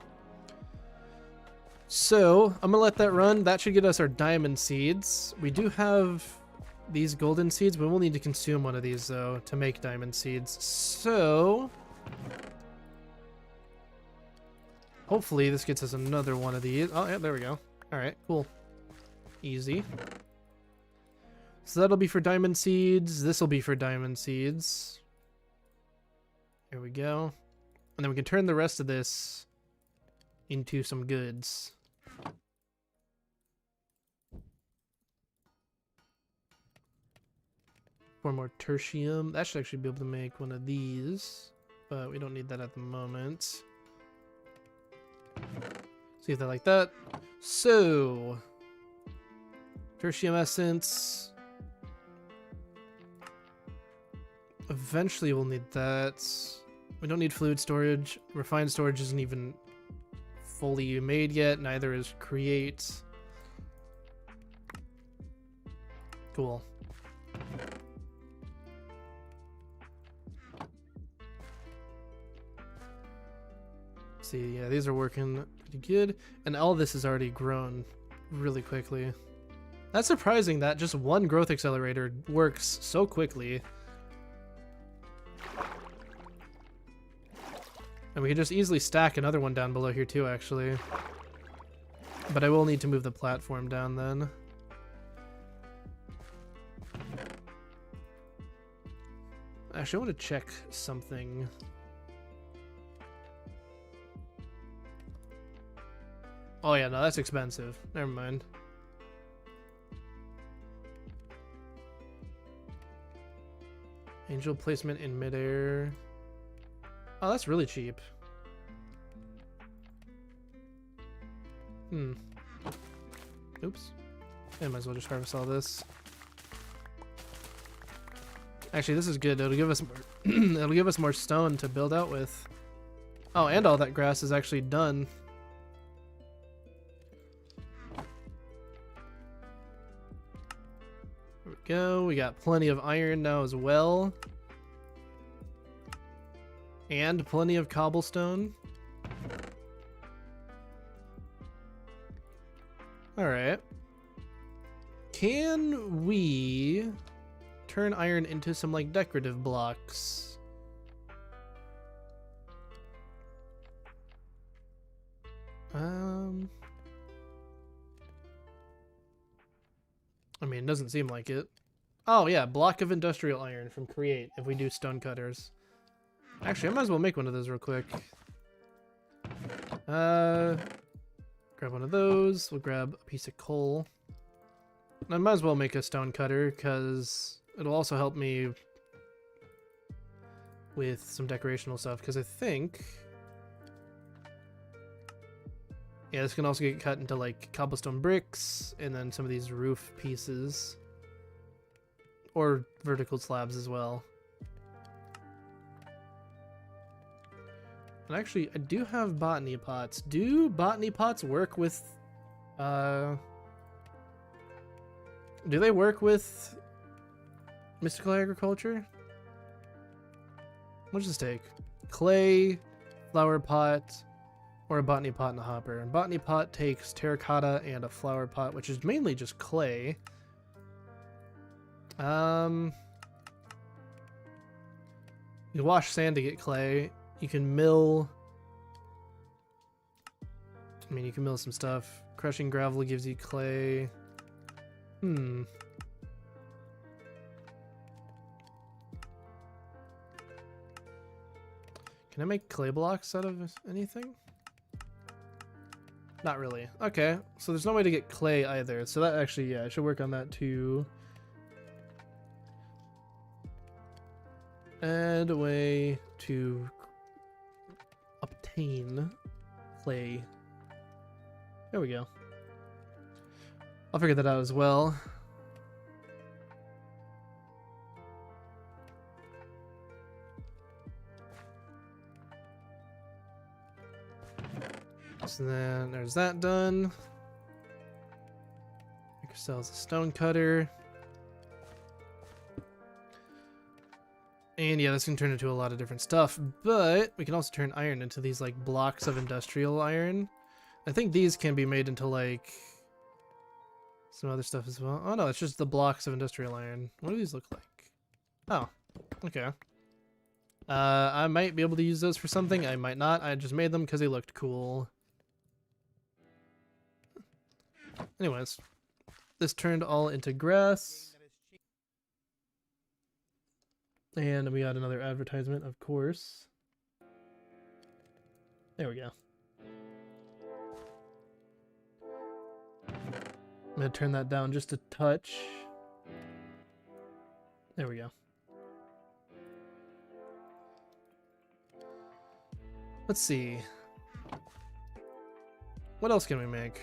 So I'm gonna let that run. That should get us our diamond seeds. We do have these golden seeds. We will need to consume one of these though to make diamond seeds. So hopefully this gets us another one of these. Oh yeah, there we go. All right, cool, easy. So that'll be for diamond seeds. This will be for diamond seeds. There we go. And then we can turn the rest of this into some goods. 4 more tertium. That should actually be able to make one of these, but we don't need that at the moment. See if they like that. So, tertium essence. Eventually we'll need that. We don't need fluid storage. Refined storage isn't even fully made yet. Neither is create. Cool. See, yeah, these are working pretty good. And all this is already grown really quickly. That's surprising that just one growth accelerator works so quickly. And we could just easily stack another one down below here too, actually. But I will need to move the platform down then. Actually, I want to check something. Oh yeah, no, that's expensive. Never mind. Angel placement in midair. Oh, that's really cheap. Oops. I might as well just harvest all this. Actually, this is good. It'll give us more it'll give us more stone to build out with. Oh, and all that grass is actually done. There we go. We got plenty of iron now as well. And plenty of cobblestone. Alright. Can we turn iron into some like decorative blocks? I mean, it doesn't seem like it. Oh yeah, block of industrial iron from create if we do stone cutters. Actually, I might as well make one of those real quick. Grab one of those. We'll grab a piece of coal. I might as well make a stone cutter because it'll also help me with some decorational stuff, because I think... Yeah, this can also get cut into like cobblestone bricks and then some of these roof pieces. Or vertical slabs as well. And actually, I do have botany pots. Do botany pots work with... Do they work with mystical agriculture? What's this take? Clay, flower pot, or a botany pot and a hopper. And botany pot takes terracotta and a flower pot, which is mainly just clay. You wash sand to get clay. You can mill... I mean, you can mill some stuff. Crushing gravel gives you clay. Can I make clay blocks out of anything? Not really. Okay, so there's no way to get clay either. So that actually, yeah, I should work on that too. Add a way to obtain clay. There we go. I'll figure that out as well. So then there's that done. Make ourselves a stone cutter. And yeah, this can turn into a lot of different stuff, but we can also turn iron into these like blocks of industrial iron. I think these can be made into like some other stuff as well. Oh no, it's just the blocks of industrial iron. What do these look like? Oh, okay. I might be able to use those for something. I might not. I just made them because they looked cool. Anyways, this turned all into grass. And we got another advertisement, of course. There we go. I'm going to turn that down just a touch. There we go. Let's see. What else can we make?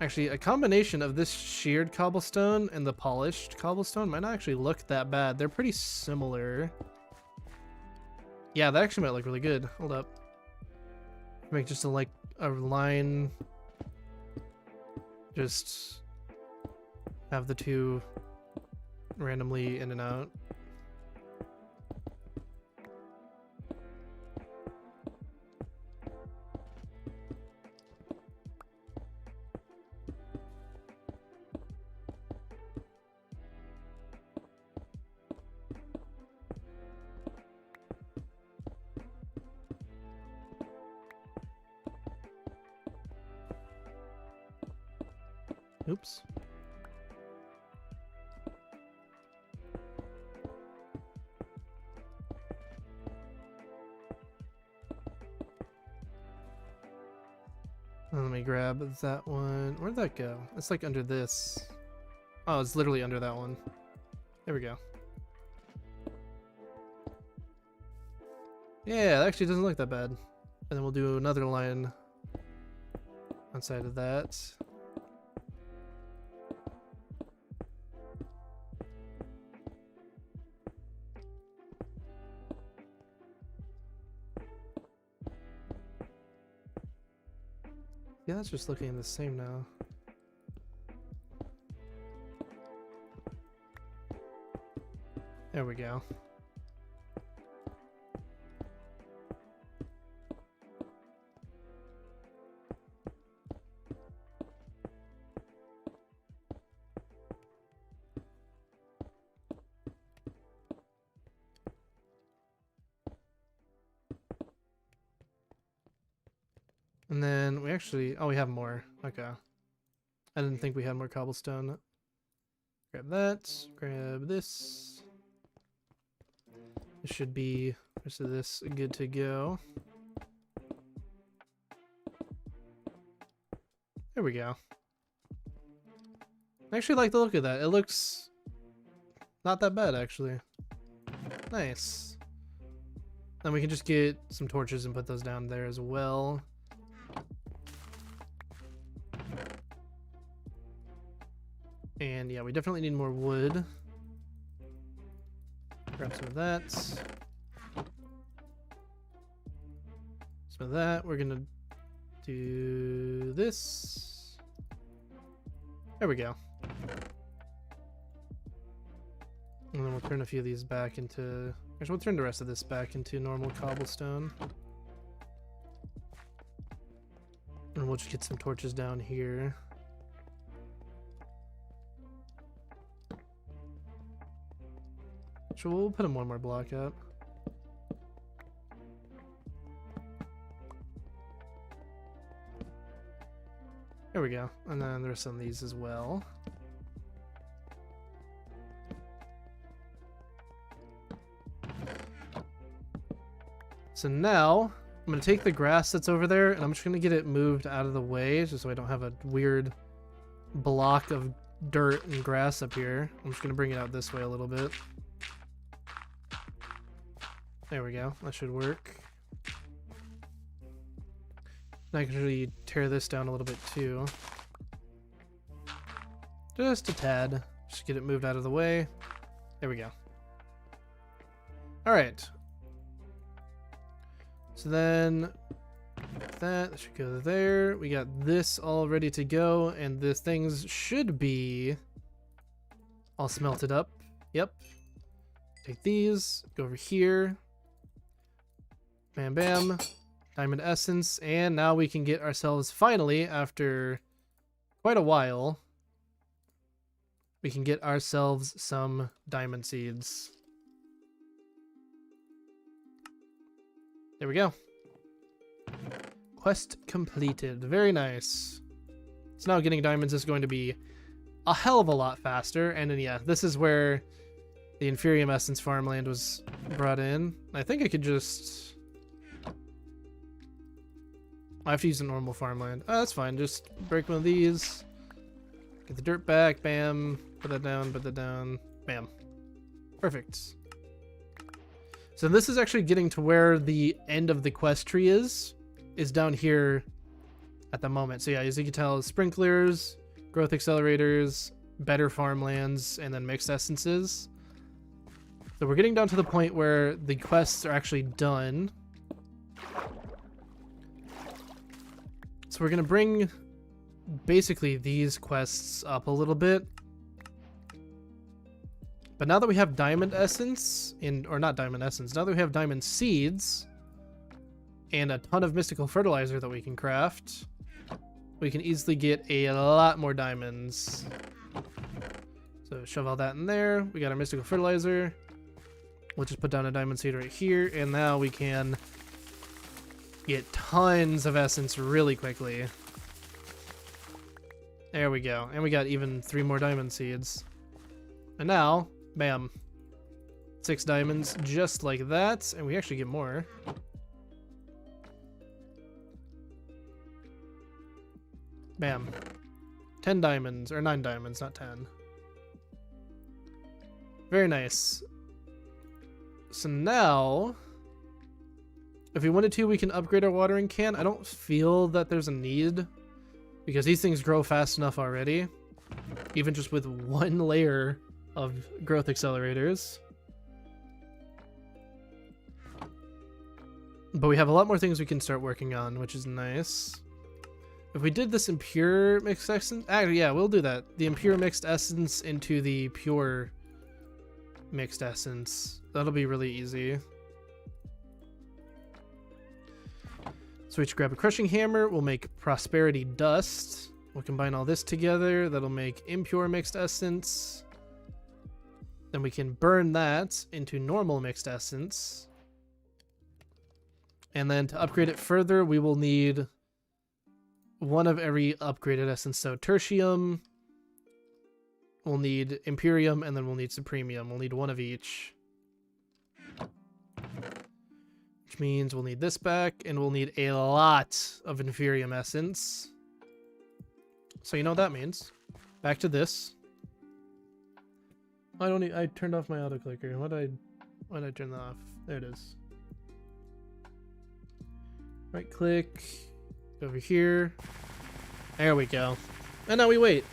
Actually, a combination of this sheared cobblestone and the polished cobblestone might not actually look that bad. They're pretty similar. Yeah, that actually might look really good. Hold up. Make just a line. Just have the two randomly in and out. Oops. Let me grab that one. Where'd that go? It's like under this. Oh, it's literally under that one. There we go. Yeah, that actually doesn't look that bad. And then we'll do another line outside of that. Yeah, that's just looking the same now. There we go. And then we actually, oh, we have more. Okay. I didn't think we had more cobblestone. Grab that, grab this. It should be, the rest of this good to go. There we go. I actually like the look of that. It looks not that bad, actually. Nice. Then we can just get some torches and put those down there as well. And yeah, we definitely need more wood. Grab some of that. Some of that. We're gonna do this. There we go. And then we'll turn a few of these back into... Actually, we'll turn the rest of this back into normal cobblestone. And we'll just get some torches down here. So we'll put one more block up. There we go. And then there's some of these as well. So now I'm going to take the grass that's over there and I'm just going to get it moved out of the way just so I don't have a weird block of dirt and grass up here. I'm just going to bring it out this way a little bit. There we go. That should work. And I can really tear this down a little bit too. Just a tad. Just get it moved out of the way. There we go. Alright. So then that should go there. We got this all ready to go, and the things should be all smelted up. Yep. Take these, go over here. Bam, bam. Diamond essence, and now we can get ourselves, finally, after quite a while, we can get ourselves some diamond seeds. There we go. Quest completed. Very nice. So now getting diamonds is going to be a hell of a lot faster, and then yeah, this is where the Inferium Essence farmland was brought in. I think I could just... I have to use a normal farmland. Oh, that's fine. Just break one of these. Get the dirt back. Bam. Put that down. Put that down. Bam. Perfect. So this is actually getting to where the end of the quest tree is down here at the moment. So yeah, as you can tell, sprinklers, growth accelerators, better farmlands, and then mixed essences. So we're getting down to the point where the quests are actually done. So we're going to bring basically these quests up a little bit. But now that we have diamond essence, or not diamond essence, now that we have diamond seeds and a ton of mystical fertilizer that we can craft, we can easily get a lot more diamonds. So shove all that in there. We got our mystical fertilizer. We'll just put down a diamond seed right here, and now we can get tons of essence really quickly. There we go. And we got even 3 more diamond seeds. And now, bam. 6 diamonds just like that. And we actually get more. Bam. 10 diamonds, or 9 diamonds, not 10. Very nice. So now, if we wanted to, we can upgrade our watering can. I don't feel that there's a need, because these things grow fast enough already, even just with 1 layer of growth accelerators. But we have a lot more things we can start working on, which is nice. If we did this impure mixed essence, actually, yeah, we'll do that. The impure mixed essence into the pure mixed essence. That'll be really easy. So we should grab a crushing hammer. We'll make prosperity dust. We'll combine all this together. That'll make impure mixed essence. Then we can burn that into normal mixed essence. And then to upgrade it further, we will need 1 of every upgraded essence. So tertium, we'll need imperium, and then we'll need supremium. We'll need 1 of each. Which means we'll need this back, and we'll need a lot of inferium essence. So you know what that means. Back to this. I turned off my auto clicker. Why did I turn that off? There it is. Right click. Over here. There we go. And now we wait.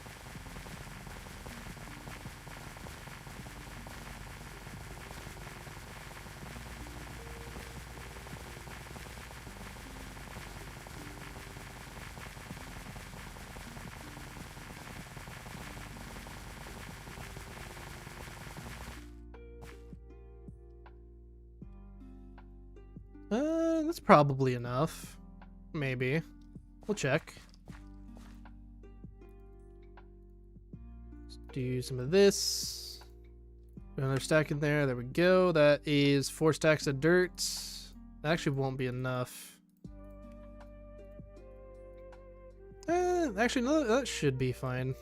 That's probably enough. Maybe. We'll check. Let's do some of this. Put another stack in there. There we go. That is 4 stacks of dirt. That actually won't be enough. Actually, no, that should be fine.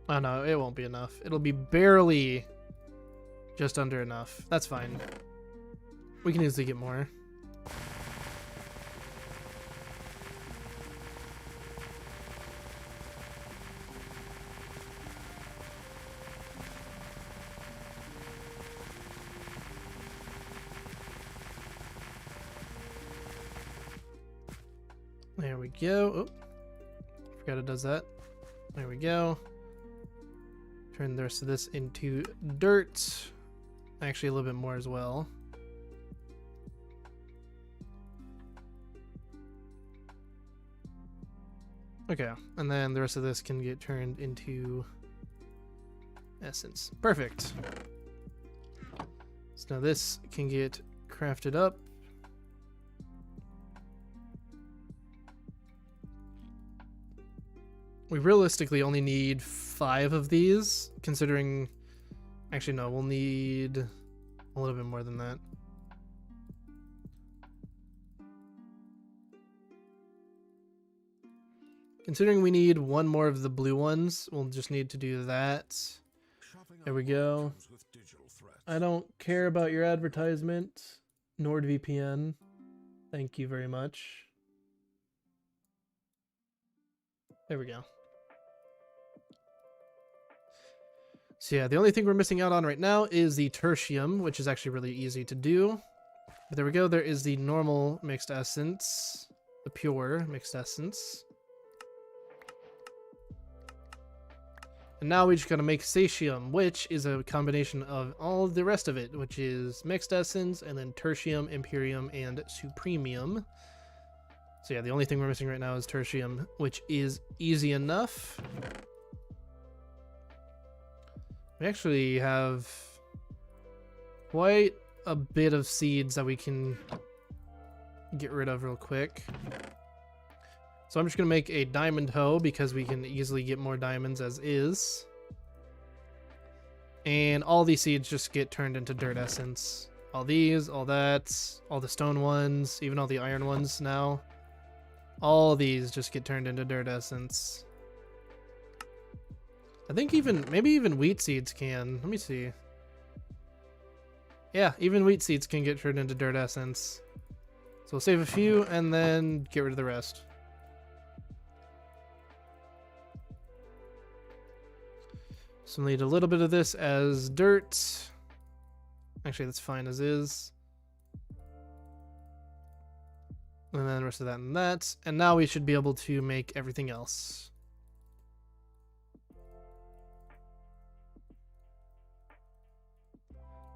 Oh no, it won't be enough. It'll be barely just under enough. That's fine. We can easily get more. There we go. Oh, forgot it does that. There we go. Turn the rest of this into dirt. Actually, a little bit more as well. Okay, and then the rest of this can get turned into essence. Perfect. So now this can get crafted up. We realistically only need 5 of these, considering... Actually, no, we'll need a little bit more than that. Considering we need 1 more of the blue ones, we'll just need to do that. There we go. I don't care about your advertisement, NordVPN. Thank you very much. There we go. So yeah, the only thing we're missing out on right now is the tertium, which is actually really easy to do. But there we go, there is the normal mixed essence, the pure mixed essence. And now we just gotta make satium, which is a combination of all the rest of it, which is mixed essence, and then tertium, imperium, and supremium. So yeah, the only thing we're missing right now is tertium, which is easy enough. We actually have quite a bit of seeds that we can get rid of real quick. So I'm just going to make a diamond hoe because we can easily get more diamonds as is. And all these seeds just get turned into dirt essence. All these, all that, all the stone ones, even all the iron ones now. All these just get turned into dirt essence. I think maybe even wheat seeds can. Let me see. Yeah, even wheat seeds can get turned into dirt essence. So we'll save a few and then get rid of the rest. So we'll need a little bit of this as dirt. Actually, that's fine as is. And then the rest of that and that. And now we should be able to make everything else.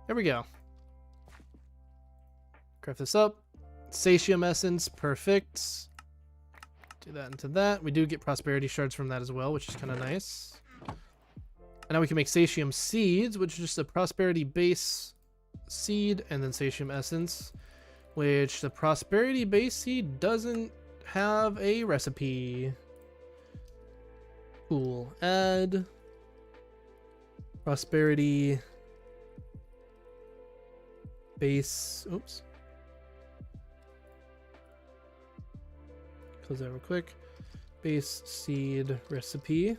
There we go. Craft this up. Satium essence, perfect. Do that into that. We do get prosperity shards from that as well, which is kind of nice. And now we can make satium seeds, which is just a prosperity base seed, and then satium essence, which the prosperity base seed doesn't have a recipe. Cool. Add prosperity base. Oops. Close that real quick. Base seed recipe.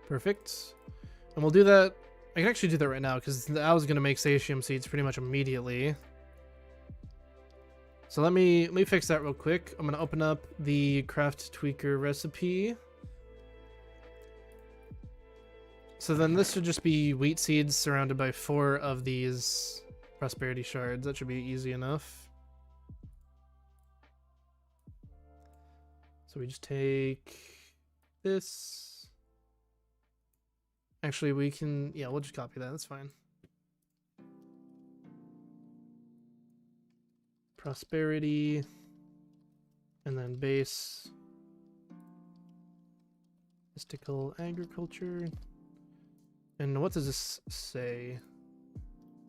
Perfect. And we'll do that. I can actually do that right now because I was going to make satium seeds pretty much immediately. So let me fix that real quick. I'm going to open up the craft tweaker recipe. So then this should just be wheat seeds surrounded by 4 of these prosperity shards. That should be easy enough. So we just take this. Actually, we can, yeah, we'll just copy that. That's fine. Prosperity. And then base. Mystical agriculture. And what does this say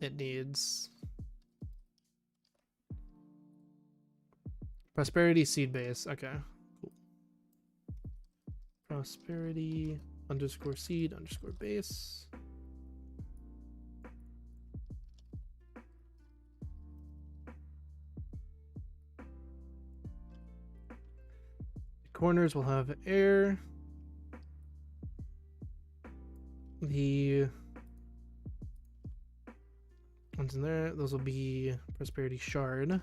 it needs? Prosperity seed base. Okay, cool. Prosperity underscore seed underscore base. The corners will have air. The ones in there, those will be prosperity shard.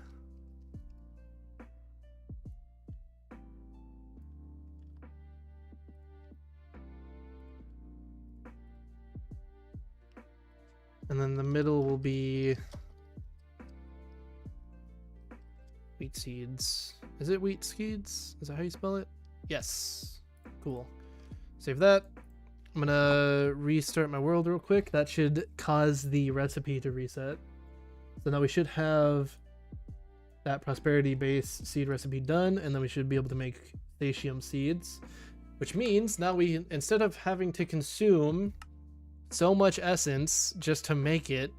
And then the middle will be wheat seeds. Is it wheat seeds? Is that how you spell it? Yes. Cool. Save that. I'm gonna restart my world real quick. That should cause the recipe to reset. So now we should have that prosperity base seed recipe done, and then we should be able to make satium seeds, which means now we, instead of having to consume so much essence just to make it,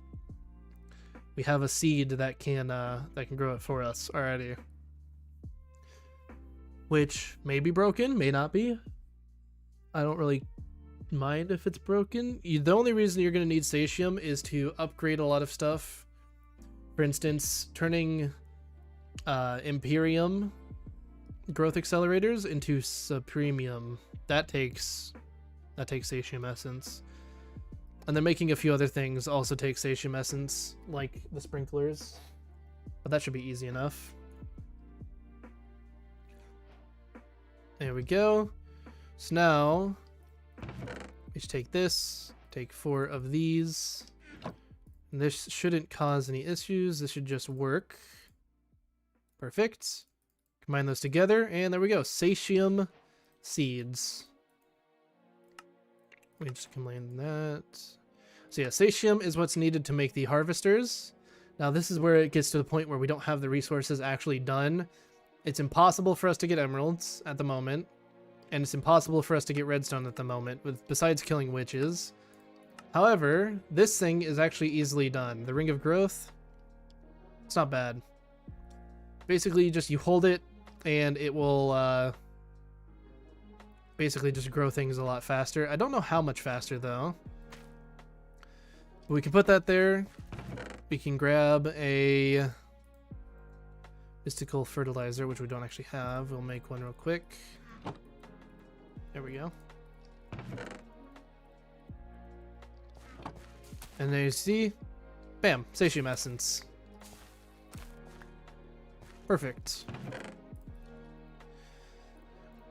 we have a seed that can grow it for us already. Which may be broken, may not be. I don't really mind if it's broken. The only reason you're going to need satium is to upgrade a lot of stuff. For instance, turning Imperium growth accelerators into Supremium. That takes satium essence. And then making a few other things also takes satium essence, like the sprinklers. But that should be easy enough. There we go. So now we just take this, take 4 of these. And this shouldn't cause any issues. This should just work. Perfect. Combine those together, and there we go. Satium seeds. We just combine that. So yeah, satium is what's needed to make the harvesters. Now this is where it gets to the point where we don't have the resources actually done. It's impossible for us to get emeralds at the moment. And it's impossible for us to get redstone at the moment, besides killing witches. However, this thing is actually easily done. The Ring of Growth, it's not bad. Basically, just you hold it, and it will basically just grow things a lot faster. I don't know how much faster though. But we can put that there. We can grab a mystical fertilizer, which we don't actually have. We'll make one real quick. There we go. And there you see, bam, satium essence. Perfect.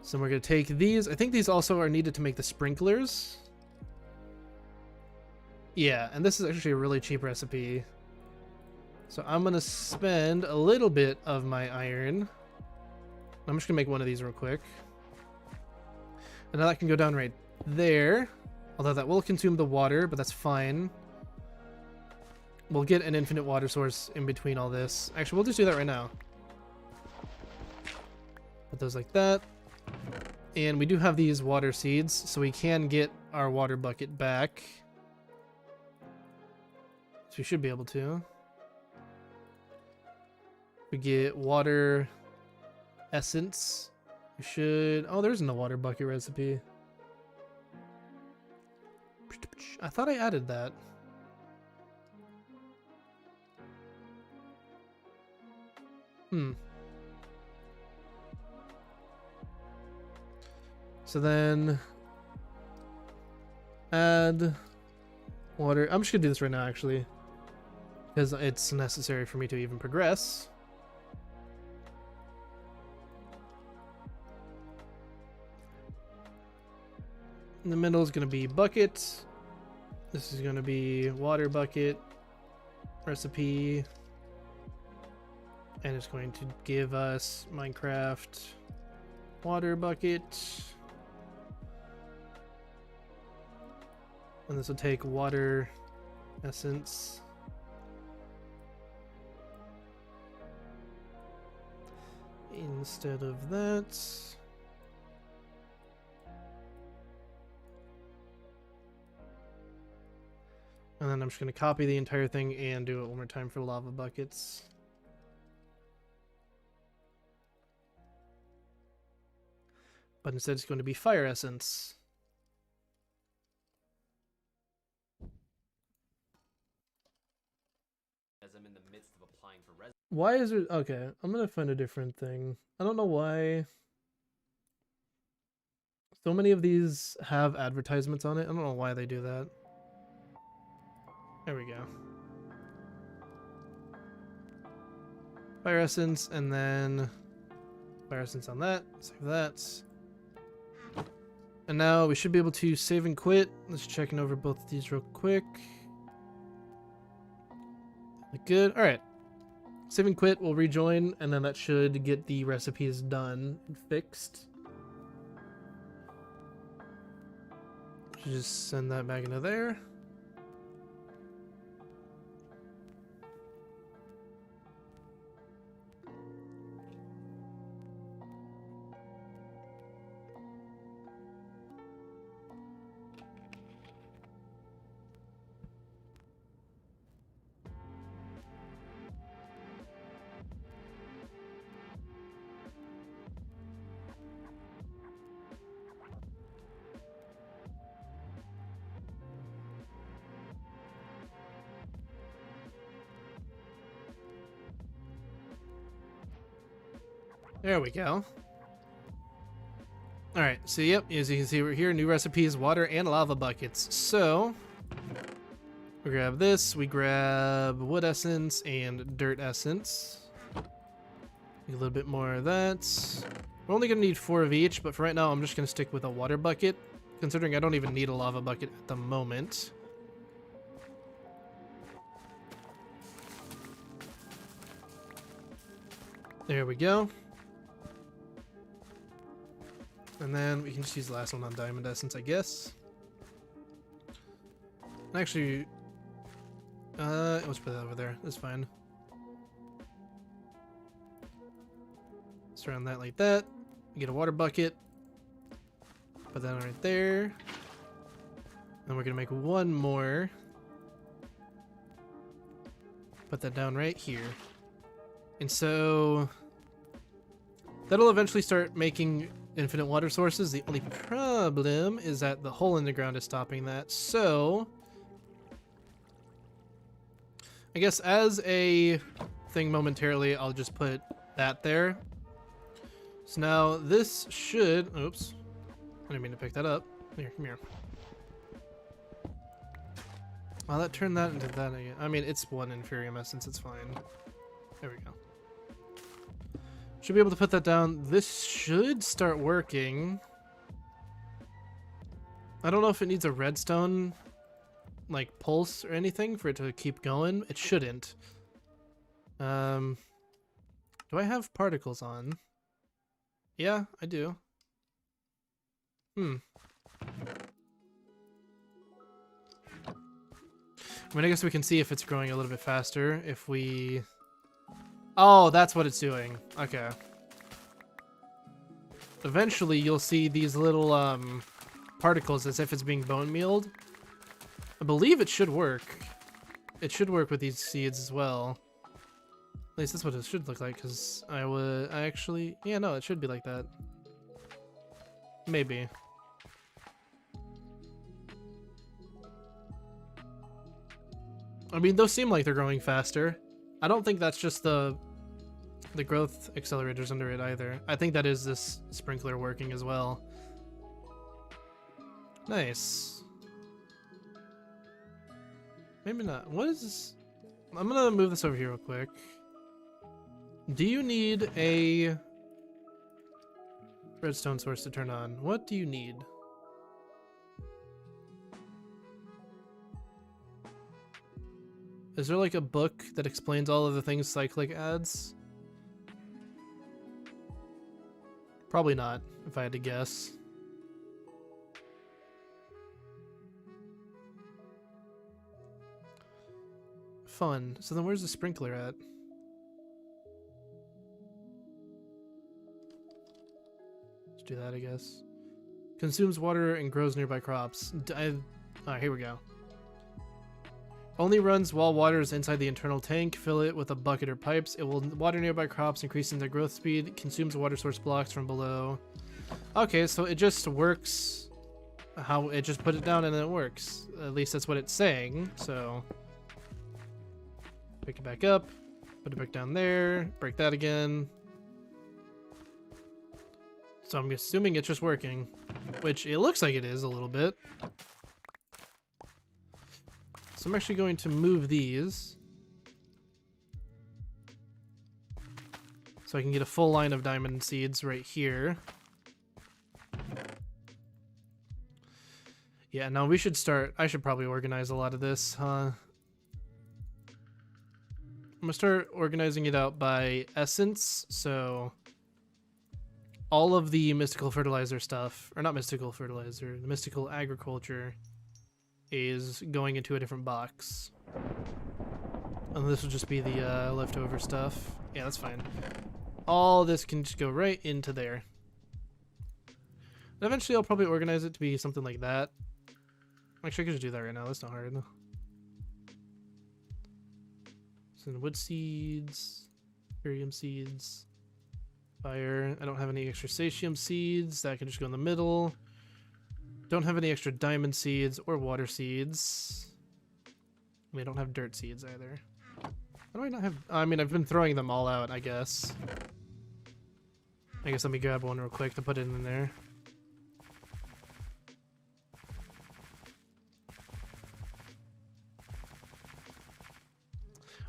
So we're gonna take these. I think these also are needed to make the sprinklers. Yeah, and this is actually a really cheap recipe. So I'm gonna spend a little bit of my iron. I'm just gonna make one of these real quick. And now that can go down right there. Although that will consume the water, but that's fine. We'll get an infinite water source in between all this. Actually, we'll just do that right now. Put those like that. And we do have these water seeds, so we can get our water bucket back. So we should be able to. We get water essence. We should... Oh, there isn't a water bucket recipe. I thought I added that. So then add water. I'm just gonna do this right now actually, because it's necessary for me to even progress. In the middle is gonna be bucket. This is gonna be water bucket recipe. And it's going to give us Minecraft water bucket. And this will take water essence. Instead of that. And then I'm just going to copy the entire thing and do it one more time for lava buckets. But instead it's going to be fire essence. As I'm in the midst of applying for residence. Why is it... Okay, I'm going to find a different thing. I don't know why so many of these have advertisements on it. I don't know why they do that. There we go. Fire essence, and then fire essence on that. Save that. And now we should be able to save and quit. Let's checking over both of these real quick. Good. All right. Save and quit. We'll rejoin, and then that should get the recipes done and fixed. Should just send that back into there. There we go. Alright, so yep, as you can see, we're here. New recipes, water and lava buckets. So, we grab this, we grab wood essence and dirt essence. Need a little bit more of that. We're only going to need 4 of each, but for right now, I'm just going to stick with a water bucket, considering I don't even need a lava bucket at the moment. There we go. And then we can just use the last one on diamond essence, I guess. Actually, let's put that over there. That's fine. Surround that like that. Get a water bucket. Put that right there. And we're gonna make one more. Put that down right here. And so that'll eventually start making infinite water sources. The only problem is that the hole in the ground is stopping that. So I guess as a thing momentarily, I'll just put that there. So now this should, oops, I didn't mean to pick that up. Here, come here. Well, that turned that into that again. I mean, it's one inferium essence, it's fine. There we go. Should be able to put that down. This should start working. I don't know if it needs a redstone like pulse or anything for it to keep going. It shouldn't. Do I have particles on? Yeah, I do. I mean, I guess we can see if it's growing a little bit faster if we... Oh, that's what it's doing. Okay. Eventually, you'll see these little particles as if it's being bone mealed. I believe it should work. It should work with these seeds as well. At least that's what it should look like, because yeah, no, it should be like that. Maybe. I mean, those seem like they're growing faster. I don't think that's just the growth accelerators under it either. I think that is this sprinkler working as well. Nice. Maybe not. What is this? I'm gonna move this over here real quick. Do you need a redstone source to turn on? What do you need? Is there like a book that explains all of the things Cyclic adds? Probably not, if I had to guess. Fun. So then where's the sprinkler at? Let's do that, I guess. Consumes water and grows nearby crops. Alright, here we go. Only runs while water is inside the internal tank. Fill it with a bucket or pipes. It will water nearby crops, increasing their growth speed. Consumes water source blocks from below. Okay, so it just works how it just put it down and it works. At least that's what it's saying. So pick it back up, put it back down there, break that again. So I'm assuming it's just working, which it looks like it is a little bit. So I'm actually going to move these so I can get a full line of diamond seeds right here. Yeah, no, we should start. I should probably organize a lot of this, huh? I'm gonna start organizing it out by essence, so all of the mystical fertilizer stuff, or not mystical fertilizer, the mystical agriculture is going into a different box. And this will just be the leftover stuff. Yeah, that's fine. All this can just go right into there. And eventually I'll probably organize it to be something like that. Actually, I could just do that right now. That's not hard. So wood seeds, Imperium seeds, fire. I don't have any extra satium seeds. That can just go in the middle. Don't have any extra diamond seeds or water seeds. I don't have dirt seeds either. How do I not have... I mean, I've been throwing them all out, I guess. I guess let me grab one real quick to put it in there.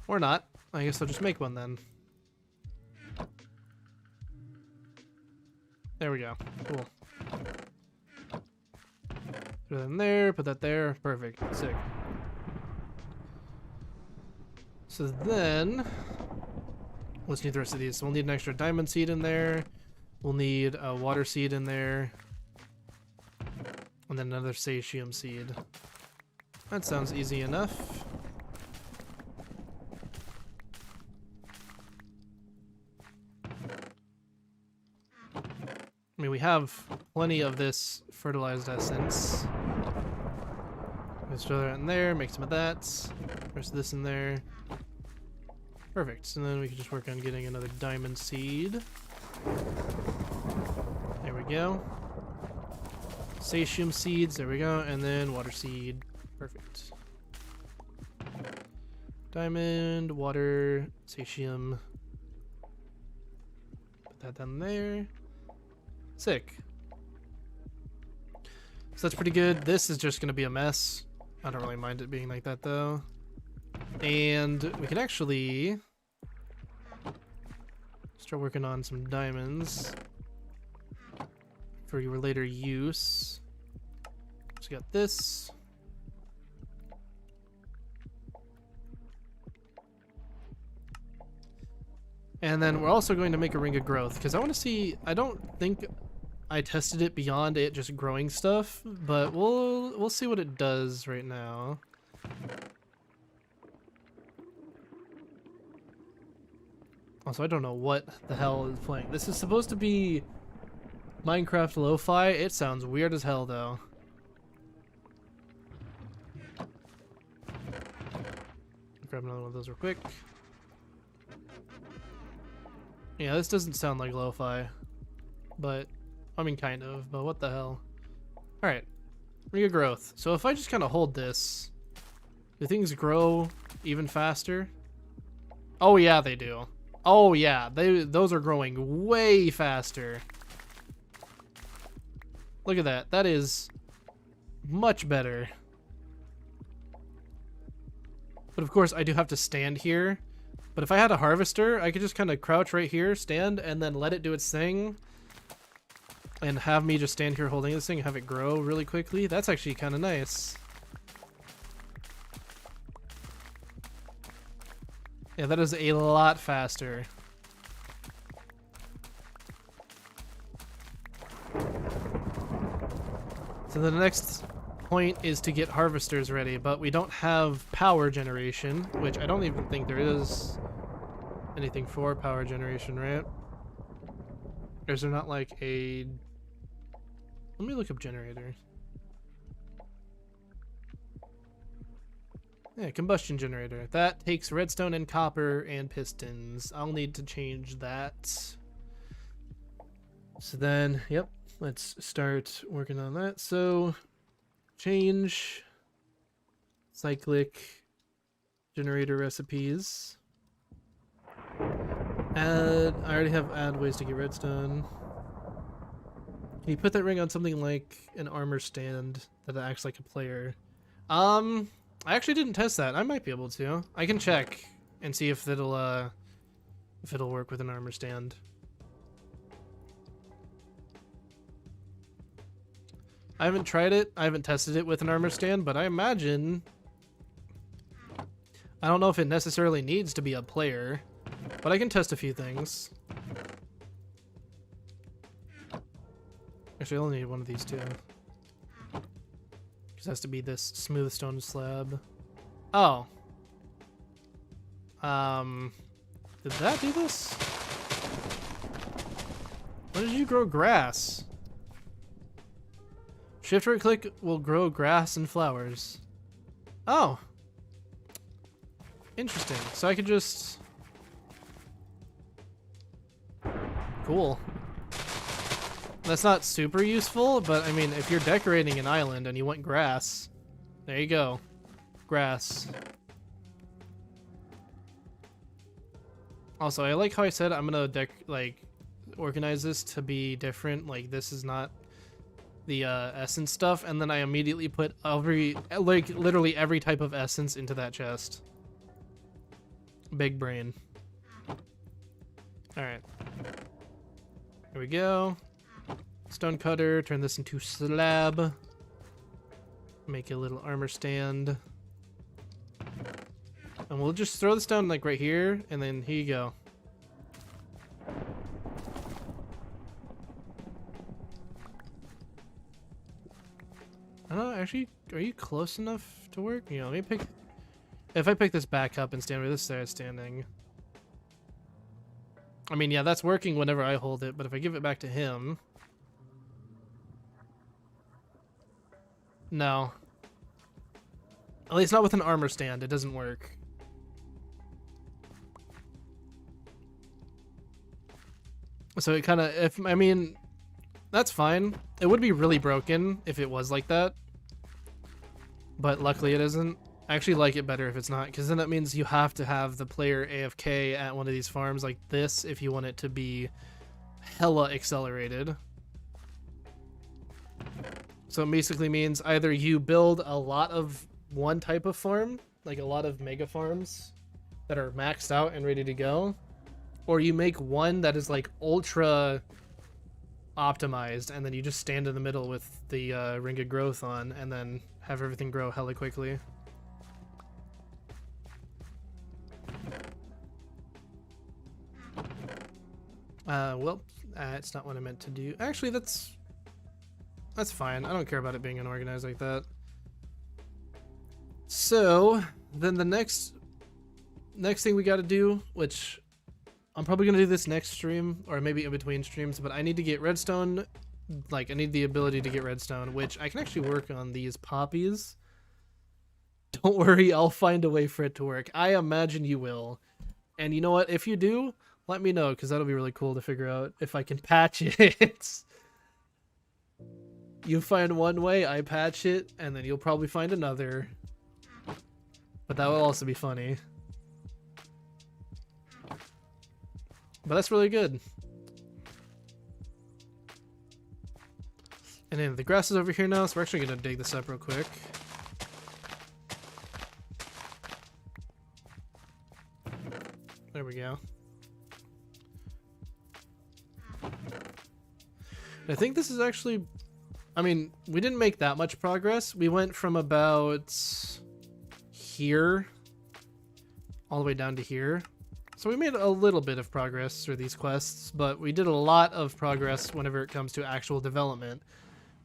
Or not. I guess I'll just make one then. There we go. Cool. Put that in there, put that there. Perfect. Sick. So then, let's need the rest of these. So we'll need an extra diamond seed in there. We'll need a water seed in there. And then another satium seed. That sounds easy enough. I mean, we have plenty of this fertilized essence. Let's throw that in there, make some of that. Rest of this in there. Perfect. So then we can just work on getting another diamond seed. There we go. Satium seeds, there we go, and then water seed. Perfect. Diamond, water, satium. Put that down there. Sick. So that's pretty good. This is just gonna be a mess. I don't really mind it being like that though. And we can actually start working on some diamonds for your later use. So we got this. And then we're also going to make a ring of growth because I want to see. I don't think I tested it beyond it just growing stuff, but we'll see what it does right now. Also, I don't know what the hell is playing. This is supposed to be Minecraft lo-fi. It sounds weird as hell though. Grab another one of those real quick. Yeah, this doesn't sound like lo-fi, but I mean kind of, but what the hell. Alright, ring of growth. So if I just kind of hold this, do things grow even faster? Oh yeah, they do. Oh yeah, those are growing way faster. Look at that. That is much better. But of course, I do have to stand here. But if I had a harvester, I could just kind of crouch right here, stand, and then let it do its thing. And have me just stand here holding this thing and have it grow really quickly. That's actually kind of nice. Yeah, that is a lot faster. So the next point is to get harvesters ready, but we don't have power generation, which I don't even think there is anything for power generation, right? Or is there not like a... Let me look up generator. Yeah, combustion generator. That takes redstone and copper and pistons. I'll need to change that. So then, yep, let's start working on that. So, change cyclic generator recipes. Add, I already have add ways to get redstone. Can you put that ring on something like an armor stand that acts like a player? I actually didn't test that. I might be able to. I can check and see if it'll work with an armor stand. I haven't tried it. I haven't tested it with an armor stand, but I imagine... I don't know if it necessarily needs to be a player, but I can test a few things. Actually, I only need one of these two. Just has to be this smooth stone slab. Oh. Did that do this? When did you grow grass? Shift right click will grow grass and flowers. Oh. Interesting. So I could just... Cool. That's not super useful, but I mean, if you're decorating an island and you want grass, there you go. Grass. Also, I like how I said I'm gonna organize this to be different. Like, this is not the essence stuff, and then I immediately put literally every type of essence into that chest. Big brain. Alright. Here we go. Stone cutter, turn this into slab. Make a little armor stand. And we'll just throw this down like right here, and then here you go. I don't know, actually, are you close enough to work? You know, let me pick... If I pick this back up and stand where this is standing... I mean, yeah, that's working whenever I hold it, but if I give it back to him... No. At least not with an armor stand, it doesn't work. So it kind of, I mean, That's fine. It would be really broken if it was like that. But luckily it isn't. I actually like it better if it's not, because then that means you have to have the player AFK at one of these farms like this if you want it to be hella accelerated. So it basically means either you build a lot of one type of farm, like a lot of mega farms that are maxed out and ready to go, or you make one that is like ultra optimized, and then you just stand in the middle with the ring of growth on, and then have everything grow hella quickly. Well, it's not what I meant to do. Actually, that's fine. I don't care about it being unorganized like that. So then the next thing we got to do, which I'm probably gonna do this next stream or maybe in between streams, but I need to get redstone. Like, I need the ability to get redstone, which I can actually work on these poppies. Don't worry, I'll find a way for it to work. I imagine you will. And you know what? If you do, let me know, because that'll be really cool to figure out if I can patch it. You find one way, I patch it, and then you'll probably find another. But that will also be funny. But that's really good. And then the grass is over here now, so we're actually going to dig this up real quick. There we go. I think this is actually... I mean, we didn't make that much progress. We went from about here all the way down to here. So we made a little bit of progress through these quests, but we did a lot of progress whenever it comes to actual development.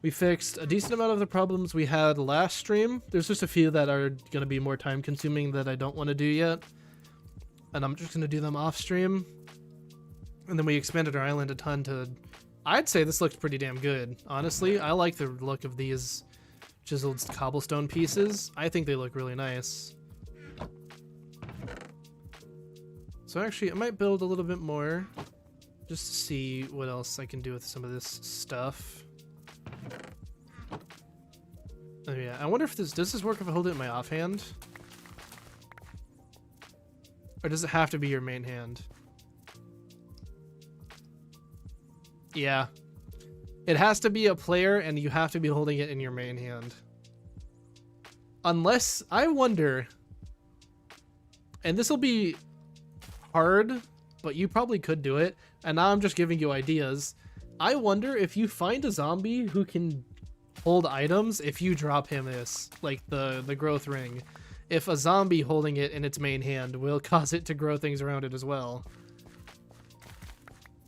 We fixed a decent amount of the problems we had last stream. There's just a few that are going to be more time consuming that I don't want to do yet. And I'm just going to do them off stream. And then we expanded our island a ton to... I'd say this looks pretty damn good. Honestly, I like the look of these chiseled cobblestone pieces. I think they look really nice. So actually, I might build a little bit more just to see what else I can do with some of this stuff. Oh yeah, I wonder if does this work if I hold it in my offhand? Or does it have to be your main hand? Yeah. It has to be a player and you have to be holding it in your main hand. Unless, I wonder, and this will be hard, but you probably could do it, and now I'm just giving you ideas. I wonder if you find a zombie who can hold items, if you drop him this, like the growth ring, if a zombie holding it in its main hand will cause it to grow things around it as well.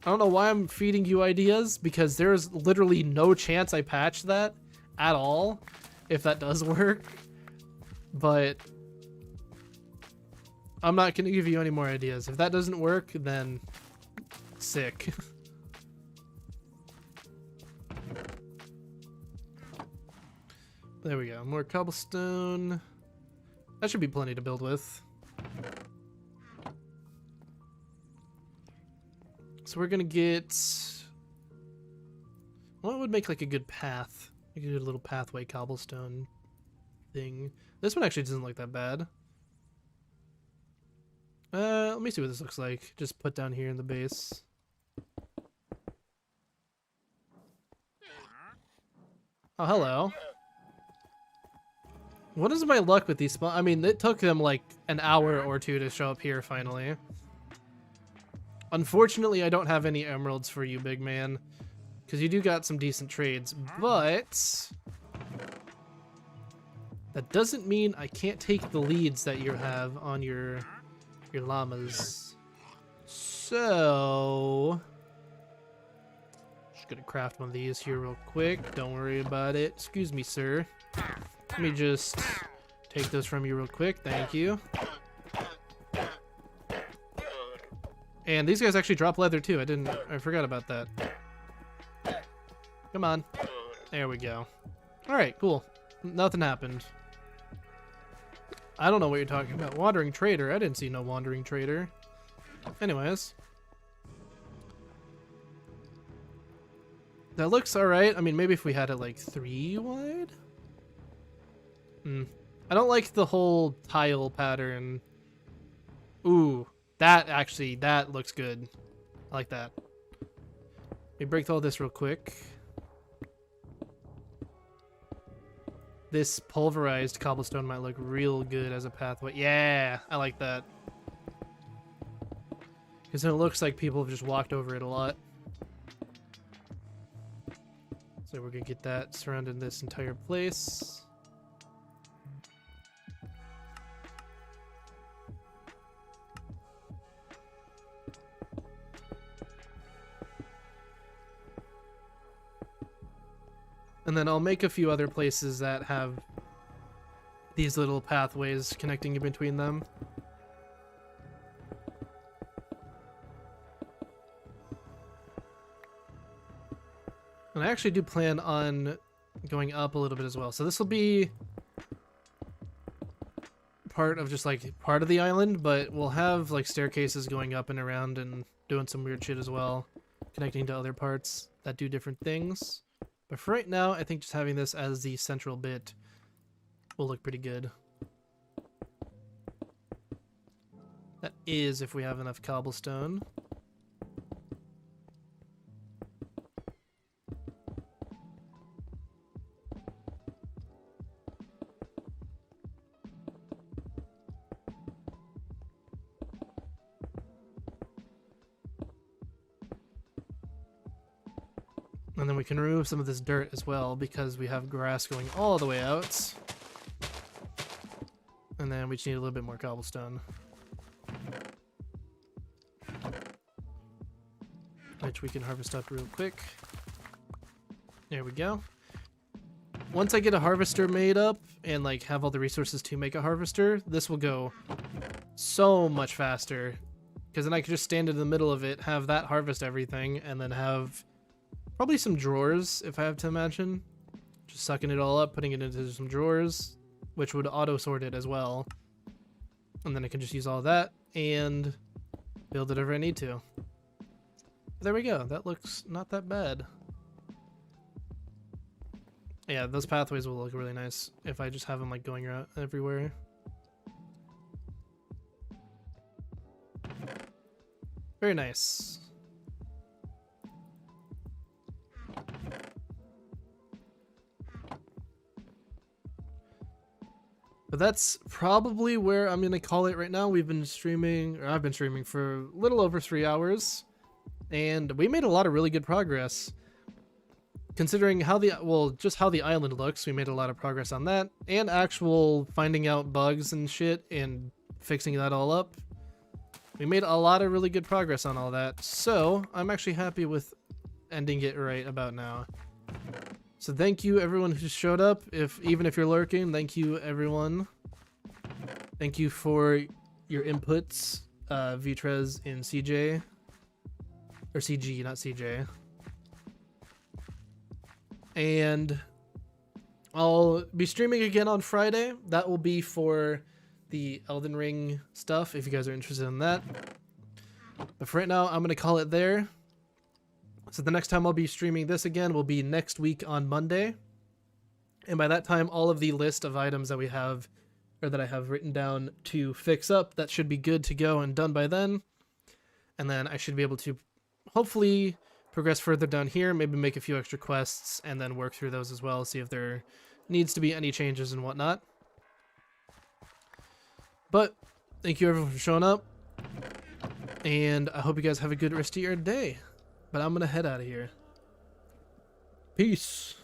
I don't know why I'm feeding you ideas, because there's literally no chance I patch that at all, if that does work. But I'm not going to give you any more ideas. If that doesn't work, then sick. There we go. More cobblestone. That should be plenty to build with. So we're gonna get... What would make like a good path? Like a good little pathway cobblestone thing. This one actually doesn't look that bad. Let me see what this looks like. Just put down here in the base. Oh, hello. What is my luck with these spawns? I mean, it took them like an hour or two to show up here finally. Unfortunately, I don't have any emeralds for you, big man, because you do got some decent trades, but that doesn't mean I can't take the leads that you have on your llamas. So, just gonna craft one of these here real quick. Don't worry about it. Excuse me, sir. Let me just take those from you real quick. Thank you. And these guys actually drop leather too. I forgot about that. Come on. There we go. Alright, cool. Nothing happened. I don't know what you're talking about. Wandering trader. I didn't see no wandering trader. Anyways. That looks alright. I mean, maybe if we had it like 3 wide? I don't like the whole tile pattern. Ooh, that looks good. I like that. Let me break all this real quick. This pulverized cobblestone might look real good as a pathway. Yeah, I like that. Because it looks like people have just walked over it a lot. So we're going to get that surrounding this entire place. And then I'll make a few other places that have these little pathways connecting in between them. And I actually do plan on going up a little bit as well. So this will be part of just like part of the island, but we'll have like staircases going up and around and doing some weird shit as well, connecting to other parts that do different things. But for right now, I think just having this as the central bit will look pretty good. That is if we have enough cobblestone. And then we can remove some of this dirt as well because we have grass going all the way out. And then we just need a little bit more cobblestone. Which we can harvest up real quick. There we go. Once I get a harvester made up and like have all the resources to make a harvester, this will go so much faster. Because then I can just stand in the middle of it, have that harvest everything, and then have probably some drawers, if I have to imagine. Just sucking it all up, putting it into some drawers, which would auto-sort it as well. And then I can just use all that and build it if I need to. There we go. That looks not that bad. Yeah, those pathways will look really nice if I just have them like going around everywhere. Very nice. But that's probably where I'm going to call it right now. We've been streaming, or I've been streaming for a little over 3 hours, and we made a lot of really good progress. Considering how just how the island looks, we made a lot of progress on that, and actual finding out bugs and shit and fixing that all up. We made a lot of really good progress on all that, so I'm actually happy with ending it right about now. So thank you everyone who showed up, even if you're lurking, thank you everyone. Thank you for your inputs, Vitrez and CJ. Or CG, not CJ. And I'll be streaming again on Friday. That will be for the Elden Ring stuff, if you guys are interested in that. But for right now, I'm going to call it there. So the next time I'll be streaming this again will be next week on Monday. And by that time, all of the list of items that we have, or that I have written down to fix up, that should be good to go and done by then. And then I should be able to hopefully progress further down here, maybe make a few extra quests, and then work through those as well, see if there needs to be any changes and whatnot. But thank you everyone for showing up. And I hope you guys have a good rest of your day. But I'm going to head out of here. Peace.